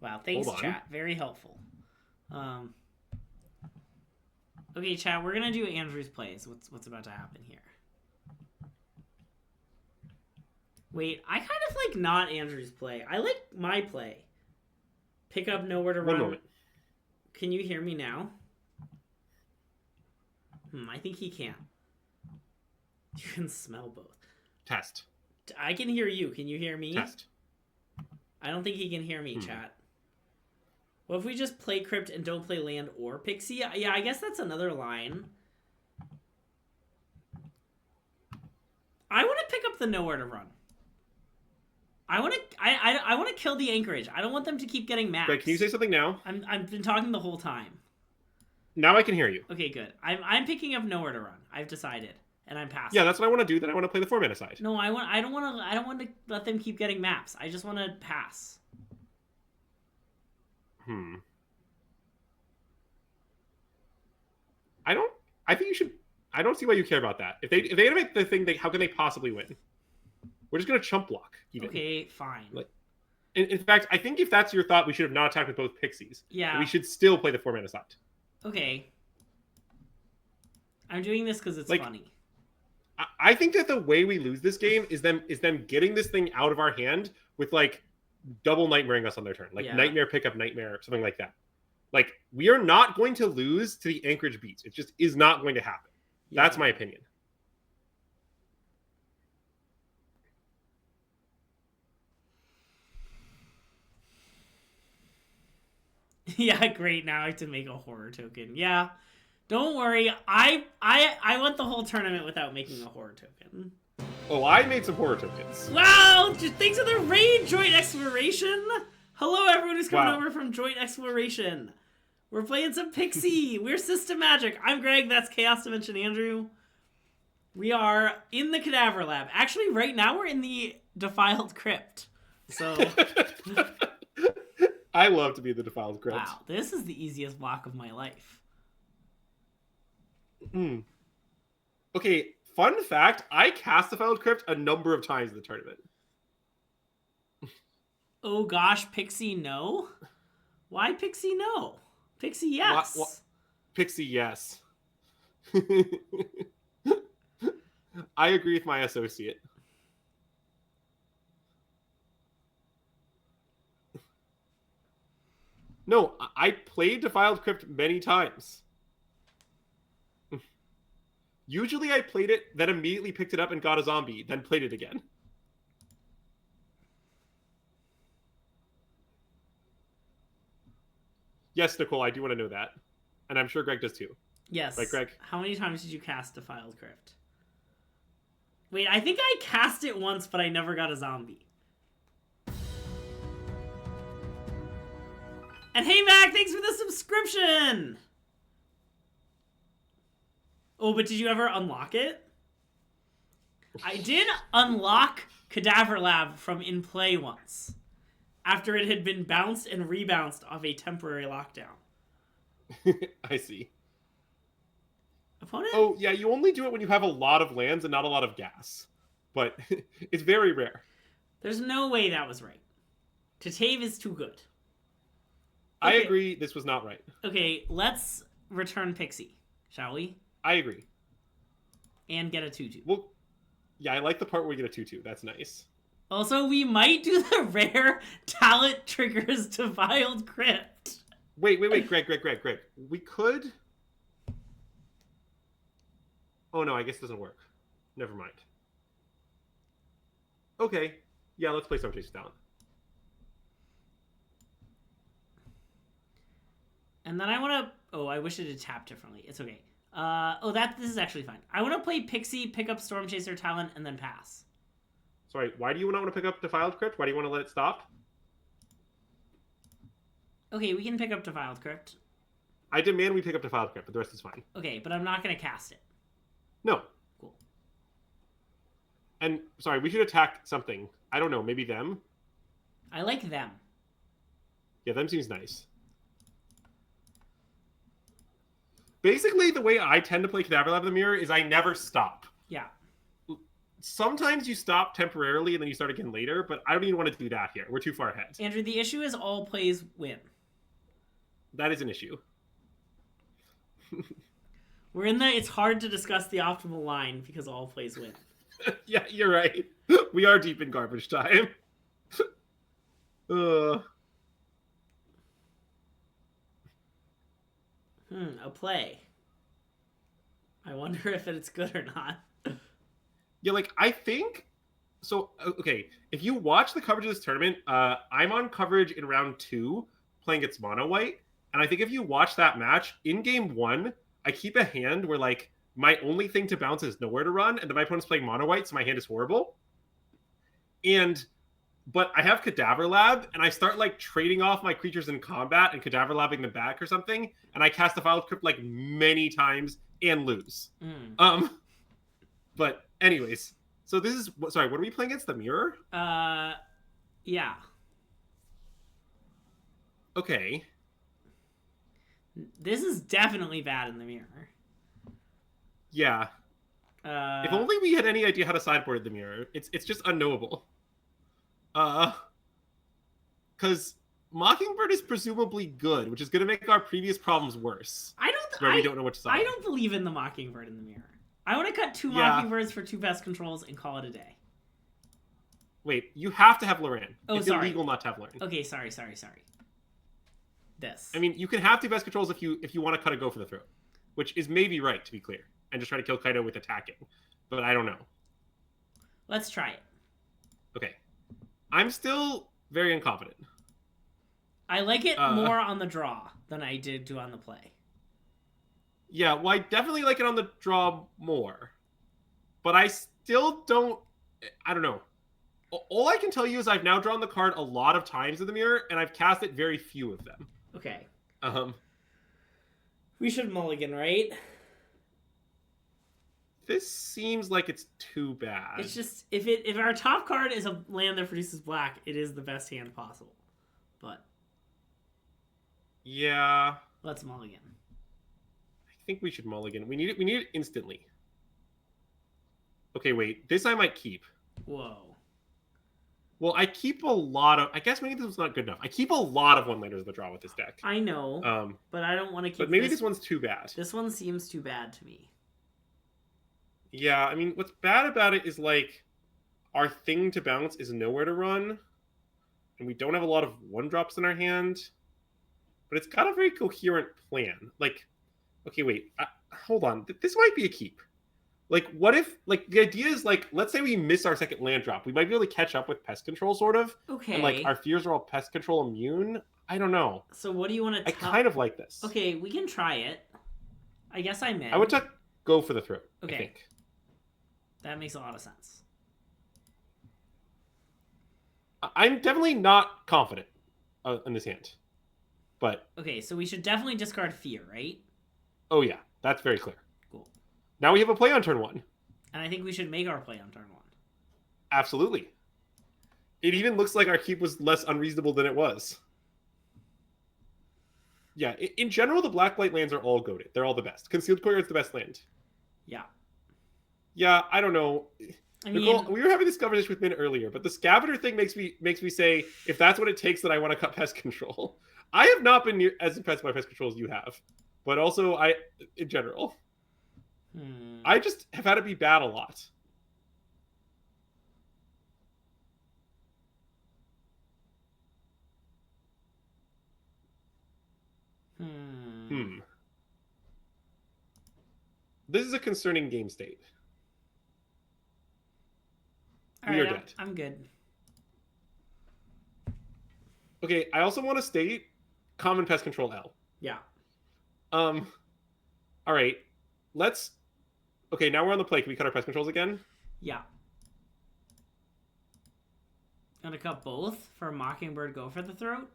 Wow, thanks, chat. Very helpful. Okay, chat, we're gonna do Andrew's plays. What's about to happen here? Wait, I kind of like not Andrew's play. I like my play. Pick up nowhere to run. One moment. Can you hear me now? I think he can. You can smell both. Test. I can hear you. Can you hear me? Test. I don't think he can hear me, chat. What if we just play Crypt and don't play land or Pixie? Yeah, I guess that's another line. I want to pick up the nowhere to run. I want to kill the anchorage. I don't want them to keep getting max. Greg, can you say something now? I've been talking the whole time. Now I can hear you. Okay, good. I'm picking up nowhere to run. I've decided, and I'm passing. Yeah, that's what I want to do. Then I want to play the 4 mana side. No, I don't want to let them keep getting maps. I just want to pass. I think you should. I don't see why you care about that. If they animate the thing, how can they possibly win? We're just gonna chump block. Even. Okay, fine. Like, in fact, I think if that's your thought, we should have not attacked with both Pixies. Yeah. We should still play the 4 mana side. Okay. I'm doing this because it's funny. I think that the way we lose this game is them getting this thing out of our hand with like double nightmaring us on their turn, like nightmare pick up nightmare, something like that. Like we are not going to lose to the Anchorage Beats. It just is not going to happen. Yeah. That's my opinion. Yeah, great. Now I have to make a horror token. Yeah. Don't worry. I went the whole tournament without making a horror token. Oh, I made some horror tokens. Wow! Thanks for the raid, Joint Exploration! Hello, everyone who's coming over from Joint Exploration. We're playing some Pixie. We're SystemMagic. I'm Greg. That's Chaos Dimension Andrew. We are in the Cadaver Lab. Actually, right now we're in the Defiled Crypt. So... I love to be the Defiled Crypt. Wow, this is the easiest block of my life. Okay, fun fact, I cast Defiled Crypt a number of times in the tournament. Oh gosh, Pixie no? Why Pixie no? Pixie yes. Pixie yes. I agree with my associate. No, I played Defiled Crypt many times. Usually I played it, then immediately picked it up and got a zombie, then played it again. Yes, Nicole, I do want to know that. And I'm sure Greg does too. Yes. Right, Greg? How many times did you cast Defiled Crypt? Wait, I think I cast it once, but I never got a zombie. And hey, Mac, thanks for the subscription! Oh, but did you ever unlock it? I did unlock Cadaver Lab from in play once, after it had been bounced and rebounced off a temporary lockdown. I see. Opponent? Oh, yeah, you only do it when you have a lot of lands and not a lot of gas. But it's very rare. There's no way that was right. Tatave is too good. I Okay. agree this was not right. Okay, let's return Pixie, shall we? I agree. And get a 2-2. Well, yeah, I like the part where we get a 2-2. That's nice. Also, we might do the rare talent triggers Defiled Crypt. Wait, Greg. We could... Oh, no, I guess it doesn't work. Never mind. Okay. Yeah, let's play Storm Chaser's Talent. And then I want to... Oh, I wish it had tapped differently. It's okay. This is actually fine. I want to play Pixie, pick up Storm Chaser Talent, and then pass. Sorry, why do you not want to pick up Defiled Crypt? Why do you want to let it stop? Okay, we can pick up Defiled Crypt. I demand we pick up Defiled Crypt, but the rest is fine. Okay, but I'm not going to cast it. No. Cool. And, sorry, we should attack something. I don't know, maybe them? I like them. Yeah, them seems nice. Basically, the way I tend to play Cadaver Lab in the Mirror is I never stop. Yeah. Sometimes you stop temporarily and then you start again later, but I don't even want to do that here. We're too far ahead. Andrew, the issue is all plays win. That is an issue. We're in the it's hard to discuss the optimal line because all plays win. Yeah, you're right. We are deep in garbage time. A play. I wonder if it's good or not. Yeah, like, I think... So, okay, if you watch the coverage of this tournament, I'm on coverage in round 2, playing its mono white, and I think if you watch that match, in game 1, I keep a hand where, like, my only thing to bounce is nowhere to run, and then my opponent's playing mono white, so my hand is horrible. But I have Cadaver Lab, and I start, like, trading off my creatures in combat and Cadaver Labbing them back or something, and I cast Defiled Crypt, like, many times and lose. But anyways, so this is... Sorry, what are we playing against? The Mirror? Yeah. Okay. This is definitely bad in the Mirror. Yeah. If only we had any idea how to sideboard the Mirror. It's just unknowable. Because Mockingbird is presumably good, which is going to make our previous problems worse. We don't know what to sideboard. I don't believe in the Mockingbird in the Mirror. I want to cut 2 Yeah. Mockingbirds for 2 best controls and call it a day. Wait, you have to have Loran. Oh, it's sorry. illegal not to have Loran. Okay, sorry. This. I mean, you can have 2 best controls if you want to cut a go for the throat, which is maybe right, to be clear, and just try to kill Kaido with attacking. But I don't know. Let's try it. Okay. I'm still very incompetent. I like it more on the draw than I did on the play. Yeah, well, I definitely like it on the draw more. But I still don't... I don't know. All I can tell you is I've now drawn the card a lot of times in the Mirror, and I've cast it very few of them. Okay. We should mulligan, right? This seems like it's too bad. It's just if our top card is a land that produces black, it is the best hand possible. But yeah, let's mulligan. I think we should mulligan. We need it instantly. Okay, wait. This I might keep. Whoa. Well, I keep a lot of... I guess maybe this was not good enough. I keep a lot of one-landers in the draw with this deck. I know, but I don't want to keep... But maybe this one's too bad. This one seems too bad to me. Yeah, I mean, what's bad about it is, like, our thing to bounce is nowhere to run, and we don't have a lot of one-drops in our hand, but it's got a very coherent plan. Like, okay, wait, hold on. This might be a keep. Like, what if, like, the idea is, like, let's say we miss our second land drop. We might be able to catch up with pest control, sort of. Okay. And, like, our fears are all pest control immune. I don't know. So what do you want to I kind of like this. Okay, we can try it. I guess I'm in. I would go for the throat, okay. I think. That makes a lot of sense. I'm definitely not confident in this hand. But... Okay, so we should definitely discard fear, right? Oh, yeah. That's very clear. Cool. Now we have a play on turn 1. And I think we should make our play on turn 1. Absolutely. It even looks like our keep was less unreasonable than it was. Yeah, in general, the black-white lands are all goated. They're all the best. Concealed Courtyard's the best land. Yeah. Yeah, I don't know. I mean, Nicole, we were having this conversation with Min earlier, but the Scavenger thing makes me say, if that's what it takes, then I want to cut pest control. I have not been as impressed by pest control as you have, but also in general, I just have had it be bad a lot. This is a concerning game state. We are dead. I'm good. Okay, I also want to state common pest control L. Yeah. All right. Let's... Okay, now we're on the play. Can we cut our pest controls again? Yeah. Gonna cut both for Mockingbird go for the throat?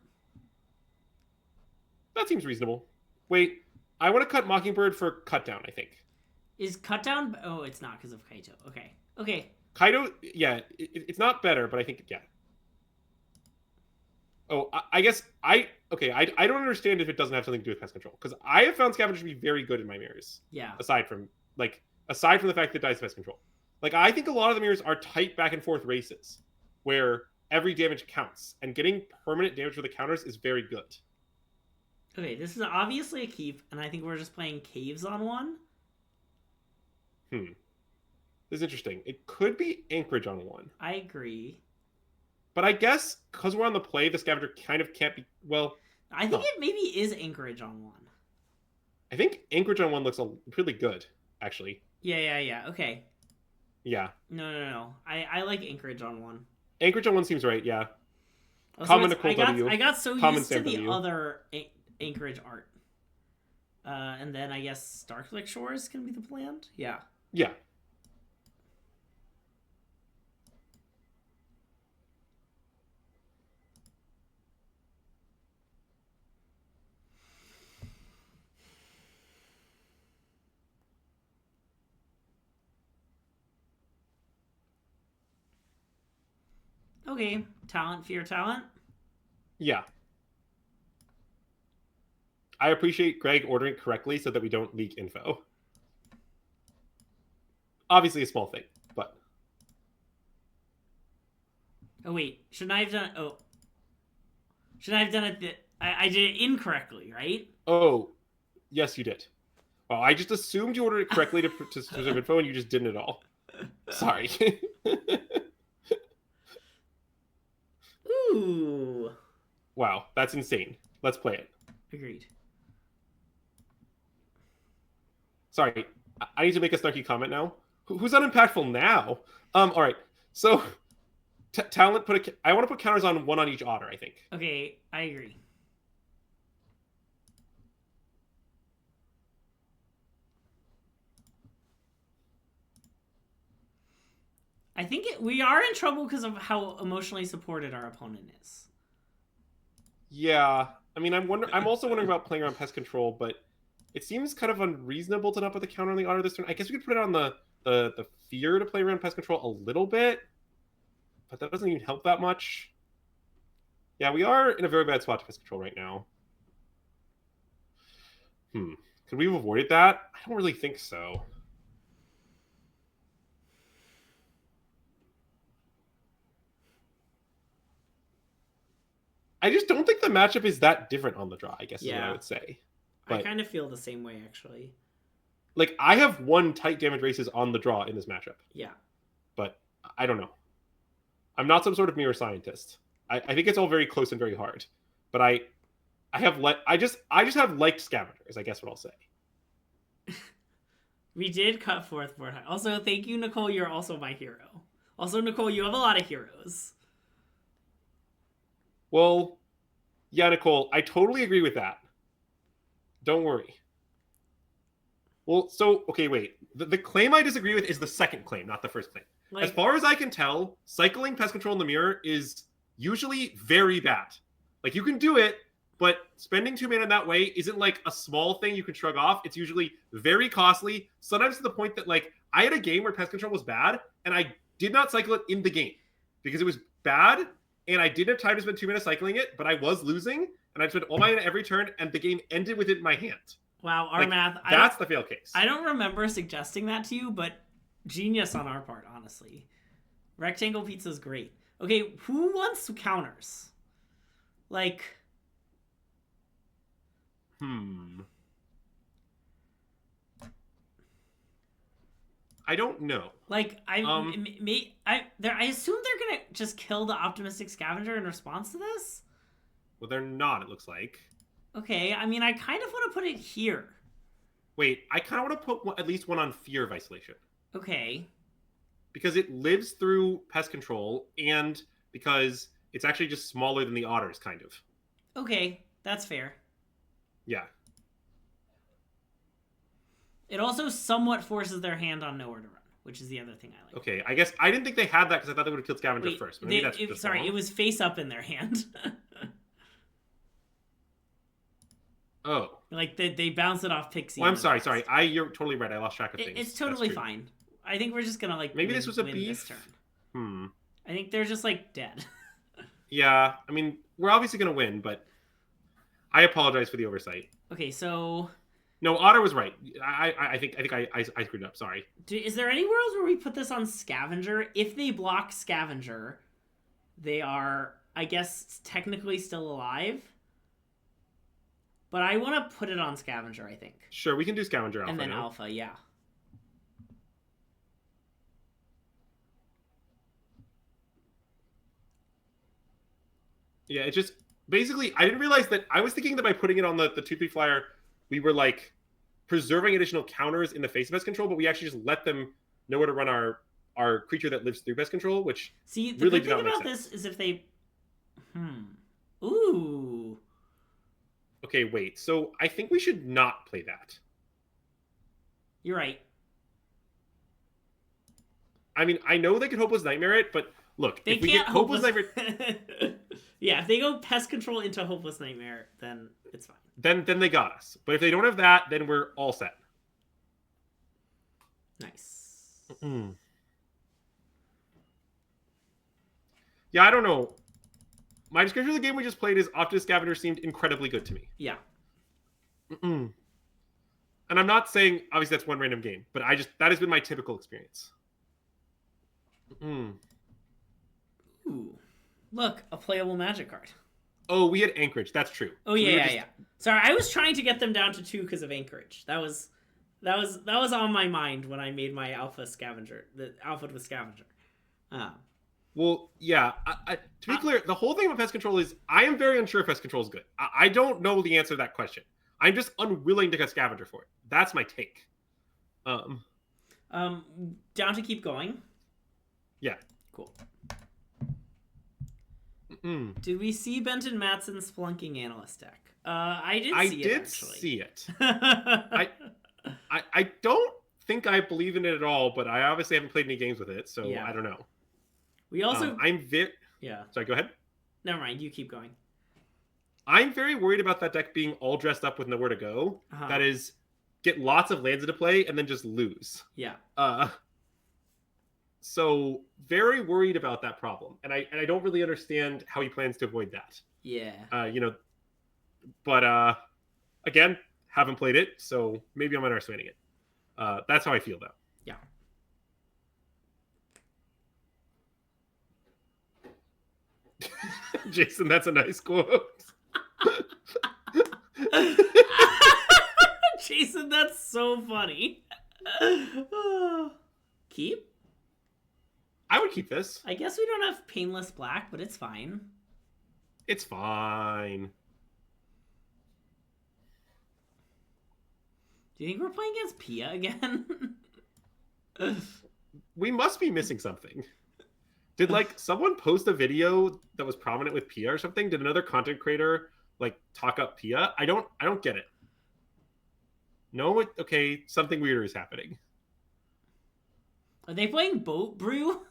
That seems reasonable. Wait, I want to cut Mockingbird for cut down, I think. Is cut down... Oh, it's not because of Kaito. Okay. Okay. Kaito, yeah, it's not better, but I think, yeah. Oh, I guess I don't understand if it doesn't have something to do with pest control, because I have found Scavenger to be very good in my mirrors. Yeah. Aside from the fact that it dies pest control. Like, I think a lot of the mirrors are tight back and forth races, where every damage counts, and getting permanent damage with the counters is very good. Okay, this is obviously a keep, and I think we're just playing caves on one. This is interesting. It could be Anchorage on one. I agree. But I guess, because we're on the play, the Scavenger kind of can't be... Well... I think it maybe is Anchorage on one. I think Anchorage on one looks really good, actually. Yeah. Okay. Yeah. No. I like Anchorage on one. Anchorage on one seems right, yeah. Oh, Common so Nicole W. I got so Common used to Sam the W. other Anchorage art. And then I guess Starklick Shores can be the plan? Yeah. Yeah. Okay. Talent, fear, talent. Yeah. I appreciate Greg ordering correctly so that we don't leak info. Obviously a small thing, but... Oh, wait. Shouldn't I have done... Oh. Shouldn't I have done it... I did it incorrectly, right? Oh, yes, you did. Well, I just assumed you ordered it correctly to preserve info, and you just didn't at all. Sorry. Ooh. Wow, that's insane. Let's play it. Agreed. Sorry, I need to make a snarky comment now. Who's unimpactful now? All right. So, talent I want to put counters on one on each otter, I think. Okay, I agree. I think we are in trouble because of how emotionally supported our opponent is. Yeah, I mean, I'm also wondering about playing around pest control, but it seems kind of unreasonable to not put the counter on the otter this turn. I guess we could put it on the fear to play around pest control a little bit, but that doesn't even help that much. Yeah, we are in a very bad spot to pest control right now. Could we have avoided that? I don't really think so. I just don't think the matchup is that different on the draw, I guess is what I would say. But, I kind of feel the same way, actually. Like, I have one tight damage races on the draw in this matchup. Yeah. But I don't know. I'm not some sort of mirror scientist. I think it's all very close and very hard. But I just have liked scavengers, I guess what I'll say. We did cut forth board high. Also, thank you, Nicole. You're also my hero. Also, Nicole, you have a lot of heroes. Well, yeah, Nicole, I totally agree with that. Don't worry. Well, so, okay, wait. The claim I disagree with is the second claim, not the first claim. Like, as far as I can tell, cycling pest control in the mirror is usually very bad. Like, you can do it, but spending 2 mana that way isn't like a small thing you can shrug off. It's usually very costly, sometimes to the point that, like, I had a game where pest control was bad, and I did not cycle it in the game because it was bad, and I didn't have time to spend 2 minutes cycling it, but I was losing, and I spent all my mana every turn, and the game ended with it in my hand. wow, our math. That's the fail case. I don't remember suggesting that to you, but genius on our part, honestly. Rectangle pizza is great. Okay, who wants counters? Like, I don't know. Like, I assume they're gonna just kill the optimistic scavenger in response to this. Well, they're not. It looks like. Okay, I mean, I kind of want to put it here. Wait, I kind of want to put at least one on Fear of Isolation. Okay. Because it lives through pest control, and because it's actually just smaller than the otters, kind of. Okay, that's fair. Yeah. It also somewhat forces their hand on nowhere to run, which is the other thing I like. Okay, I guess I didn't think they had that because I thought they would have killed Scavenger first. Maybe that's just sorry, wrong. it was face up in their hand. Oh. Like, they bounce it off Pixie. Well, I'm sorry. You're totally right. I lost track of things. It's totally fine. I think we're just gonna, like, maybe this was a win beef? this turn. I think they're just, like, dead. Yeah, I mean, we're obviously gonna win, but I apologize for the oversight. Okay, so... No, Otter was right. I think I screwed up. Sorry. Is there any world where we put this on Scavenger? If they block Scavenger, they are, I guess, technically still alive. But I want to put it on Scavenger, I think. Sure, we can do Scavenger Alpha. And then now. Alpha, yeah. Yeah, it just... Basically, I didn't realize that... I was thinking that by putting it on the 2/3 flyer, we were, like, preserving additional counters in the face of pest control, but we actually just let them know where to run our creature that lives through pest control, which see, the really good thing about this is if they... Ooh. Okay, wait. So I think we should not play that. You're right. I mean, I know they could Hopeless Nightmare it, but look, they if we get Hopeless Nightmare... Yeah, if they go Pest Control into Hopeless Nightmare, then it's fine. Then they got us. But if they don't have that, then we're all set. Nice. Yeah, I don't know. My description of the game we just played is Optimus Scavenger seemed incredibly good to me. Yeah. And I'm not saying, obviously, that's one random game, but that has been my typical experience. Ooh. Look, a playable Magic card. Oh, we had Anchorage. That's true. Oh, yeah. Sorry, I was trying to get them down to 2 because of Anchorage. That was on my mind when I made my Alpha Scavenger, the Alpha with Scavenger. Well, yeah. To be clear, the whole thing about pest control is I am very unsure if pest control is good. I don't know the answer to that question. I'm just unwilling to cut Scavenger for it. That's my take. Down to keep going. Yeah. Cool. Did we see Benton Mattson's Splunking Analyst deck? I did see it. I don't think I believe in it at all, but I obviously haven't played any games with it, so yeah. I don't know. We also... Yeah. Sorry, go ahead. Never mind, you keep going. I'm very worried about that deck being all dressed up with nowhere to go. That is, get lots of lands into play and then just lose. Yeah. So very worried about that problem, and I don't really understand how he plans to avoid that. Yeah. But again, haven't played it, so maybe I'm underestimating it. That's how I feel though. Yeah. Jason, that's a nice quote. Jason, that's so funny. Keep? I would keep this. I guess we don't have Painless Black, but it's fine. It's fine. Do Do you think we're playing against Pia again? We must be missing something. Did like someone post a video that was prominent with Pia or something? Did another content creator like talk up Pia? I don't get it. No, okay, something weirder is happening. Are they playing Boat Brew?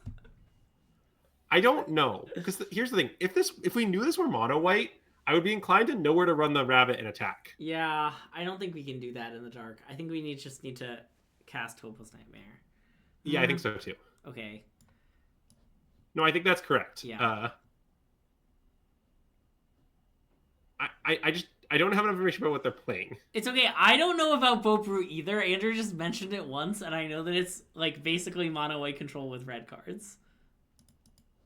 I don't know, because here's the thing: if we knew this were mono white, I would be inclined to know where to run the rabbit and attack. Yeah, I don't think we can do that in the dark. I think we just need to cast Hopeless Nightmare. Yeah, I think so too. Okay. No, I think that's correct. Yeah. I don't have enough information about what they're playing. It's okay. I don't know about Boat Brew either. Andrew just mentioned it once, and I know that it's like basically mono white control with red cards.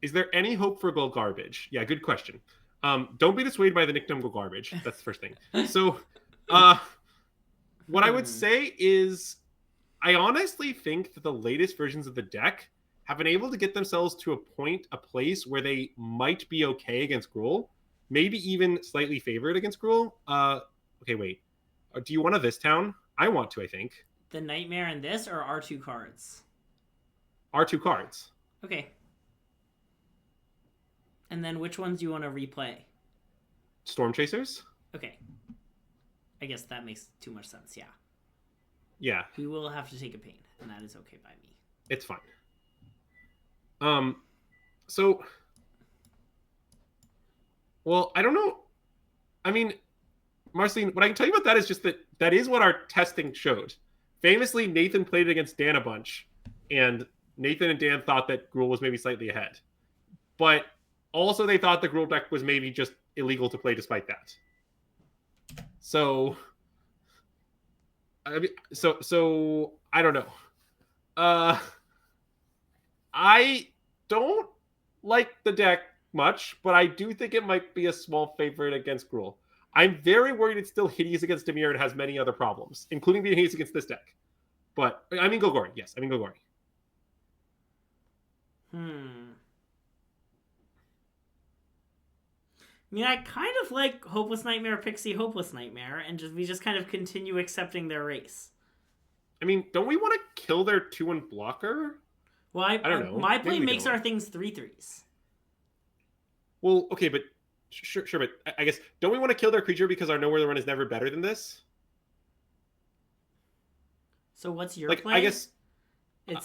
Is there any hope for Go Garbage? Yeah, good question. Don't be dissuaded by the nickname Go Garbage. That's the first thing. So, what I would say is, I honestly think that the latest versions of the deck have been able to get themselves to a place where they might be okay against Gruul. Maybe even slightly favored against Gruul. Okay, wait. Do you want this town? I want to, I think. The Nightmare and this, or R2 cards? R2 cards. Okay. And then which ones do you want to replay? Storm Chasers? Okay. I guess that makes too much sense, yeah. Yeah. We will have to take a pain, and that is okay by me. It's fine. So... Well, I don't know. I mean, Marceline, what I can tell you about that is just that is what our testing showed. Famously, Nathan played it against Dan a bunch, and Nathan and Dan thought that Gruul was maybe slightly ahead. But also they thought the Gruul deck was maybe just illegal to play despite that. So, I mean, so I don't know. I don't like the deck much, but I do think it might be a small favorite against Gruul. I'm very worried it's still hideous against Dimir and has many other problems, including being hideous against this deck. But, I mean Golgori. Yes, I mean Golgori. I mean, I kind of like Hopeless Nightmare, Pixie, Hopeless Nightmare, and we just kind of continue accepting their race. I mean, don't we want to kill their 2-1 blocker? Well, I don't know. My play makes don't. our things 3/3s. Well, okay, but sure, but I guess don't we want to kill their creature because our Nowhere to Run is never better than this? So what's your like? play? I guess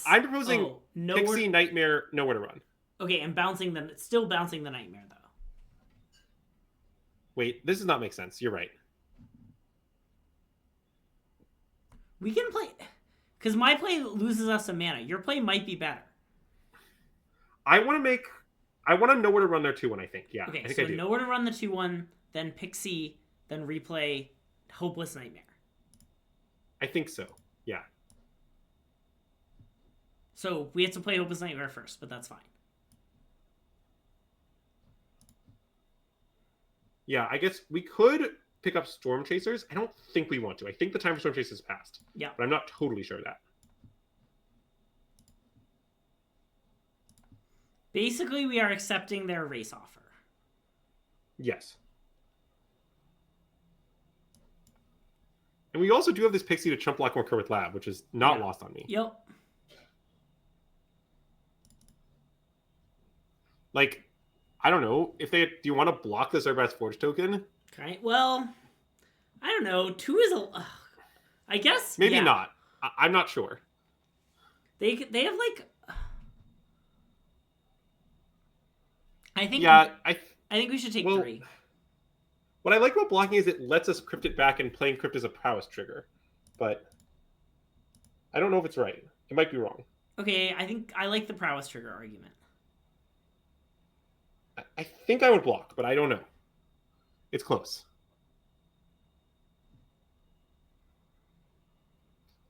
I'm proposing Pixie, Nightmare, Nowhere to Run. Okay, and still bouncing the Nightmare though. Wait, this does not make sense. You're right. We can play because my play loses us some mana. Your play might be better. I want to know where to run their 2-1, I think. Yeah. Okay, I think so I do. know where to run the 2-1, then Pixie, then replay Hopeless Nightmare. I think so. Yeah. So we have to play Hopeless Nightmare first, but that's fine. Yeah, I guess we could pick up Storm Chasers. I don't think we want to. I think the time for Storm Chasers passed. Yeah. But I'm not totally sure of that. Basically, we are accepting their race offer. Yes. And we also do have this Pixie to chump block more Kermit Lab, which is not lost on me. Yep. Like, I don't know. Do you want to block this Urbat's Forge token? Okay, well, I don't know. 2 is I guess. Maybe not. I'm not sure. They have like... I think. Yeah, I think we should take 3. What I like about blocking is it lets us crypt it back, and playing crypt is a prowess trigger. But I don't know if it's right. It might be wrong. Okay, I think I like the prowess trigger argument. I think I would block, but I don't know. It's close.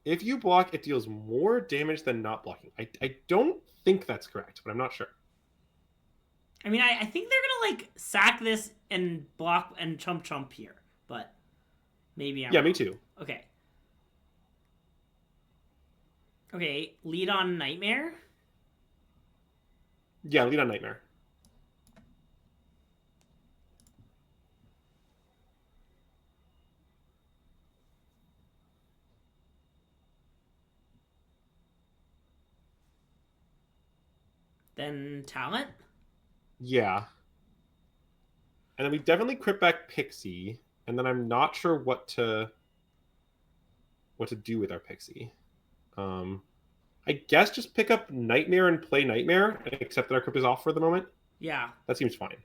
If you block, it deals more damage than not blocking. I don't think that's correct, but I'm not sure. I mean, I think they're gonna like sack this and block and chump here, but maybe I'm wrong. Me too. Okay. Okay, lead on Nightmare. Yeah, lead on Nightmare. Then talent. Yeah. And then we definitely crypt back Pixie, and then I'm not sure what to do with our Pixie. I guess just pick up Nightmare and play Nightmare, and accept that our crypt is off for the moment. Yeah. That seems fine.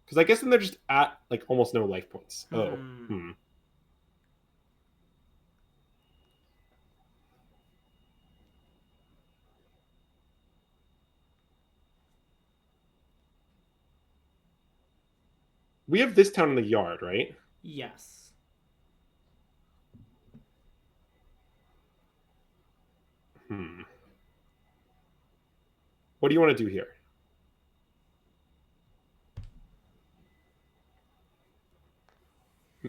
Because I guess then they're just at like almost no life points. Oh. We have this town in the yard, right? Yes. What do you want to do here?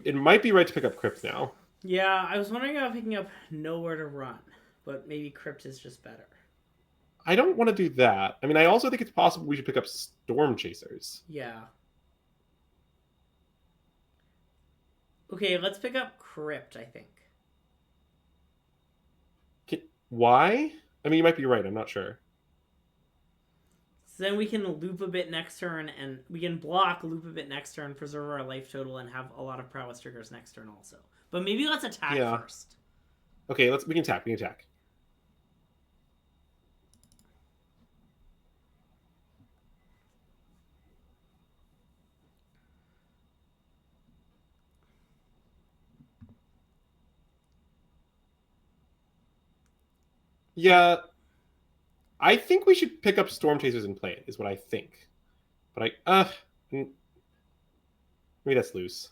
It might be right to pick up Crypt now. Yeah, I was wondering about picking up Nowhere to Run, but maybe Crypt is just better. I don't want to do that. I mean, I also think it's possible we should pick up Storm Chasers. Yeah. Okay, let's pick up Crypt, I think. Why? I mean, you might be right. I'm not sure. So then we can loop a bit next turn, and we can block, loop a bit next turn, preserve our life total, and have a lot of prowess triggers next turn also. But maybe let's attack first. Okay, we can attack. Yeah, I think we should pick up Storm Chasers and play it, is what I think. But maybe that's loose.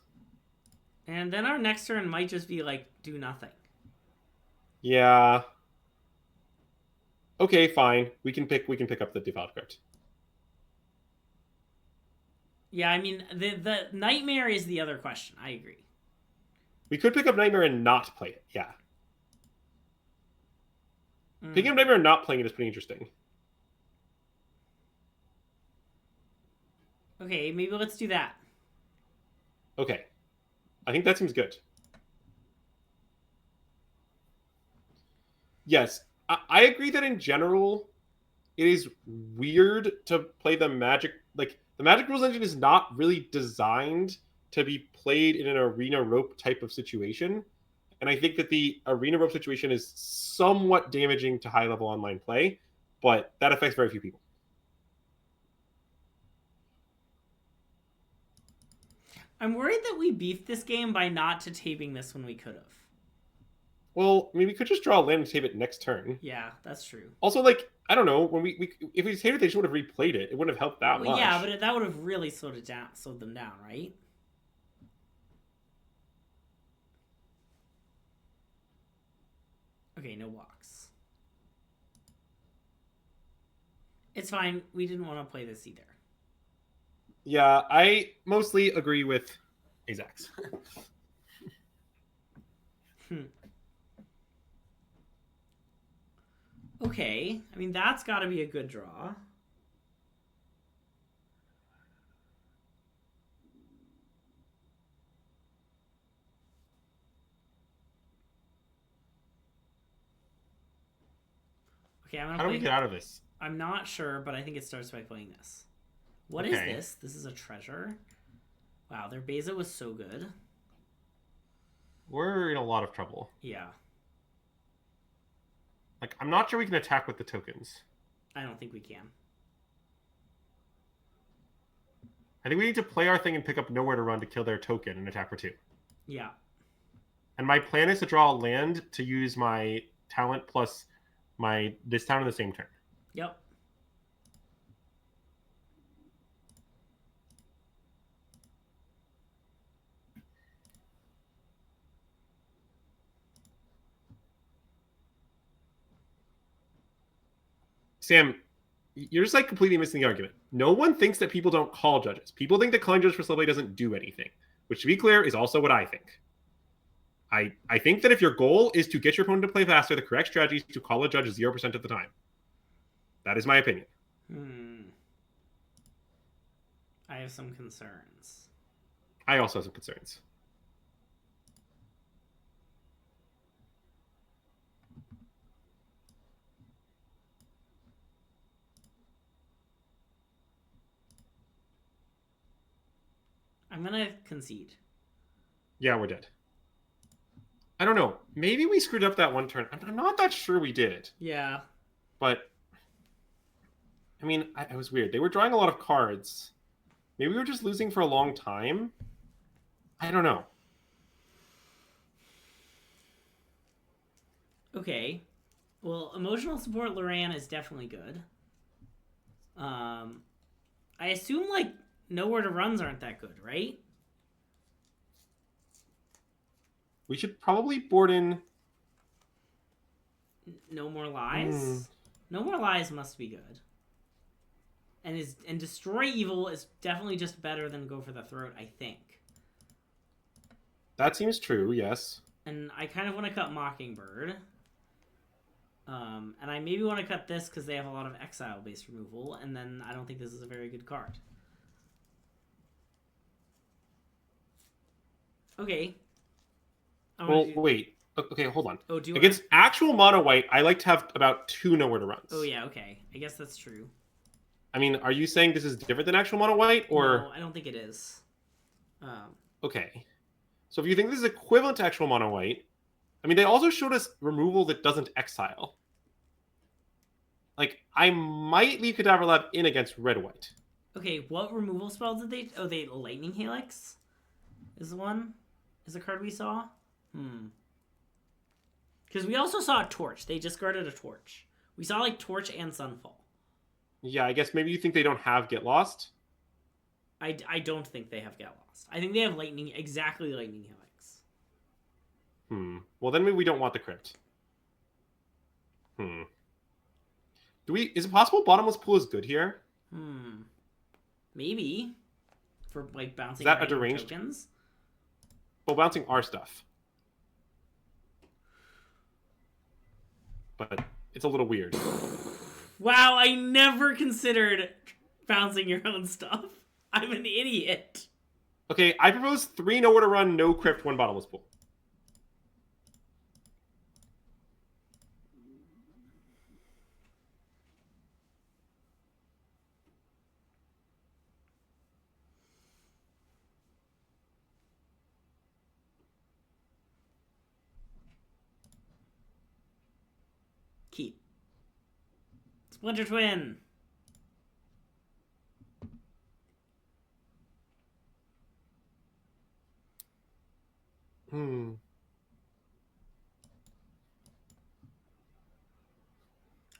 And then our next turn might just be like, do nothing. Yeah. Okay, fine. We can pick up the Defiled Crypt. Yeah, I mean, the Nightmare is the other question. I agree. We could pick up Nightmare and not play it, yeah. Picking up Nightmare and not playing it is pretty interesting. Okay, maybe let's do that. Okay. I think that seems good. Yes. I agree that in general, it is weird to play the Magic... Like, the Magic Rules Engine is not really designed to be played in an Arena Rope type of situation. And I think that the Arena Rope situation is somewhat damaging to high-level online play, but that affects very few people. I'm worried that we beefed this game by not to taping this when we could have. Well, I mean, we could just draw a land and tape it next turn. Yeah, that's true. Also, like, I don't know, when if we taped it, they just would have replayed it. It wouldn't have helped that much. Yeah, but that would have really slowed them down, right? Okay, no walks. It's fine. We didn't want to play this either. Yeah, I mostly agree with Azax. Okay, I mean, that's got to be a good draw. Okay, I'm gonna How do we get out of this? I'm not sure, but I think it starts by playing this. What is this? This is a treasure. Wow, their Beza was so good. We're in a lot of trouble. Yeah. Like, I'm not sure we can attack with the tokens. I don't think we can. I think we need to play our thing and pick up Nowhere to Run to kill their token and attack for 2. Yeah. And my plan is to draw a land to use my talent plus this town in the same turn. Yep. Sam, you're just like completely missing the argument. No one thinks that people don't call judges. People think that calling judges for slow play doesn't do anything, which, to be clear, is also what I think. I think that if your goal is to get your opponent to play faster, the correct strategy is to call a judge 0% of the time. That is my opinion. I have some concerns. I also have some concerns. I'm gonna concede. Yeah, we're dead. I don't know. Maybe we screwed up that one turn. I'm not that sure we did. Yeah. But, I mean, it was weird. They were drawing a lot of cards. Maybe we were just losing for a long time? I don't know. Okay. Well, emotional support Loran is definitely good. I assume, like, nowhere to runs aren't that good, right? We should probably board in... No More Lies? No More Lies must be good. And Destroy Evil is definitely just better than Go for the Throat, I think. That seems true, yes. And I kind of want to cut Mockingbird. And I maybe want to cut this because they have a lot of exile-based removal, and then I don't think this is a very good card. Okay. Well, wait. Okay, hold on. Oh, do Against actual mono white, I like to have about 2 nowhere to runs. Oh, yeah, okay. I guess that's true. I mean, are you saying this is different than actual mono white, or... No, I don't think it is. Okay. So if you think this is equivalent to actual mono white... I mean, they also showed us removal that doesn't exile. Like, I might leave Cadaver Lab in against red-white. Okay, what removal spell did they... Oh, they Lightning Helix? Is one? Is a card we saw? Because we also saw a Torch. They discarded a Torch. We saw, like, Torch and Sunfall. Yeah, I guess maybe you think they don't have Get Lost? I don't think they have Get Lost. I think they have Lightning... Exactly Lightning Helix. Well, then maybe we don't want the Crypt. Do we... Is it possible Bottomless Pool is good here? Maybe. For, like, bouncing is that a deranged tokens. Well, bouncing our stuff. But it's a little weird. Wow, I never considered bouncing your own stuff. I'm an idiot. Okay, I propose 3 nowhere to run, no Crypt, 1 Bottomless Pool. Keep. Splinter Twin.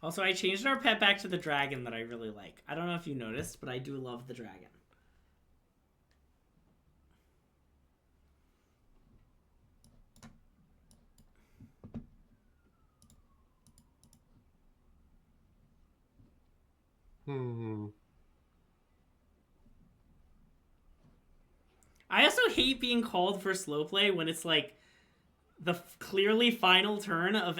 Also, I changed our pet back to the dragon that I really like. I don't know if you noticed, but I do love the dragon. I also hate being called for slow play when it's like the clearly final turn of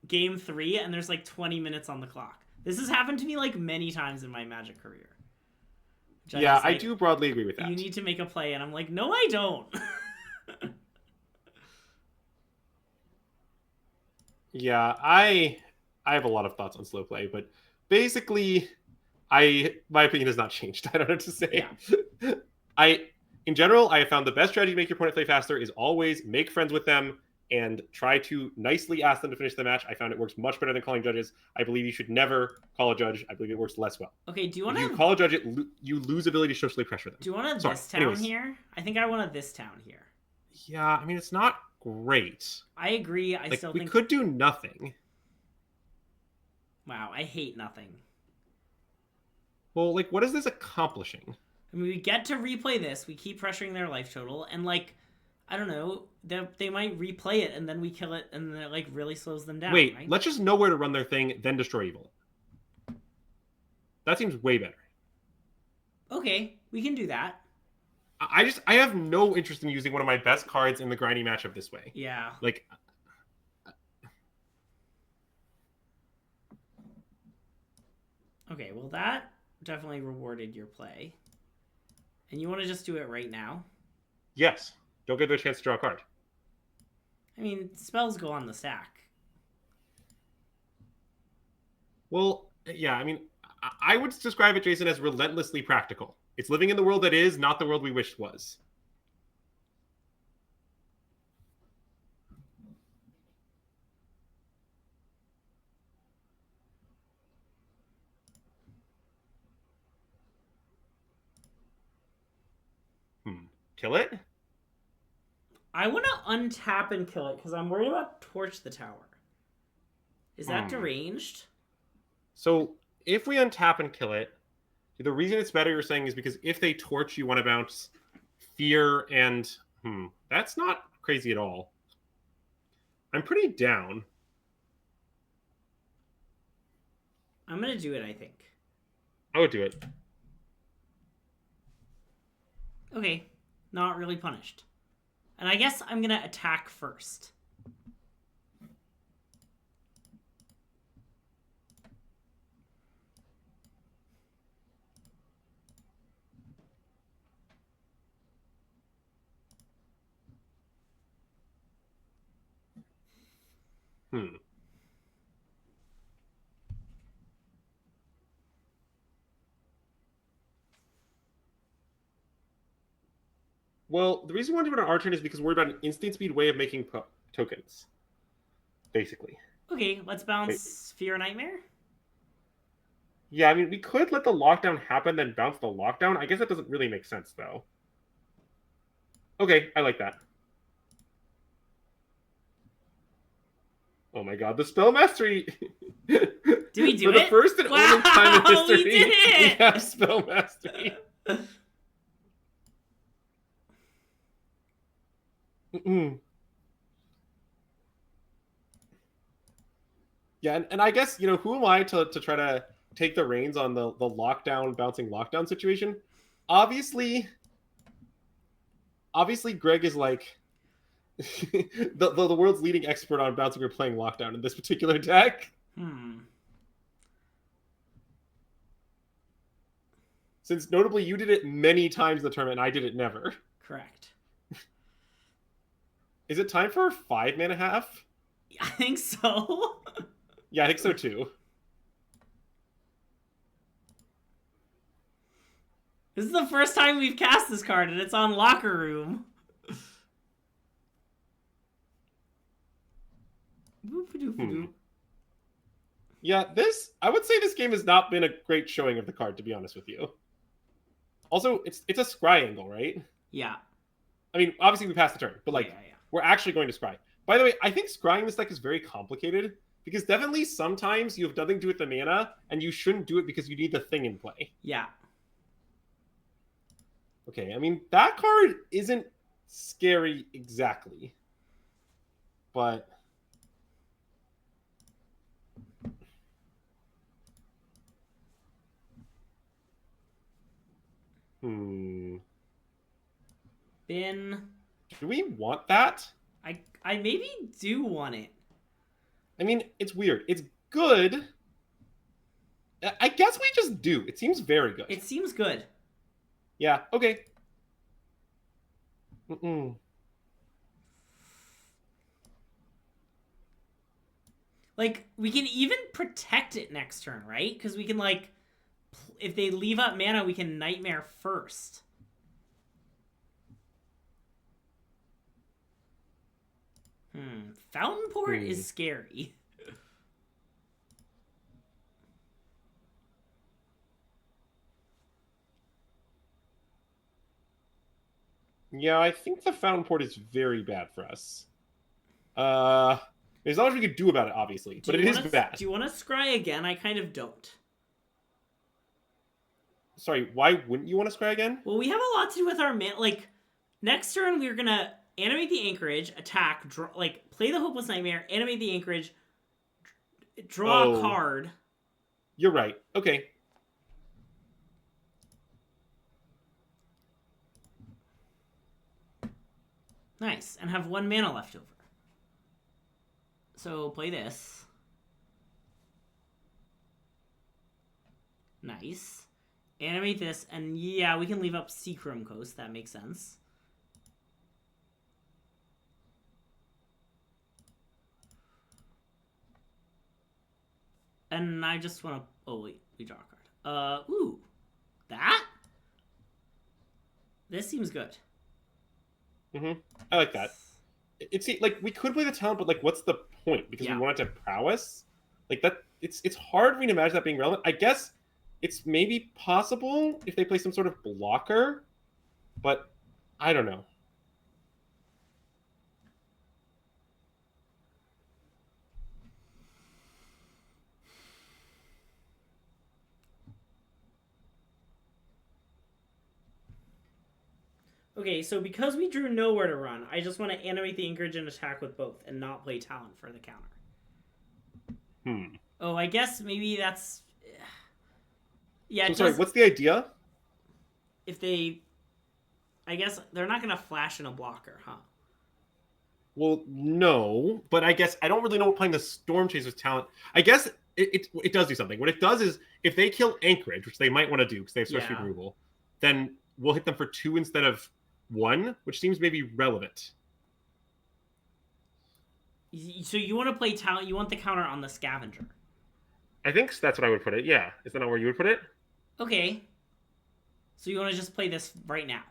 game 3 and there's like 20 minutes on the clock. This has happened to me like many times in my Magic career. Yeah, I do broadly agree with that. You need to make a play, and I'm like, no, I don't. Yeah, I have a lot of thoughts on slow play, but basically, my opinion has not changed. I don't know what to say. Yeah. In general, I have found the best strategy to make your opponent play faster is always make friends with them and try to nicely ask them to finish the match. I found it works much better than calling judges. I believe you should never call a judge. I believe it works less well. Okay, do you want to... If you call a judge, you lose ability to socially pressure them. Do you want a this town here? I think I want a this town here. Yeah, I mean, it's not great. I agree. I still think... We could do nothing. Wow, I hate nothing. Well, like, what is this accomplishing? I mean, we get to replay this. We keep pressuring their life total, and, like, I don't know, they might replay it, and then we kill it, and then it, like, really slows them down. Wait, right? Let's just know where to run their thing, then destroy evil. That seems way better. Okay, we can do that. I have no interest in using one of my best cards in the grindy matchup this way. Yeah. Like... Okay, well, that definitely rewarded your play. And you want to just do it right now? Yes. Don't give them a chance to draw a card. I mean, spells go on the stack. Well, yeah, I mean, I would describe it, Jason, as relentlessly practical. It's living in the world that is, not the world we wished was. Kill it? I want to untap and kill it because I'm worried about Torch the Tower. Is that deranged? So if we untap and kill it, the reason it's better, you're saying, is because if they torch, you want to bounce Fear and... That's not crazy at all. I'm pretty down. I'm going to do it, I think. I would do it. Okay. Not really punished. And I guess I'm going to attack first. Well, the reason we want to do it on our turn is because we're worried about an instant speed way of making tokens. Basically. Okay, let's bounce Fear Nightmare. Yeah, I mean, we could let the lockdown happen, then bounce the lockdown. I guess that doesn't really make sense, though. Okay, I like that. Oh my god, the spell mastery! Did we do For it? the first and only time in history, we did it! we have spell mastery. Yeah, and I guess, you know, who am I to try to take the reins on the lockdown, bouncing lockdown situation? Obviously, Greg is like the world's leading expert on bouncing or playing lockdown in this particular deck. Since notably you did it many times in the tournament and I did it never. Correct. Is it time for 5 mana half? I think so. Yeah, I think so too. This is the first time we've cast this card and it's on Locker Room. Yeah, I would say this game has not been a great showing of the card, to be honest with you. Also, it's a scry angle, right? Yeah. I mean, obviously we passed the turn, but like, we're actually going to scry. By the way, I think scrying this deck is very complicated, because definitely sometimes you have nothing to do with the mana, and you shouldn't do it because you need the thing in play. Yeah. Okay, I mean, that card isn't scary exactly, but... Bin. Do we want that? I maybe do want it. I mean, it's weird. It's good. I guess we just do. It seems very good. It seems good. Yeah, okay. Like, we can even protect it next turn, right? Because we can, like, if they leave up mana, we can Nightmare first. Fountain Port is scary. Yeah, I think the Fountain Port is very bad for us. There's not much we could do about it, obviously, but it is bad. Do you want to scry again? I kind of don't. Sorry, why wouldn't you want to scry again? Well, we have a lot to do with our mana. Like, next turn, we're going to animate the Anchorage, attack, draw, like, play the Hopeless Nightmare, animate the Anchorage, draw a card. You're right. Okay. Nice. And have 1 mana left over. So, play this. Nice. Animate this, and yeah, we can leave up Seachrome Coast. That makes sense. And I just want to... Oh, wait. We draw a card. Ooh. That? This seems good. I like that. It's like we could play the talent, but like, what's the point? Because we want it to prowess. Like that, it's hard for me to imagine that being relevant. I guess it's maybe possible if they play some sort of blocker, but I don't know. Okay, so because we drew nowhere to run, I just want to animate the Anchorage and attack with both and not play talent for the counter. Oh, I guess maybe that's... Yeah. So sorry, what's the idea? If they... I guess they're not going to flash in a blocker, huh? Well, no, but I guess I don't really know what playing the Storm Chaser's talent. I guess it does do something. What it does is if they kill Anchorage, which they might want to do because they have sorcery removal, then we'll hit them for 2 instead of 1, which seems maybe relevant. So you want to play talent? You want the counter on the Scavenger? I think that's what I would put it. Yeah, is that not where you would put it? Okay. So you want to just play this right now?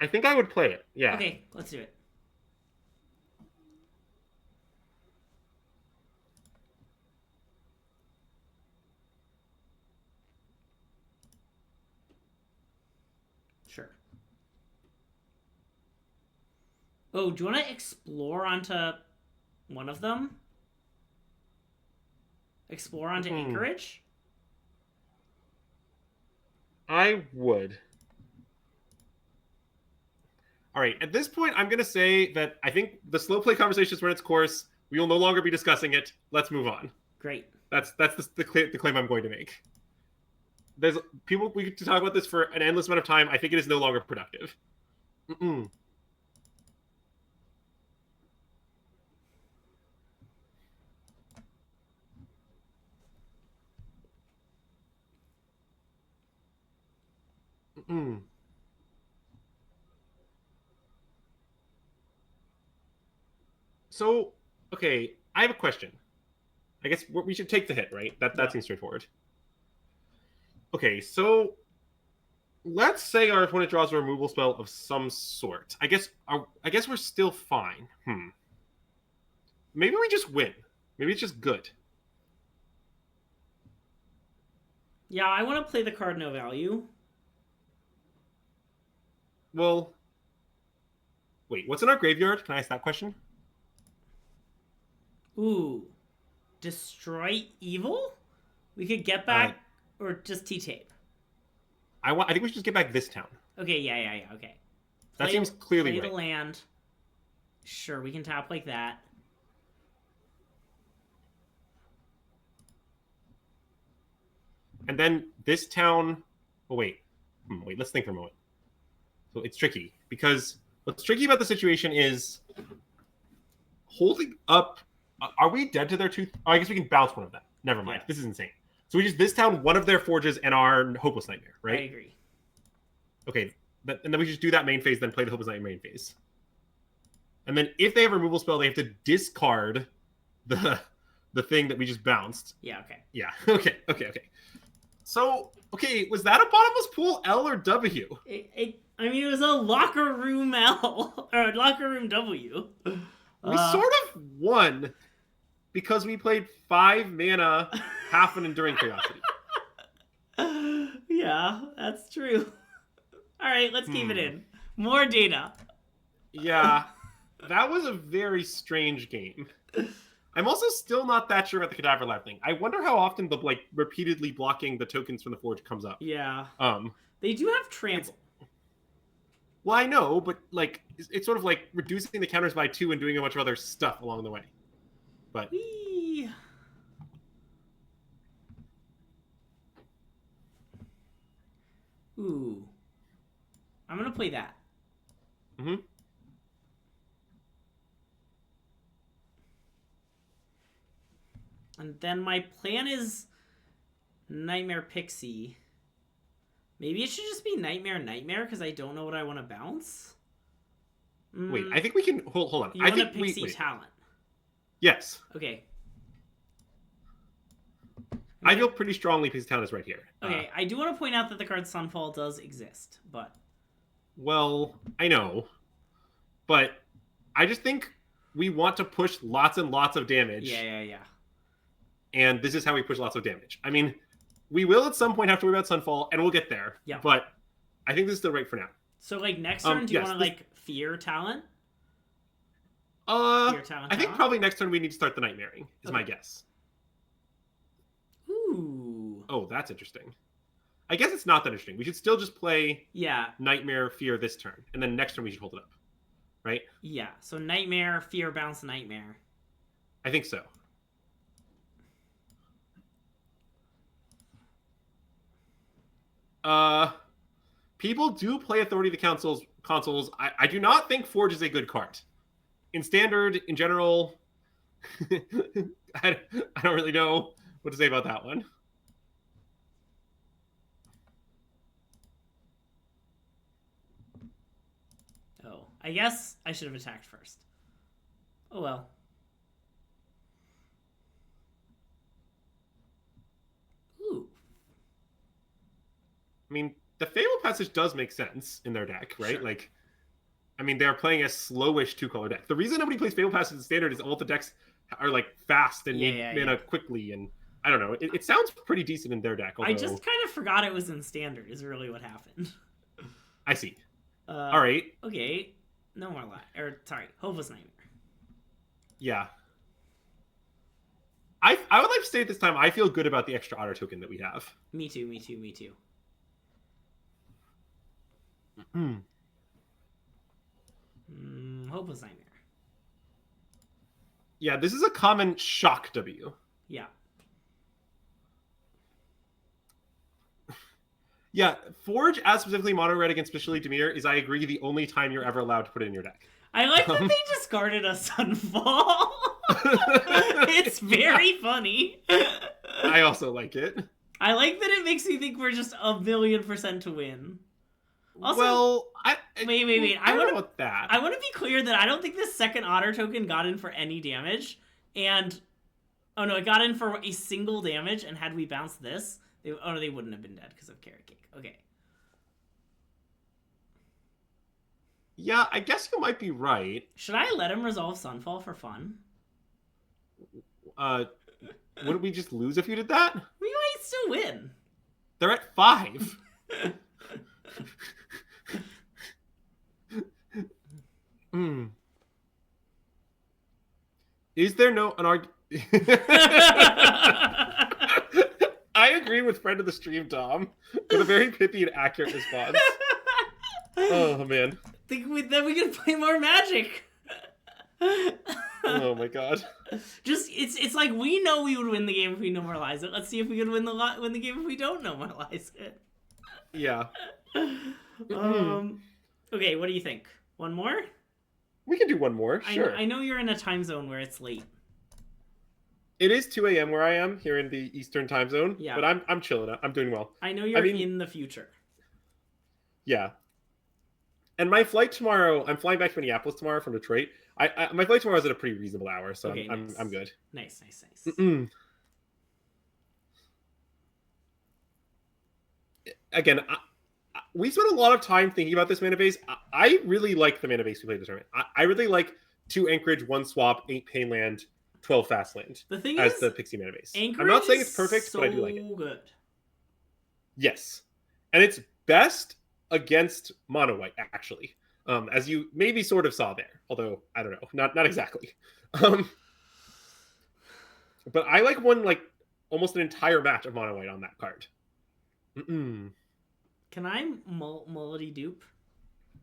I think I would play it. Yeah. Okay, let's do it. Sure. Oh, do you want to explore onto one of them? Explore onto Anchorage? I would. All right. At this point, I'm going to say that I think the slow play conversation has run its course. We will no longer be discussing it. Let's move on. Great. That's the claim I'm going to make. There's people we could talk about this for an endless amount of time. I think it is no longer productive. So, okay, I have a question. I guess we should take the hit, right? That seems straightforward. Okay, so let's say our opponent draws a removal spell of some sort. I guess we're still fine. Maybe we just win. Maybe it's just good. Yeah, I want to play the card no value. Well, wait, what's in our graveyard? Can I ask that question? Ooh. Destroy evil? We could get back or just T-tape. I think we should just get back this town. Okay, yeah, okay. That seems clearly right. Play the land. Sure, we can tap like that. And then this town... Oh, wait. Wait, let's think for a moment. So it's tricky, because what's tricky about the situation is holding up... Are we dead to their tooth? Oh, I guess we can bounce one of them. Never mind. Yeah. This is insane. So we just this town one of their forges and our Hopeless Nightmare, right? I agree. Okay, and then we just do that main phase, then play the Hopeless Nightmare main phase. And then if they have a removal spell, they have to discard the thing that we just bounced. Yeah, okay. Yeah, okay. So, okay, was that a bottomless pool L or W? I mean, it was a locker room L, or a locker room W. We sort of won because we played 5 mana, half an Enduring Curiosity. Yeah, that's true. All right, let's keep it in. More data. Yeah, that was a very strange game. I'm also still not that sure about the Cadaver Lab thing. I wonder how often the repeatedly blocking the tokens from the forge comes up. Yeah. They do have trample. Well, I know, but it's sort of like reducing the counters by 2 and doing a bunch of other stuff along the way. But Whee! Ooh. I'm gonna play that. And then my plan is Nightmare Pixie. Maybe it should just be Nightmare because I don't know what I want to bounce. Wait, I think we can hold on. You want a Pixie talent? Yes. Okay. I feel pretty strongly Pixie talent is right here. Okay, I do want to point out that the card Sunfall does exist, but Well, I know, but I just think we want to push lots and lots of damage. Yeah. And this is how we push lots of damage. I mean, we will at some point have to worry about Sunfall, and we'll get there. Yeah. But I think this is still right for now. So, like, next turn, do you want to, like, fear talent? Fear talent I think probably next turn we need to start the Nightmaring, is my guess. Ooh. Oh, that's interesting. I guess it's not that interesting. We should still just play Yeah. Nightmare, Fear this turn, and then next turn we should hold it up. Right? Yeah. So Nightmare, Fear, bounce, Nightmare. I think so. People do play Authority of the consoles. I do not think Forge is a good card. In Standard, in general, I don't really know what to say about that one. Oh, I guess I should have attacked first. Oh well. Ooh. I mean, the Fable Passage does make sense in their deck, right? Sure. Like, I mean, they're playing a slowish 2-color deck. The reason nobody plays Fable Passage in Standard is all the decks are like fast and need mana quickly, and I don't know. It sounds pretty decent in their deck. Although... I just kind of forgot it was in Standard. Is really what happened. I see. All right. Okay. No more sorry, Hopeless Nightmare. Yeah. I would like to say at this time I feel good about the extra otter token that we have. Me too. Hopeless Nightmare. Yeah, this is a common shock W. Yeah. Yeah, Forge, as specifically mono red against specially Dimir, is, I agree, the only time you're ever allowed to put it in your deck. I like that they discarded a Sunfall. It's very funny. I also like it. I like that it makes me think we're just 1,000,000% to win. Also, well, wait. I don't know about that. I want to be clear that I don't think this second otter token got in for any damage. And, oh no, it got in for a single damage, and had we bounced this, they wouldn't have been dead because of Carrot Cake. Okay. Yeah, I guess you might be right. Should I let him resolve Sunfall for fun? Wouldn't we just lose if you did that? We might still win. They're at 5. Is there no an argument? I agree with friend of the stream, Dom, with a very pithy and accurate response. Oh man! Think that we can play more Magic. Oh my god! Just it's like we know we would win the game if we normalize it. Let's see if we could win the game if we don't normalize it. Yeah. Okay, what do you think? One more? We can do one more. Sure. I know you're in a time zone where it's late. It is 2 a.m. where I am here in the Eastern time zone. Yeah. But I'm chilling. I'm doing well. I know you're in the future. Yeah. And my flight tomorrow, I'm flying back to Minneapolis tomorrow from Detroit. My flight tomorrow is at a pretty reasonable hour, so okay, I'm good. Nice. Again, we spent a lot of time thinking about this mana base. I really like the mana base we played this tournament. I really like 2 Anchorage, 1 Swap, 8 Pain Land, 12 Fast Land the thing as is, the Pixie mana base. Anchorage I'm not saying it's perfect, so but I do like it. Good. Yes. And it's best against mono white, actually. As you maybe sort of saw there. Although, I don't know. Not exactly. But I like one like almost an entire match of mono white on that card. Can I Mullity dupe?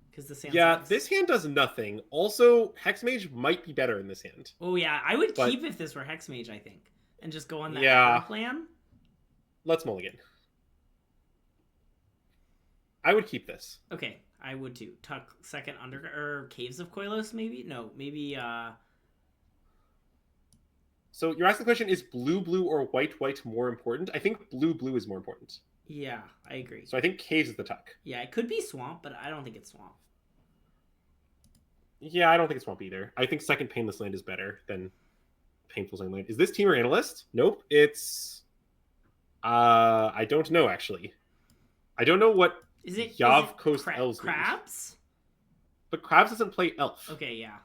Because this hand Yeah, sucks. this hand does nothing. Also, Hexmage might be better in this hand. Oh yeah, I would keep if this were Hexmage, I think. And just go on that plan. Let's mulligan. I would keep this. Okay, I would too. Tuck second or Caves of Koilos, maybe? No, maybe So you're asking the question, is blue or white more important? I think blue is more important. Yeah, I agree. So I think Caves is the tuck. Yeah, it could be Swamp, but I don't think it's Swamp. Yeah, I don't think it's Swamp either. I think second Painless Land is better than Painful Land. Is this Teamer Analyst? Nope, it's... I don't know, actually. I don't know what Is it Yav Coast Elves. crabs? But crabs doesn't play elf. Okay, yeah.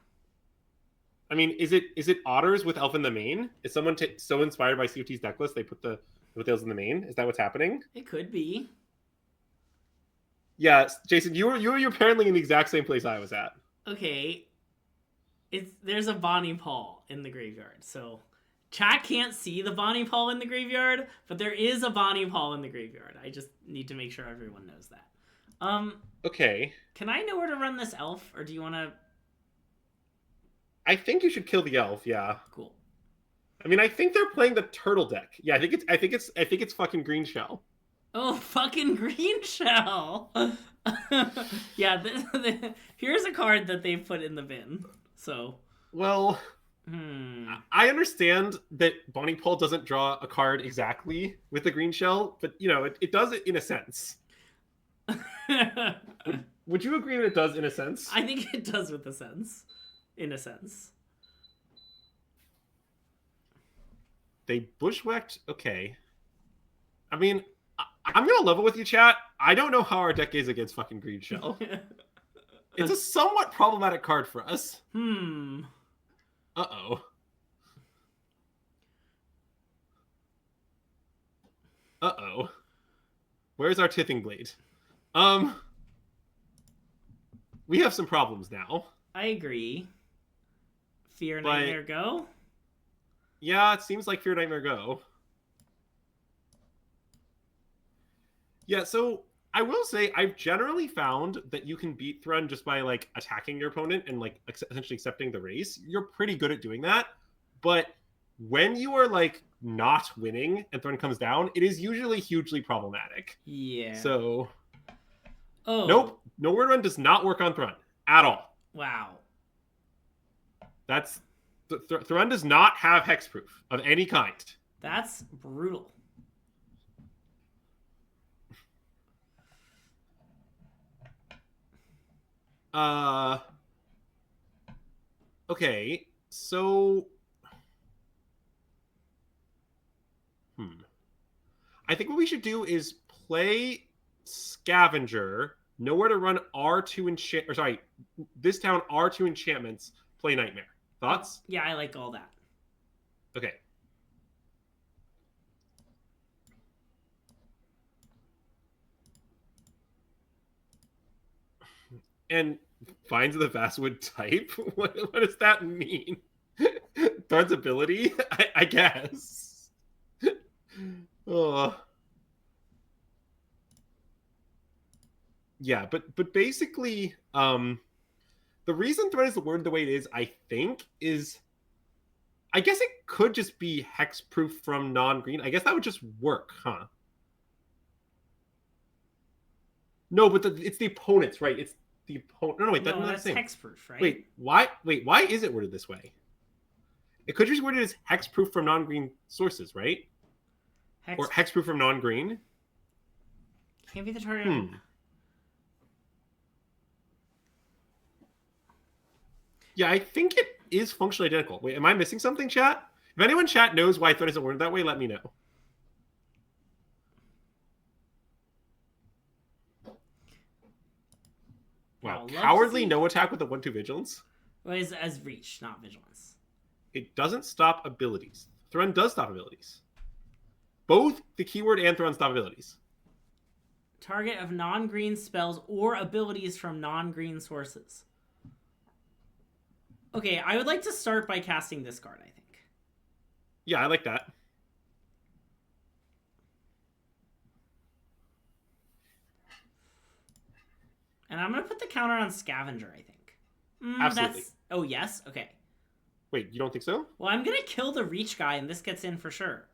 I mean, is it otters with elf in the main? Is someone so inspired by CFT's deck list they put the elves in the main? Is that what's happening? It could be. Yeah, Jason, you were apparently in the exact same place I was at. Okay. There's a Bonnie Paul in the graveyard, so chat can't see the Bonnie Paul in the graveyard, but there is a Bonnie Paul in the graveyard. I just need to make sure everyone knows that. Okay. Can I know where to run this elf, or do you want to? I think you should kill the elf. Yeah. Cool. I mean, I think they're playing the turtle deck. Yeah, I think it's fucking green shell. Oh, fucking green shell. Yeah, here's a card that they put in the bin. So. Well. I understand that Bonnie Paul doesn't draw a card exactly with the green shell, but it does it in a sense. Would you agree that it does in a sense? I think it does with a sense. In a sense. They bushwhacked. Okay. I mean, I'm gonna level with you, chat. I don't know how our deck is against fucking green shell. It's a somewhat problematic card for us. Uh-oh. Uh-oh. Where's our Tithing Blade? We have some problems now. I agree. Fear Nightmare Go? Yeah, it seems like Fear Nightmare Go. Yeah, so I will say I've generally found that you can beat Thrun just by like attacking your opponent and like essentially accepting the race. You're pretty good at doing that. But when you are like not winning and Thrun comes down, it is usually hugely problematic. Yeah. So oh. Nope. Nowhere to Run does not work on Thrun at all. Wow. That's Thrun does not have hexproof of any kind. That's brutal. Okay, so I think what we should do is play Scavenger, Nowhere to Run R2 this town R2 enchantments, play Nightmare. Thoughts? Yeah, I like all that. Okay. And finds the Vastwood type? What does that mean? Thorn's ability? I guess. Oh. Yeah, but basically, the reason Thread is the word the way it is, I think, is I guess it could just be hexproof from non-green. I guess that would just work, huh? No, but it's the opponent's, right? It's the opponent. No, wait, that's hexproof, right? Wait, why is it worded this way? It could just be worded as hexproof from non-green sources, right? Or hexproof from non-green. Can't be the target. Yeah, I think it is functionally identical. Wait, am I missing something, chat? If anyone in chat knows why Thread isn't worded that way, let me know. Wow, cowardly no attack with a 1/2 vigilance. Well, it's as reach, not vigilance. It doesn't stop abilities. Thrun does stop abilities. Both the keyword and Thrun stop abilities. Target of non-green spells or abilities from non-green sources. Okay, I would like to start by casting this card, I think. Yeah, I like that. And I'm going to put the counter on Scavenger, I think. Absolutely. Oh, yes? Okay. Wait, you don't think so? Well, I'm going to kill the reach guy, and this gets in for sure.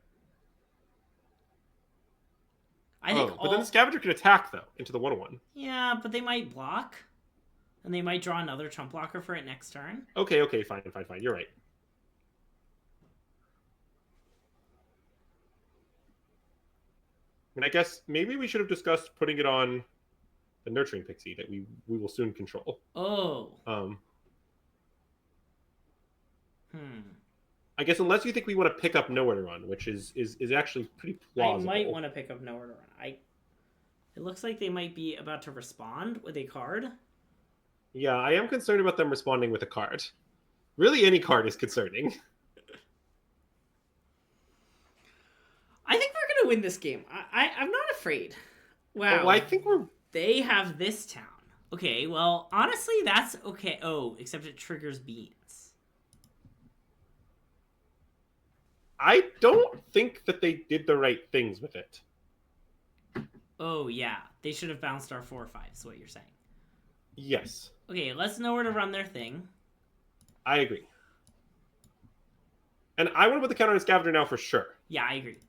I think but then the Scavenger can attack, though, into the 1/1. Yeah, but they might block. And they might draw another chump blocker for it next turn. Okay, fine. You're right. I mean, I guess maybe we should have discussed putting it on the Nurturing Pixie that we will soon control. Oh. I guess unless you think we want to pick up Nowhere to Run, which is actually pretty plausible. I might want to pick up Nowhere to Run. It looks like they might be about to respond with a card. Yeah, I am concerned about them responding with a card. Really, any card is concerning. I think we're gonna win this game. I'm not afraid. Wow. Well, I think we're... They have this town. Okay, well, honestly, that's okay. Oh, except it triggers beans. I don't think that they did the right things with it. Oh, yeah. They should have bounced our 4/5, is what you're saying. Yes. Okay, let's know where to run their thing. I agree. And I want to put the counter on Scavenger now for sure. Yeah, I agree.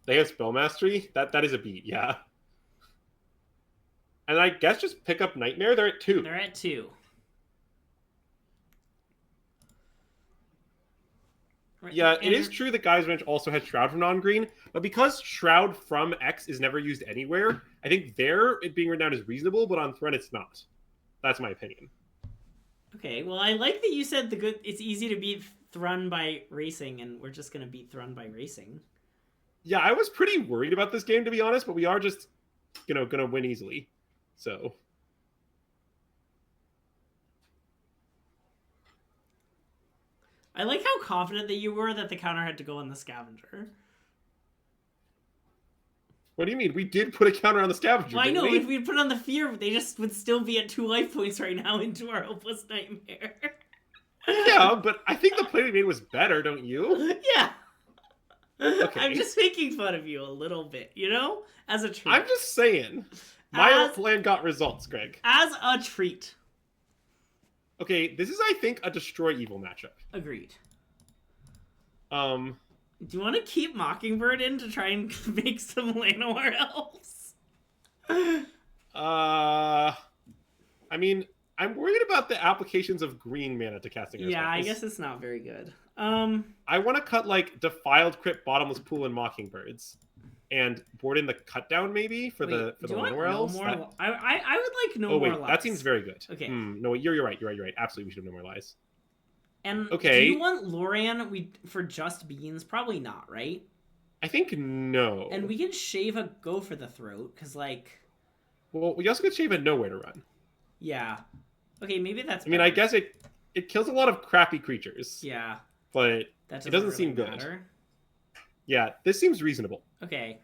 They have Spell Mastery? That is a beat, yeah. And I guess just pick up Nightmare. They're at 2. They're at 2. Right. Yeah, it is true that Guy's Ranch also has Shroud from non-green, but because Shroud from X is never used anywhere, I think there it being written down is reasonable, but on Thrun it's not. That's my opinion. Okay, well, I like that you said it's easy to beat Thrun by racing, and we're just going to beat Thrun by racing. Yeah, I was pretty worried about this game, to be honest, but we are just, gonna win easily. So... I like how confident that you were that the counter had to go on the Scavenger. What do you mean? We did put a counter on the Scavenger, Well, I know, we? if we put on the Fear, they just would still be at 2 life points right now into our Hopeless Nightmare. Yeah, but I think the play we made was better, don't you? Yeah. Okay. I'm just making fun of you a little bit, as a treat. I'm just saying. My plan got results, Greg. As a treat. Okay, this is, I think, a Destroy Evil matchup. Agreed. Um... Do you want to keep Mockingbird in to try and make some Llanowar elves? I mean, I'm worried about the applications of green mana to casting. Yeah, I guess it's not very good. I want to cut like Defiled Crypt, Bottomless Pool, and Mockingbirds, and board in the cut down maybe for the Llanowar elves. I would like no more lies. That seems very good. Okay. No, you're right. Absolutely, we should have no more lies. And okay. Do you want Lorian for just beans? Probably not, right? I think no. And we can shave a Go for the Throat, because well, we also could shave a Nowhere to run. Yeah. Okay, maybe that's... I mean, I guess it kills a lot of crappy creatures. Yeah. But it doesn't really seem good. Matter. Yeah, this seems reasonable. Okay.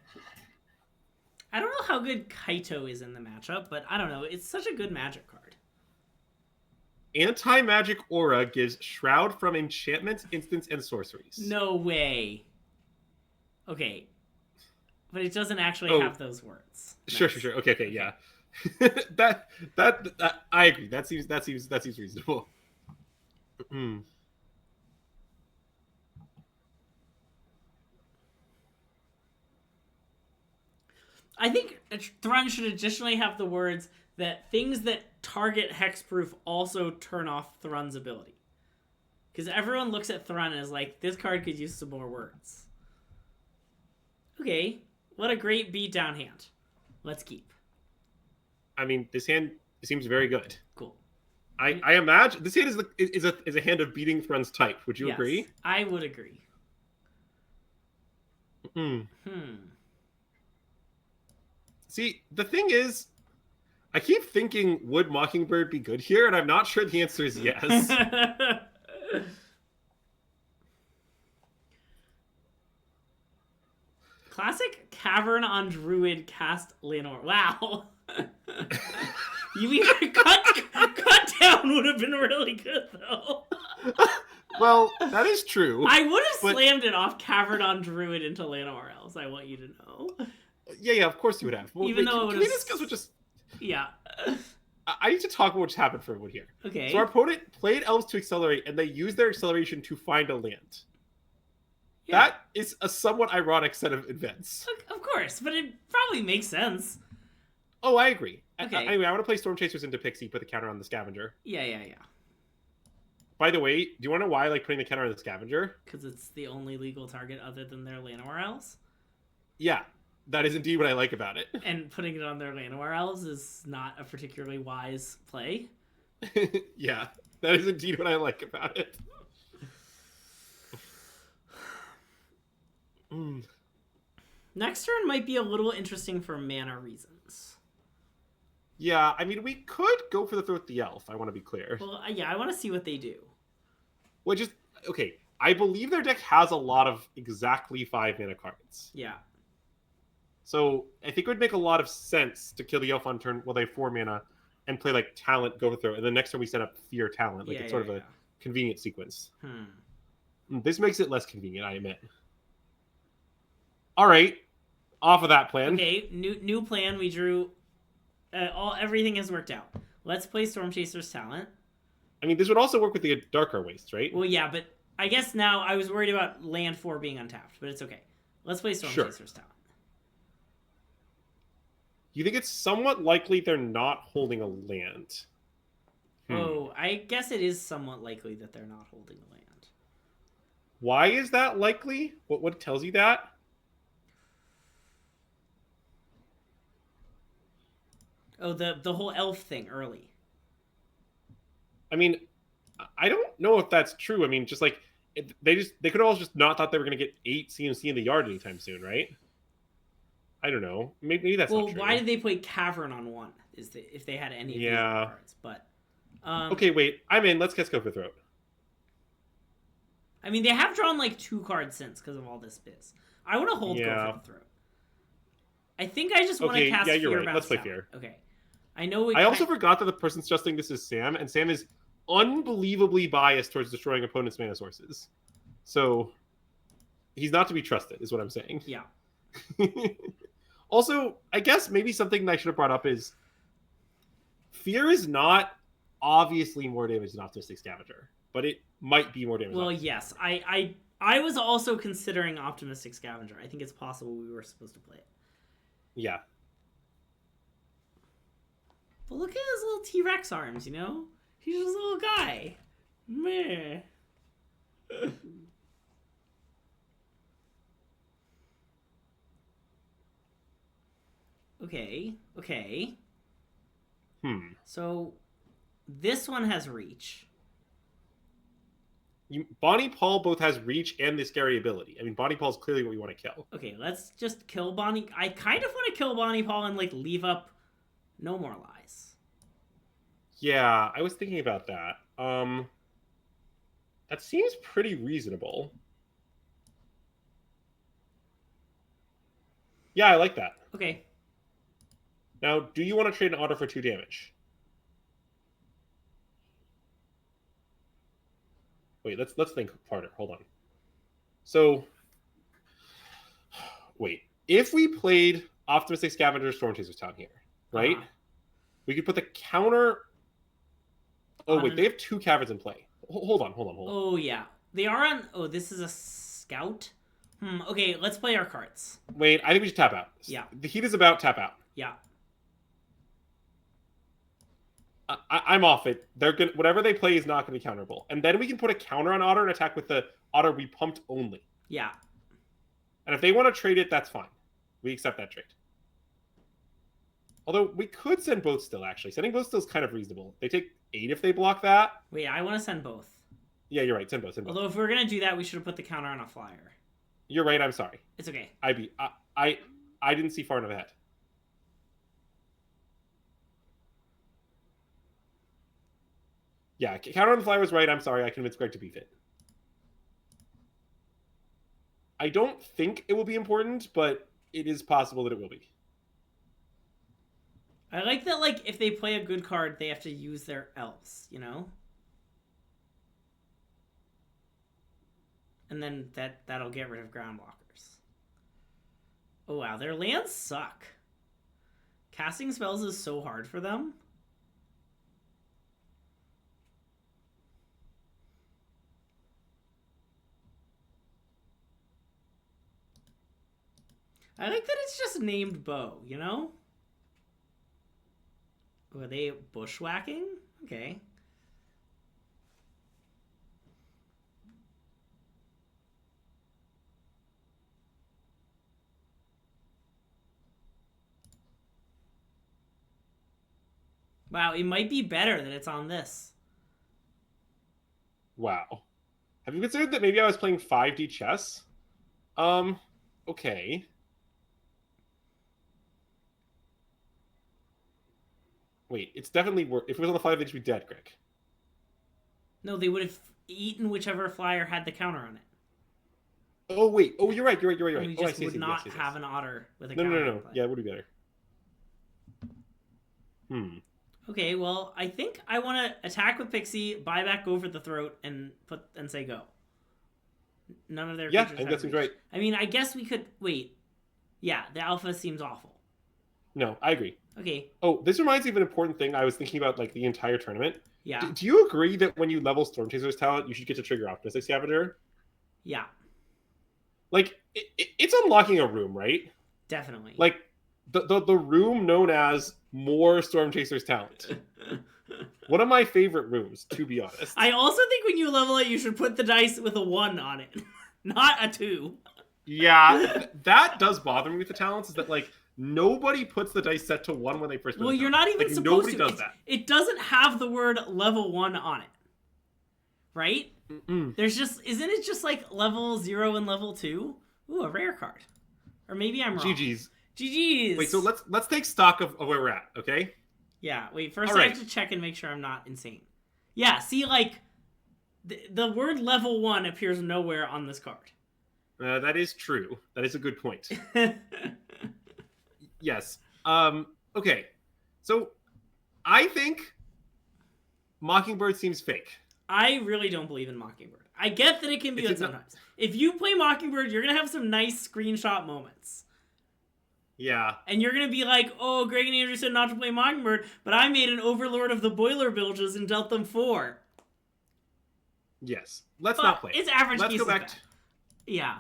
I don't know how good Kaito is in the matchup, but I don't know. It's such a good Magic card. Anti-Magic Aura gives Shroud from enchantments, instants, and sorceries. No way. Okay. But it doesn't actually have those words. Sure. Okay, yeah. that I agree. That seems reasonable. I think Thrun should additionally have the words that things that target hexproof also turn off Thrun's ability. Because everyone looks at Thrun as like, this card could use some more words. Okay, what a great beatdown hand. Let's keep. I mean, this hand seems very good. Cool. I imagine this hand is a hand of beating Thrun's type. Would you agree? I would agree. See, the thing is, I keep thinking, would Mockingbird be good here? And I'm not sure the answer is yes. Classic Cavern on Druid cast Llanowar. Wow. You mean cut down would have been really good, though. Well, that is true. I would have slammed it off Cavern on Druid into Llanowar Elves, I want you to know. Yeah, of course you would have. Well, even though it would have... Can we discuss what just... Yeah. I need to talk about what's happened for everyone here. Okay. So our opponent played Elves to accelerate, and they used their acceleration to find a land. Yeah. That is a somewhat ironic set of events. Of course, but it probably makes sense. Oh, I agree. Okay. Anyway, I want to play Storm Chasers into Pixie, put the counter on the Scavenger. Yeah. By the way, do you want to know why I like putting the counter on the Scavenger? Because it's the only legal target other than their Llanowar Elves? Yeah, that is indeed what I like about it. And putting it on their Llanowar Elves is not a particularly wise play. Yeah, that is indeed what I like about it. Mm. Next turn might be a little interesting for mana reasons. Yeah, I mean, we could go for the Throat the Elf, I want to be clear. Well, yeah, I want to see what they do. Well, just, okay, I believe their deck has a lot of exactly 5 mana cards. Yeah. So I think it would make a lot of sense to kill the Elf on turn while they have 4 mana and play like Talent, go for Throat, and then next turn we set up Fear Talent. Like it's sort of a convenient sequence. This makes it less convenient, I admit. All right, off of that plan. Okay, new plan. We drew. Everything has worked out. Let's play Storm Chaser's Talent. I mean, this would also work with the Darker Waste, right? Well, yeah, but I guess now I was worried about land 4 being untapped, but it's okay. Let's play Storm Chaser's Talent. You think it's somewhat likely they're not holding a land? Oh, I guess it is somewhat likely that they're not holding a land. Why is that likely? What tells you that? Oh, the whole elf thing early. I mean, I don't know if that's true. I mean, just like they could all just not thought they were going to get 8 CMC in the yard anytime soon, right? I don't know. Maybe that's not true. Well, why did they play Cavern on 1? If they had any of these cards? But okay, wait. I'm in. Let's get Go for Throat. I mean, they have drawn like 2 cards since because of all this biz. I want to hold Go for the Throat. I think I just want to cast Fear. Right. Let's play Fear. Okay. I know. I also forgot that the person suggesting this is Sam, and Sam is unbelievably biased towards destroying opponents' mana sources. So he's not to be trusted, is what I'm saying. Yeah. Also, I guess maybe something I should have brought up is Fear is not obviously more damage than Optimistic Scavenger, but it might be more damage. Well, yes. I was also considering Optimistic Scavenger. I think it's possible we were supposed to play it. Yeah. But look at his little T-Rex arms, you know? He's just a little guy. Meh. Okay. So, this one has reach. Bonnie Paul both has reach and the scary ability. I mean, Bonnie Paul's clearly what we want to kill. Okay, let's just kill Bonnie. I kind of want to kill Bonnie Paul and, like, leave up No More Lies. Yeah, I was thinking about that. That seems pretty reasonable. Yeah, I like that. Okay. Now, do you want to trade an auto for 2 damage? Wait, let's think harder. Hold on. So, wait. If we played Optimistic Scavenger Storm Chaser's Town here, right? We could put the counter... Oh, wait. They have 2 caverns in play. Hold on. Oh, yeah. They are on... Oh, this is a scout? Okay, let's play our cards. Wait, I think we should tap out. Yeah. The heat is about tap out. Yeah. I'm off it. They're gonna whatever they play is not going to be counterable, and then we can put a counter on Otter and attack with the Otter we pumped only. Yeah. And if they want to trade it, that's fine. We accept that trade. Although we could send both still. Actually, sending both still is kind of reasonable. They take 8 if they block that. Wait, I want to send both. Yeah, you're right. Send both. Although if we're gonna do that, we should have put the counter on a flyer. You're right. I'm sorry. It's okay. I didn't see far enough ahead. Yeah, counter on the flyer was right. I'm sorry. I convinced Greg to beef it. I don't think it will be important, but it is possible that it will be. I like that, like, if they play a good card, they have to use their elves, you know? And then that'll get rid of ground blockers. Oh, wow. Their lands suck. Casting spells is so hard for them. I like that it's just named Bow, you know? Were they bushwhacking? Okay. Wow, it might be better that it's on this. Wow. Have you considered that maybe I was playing 5D chess? Okay. Wait, it's definitely worth. If it was on the flyer, they'd be dead, Greg. No, they would have eaten whichever flyer had the counter on it. Oh wait. Oh, you're right. You're right. We just would not have an otter with a counter. No. Yeah, it would be better. Okay, well, I think I want to attack with Pixie, buy back over the throat, and say go. None of their I creatures think that seems right. I mean, I guess we could wait. Yeah, the alpha seems awful. No, I agree. Okay. Oh, this reminds me of an important thing I was thinking about, like the entire tournament. Yeah. Do you agree that when you level Storm Chaser's talent, you should get to trigger Optimistic Scavenger? Yeah. Like it's unlocking a room, right? Definitely. Like the room known as more Storm Chaser's talent. One of my favorite rooms, to be honest. I also think when you level it, you should put the dice with a 1 on it, not a 2. Yeah, that does bother me with the talents. Is that like nobody puts the dice set to 1 when they first. Well, you're not even like, supposed nobody to. Nobody does that. It doesn't have the word level 1 on it, right? There's just isn't it just like level 0 and level 2? Ooh, a rare card. Or maybe I'm wrong. GG's. Wait, so let's take stock of where we're at, okay? Yeah, wait, first I have to check and make sure I'm not insane. Yeah, see, like, the word level 1 appears nowhere on this card. That is true. That is a good point. Yes. Okay. So, I think Mockingbird seems fake. I really don't believe in Mockingbird. I get that it can be good sometimes. If you play Mockingbird, you're going to have some nice screenshot moments. Yeah. And you're going to be like, oh, Greg and Andrew said not to play Mockingbird, but I made an Overlord of the Boiler Bilges and dealt them 4. Yes. Let's not play it. It's average. Let's go back. Yeah.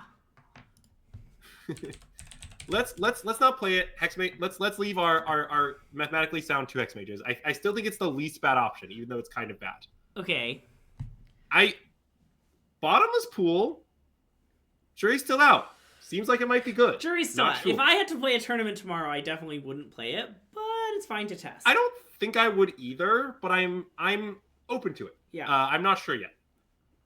Let's not play it. Hexmage. Let's leave our mathematically sound 2 Hexmages. I still think it's the least bad option, even though it's kind of bad. Okay. Bottomless pool. Jury's still out. Seems like it might be good. Jury's still out. Sure. If I had to play a tournament tomorrow, I definitely wouldn't play it, but it's fine to test. I don't think I would either, but I'm open to it. Yeah. I'm not sure yet.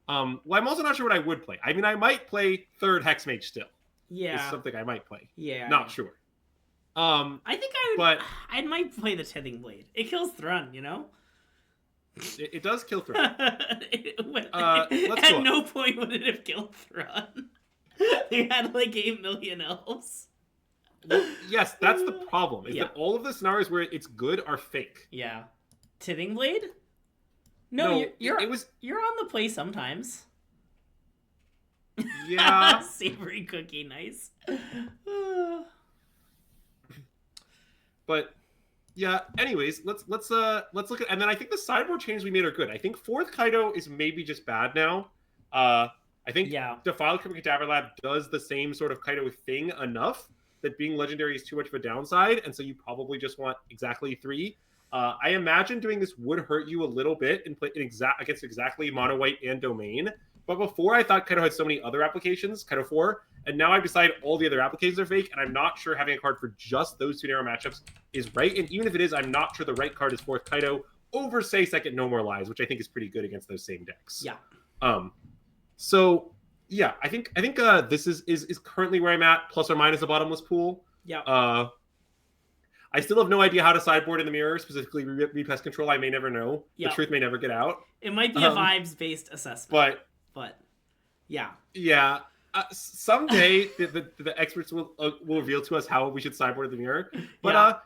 Well, I'm also not sure what I would play. I mean, I might play 3rd Hexmage still. Yeah. It's something I might play. Yeah. Not sure. I think I would. But I might play the Tithing Blade. It kills Thrun, you know. It does kill Thrun. At no point would it have killed Thrun. They had like 8 million elves. Well, yes, that's the problem. Is that all of the scenarios where it's good are fake. Yeah. Tithing Blade? No, you're on the play sometimes. Yeah. Savory cookie, nice. But yeah, anyways, let's look at, and then I think the sideboard changes we made are good. I think 4th Kaido is maybe just bad now. I think Defiled Cryptic Cadaver Lab does the same sort of Kaido thing enough that being legendary is too much of a downside, and so you probably just want exactly 3. I imagine doing this would hurt you a little bit against exactly Mono White and Domain. But before, I thought Kaido had so many other applications, Kaido 4, and now I've decided all the other applications are fake, and I'm not sure having a card for just those 2 narrow matchups is right. And even if it is, I'm not sure the right card is 4th Kaido over, say, 2nd No More Lies, which I think is pretty good against those same decks. Yeah. So yeah, I think this is currently where I'm at, plus or minus a bottomless pool. Yeah. I still have no idea how to sideboard in the mirror, specifically repest control. I may never know. The truth may never get out. It might be a vibes-based assessment. But yeah. Yeah. Someday the experts will reveal to us how we should sideboard in the mirror. But I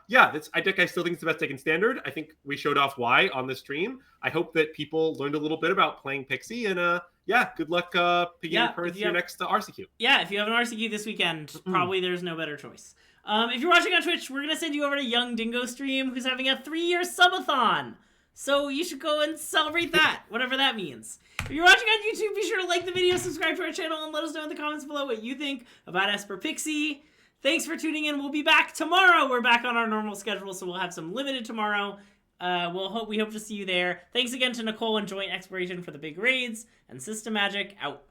still think it's the best deck in Standard. I think we showed off why on the stream. I hope that people learned a little bit about playing Pixie, and good luck picking your next RCQ. Yeah, if you have an RCQ this weekend, probably there's no better choice. If you're watching on Twitch, we're going to send you over to Young Dingo Stream, who's having a 3-year subathon. So you should go and celebrate that, whatever that means. If you're watching on YouTube, be sure to like the video, subscribe to our channel, and let us know in the comments below what you think about Esper Pixie. Thanks for tuning in. We'll be back tomorrow. We're back on our normal schedule, so we'll have some limited tomorrow. We hope to see you there. Thanks again to Nicole and Joint Exploration for the big raids, and SystemMagic out.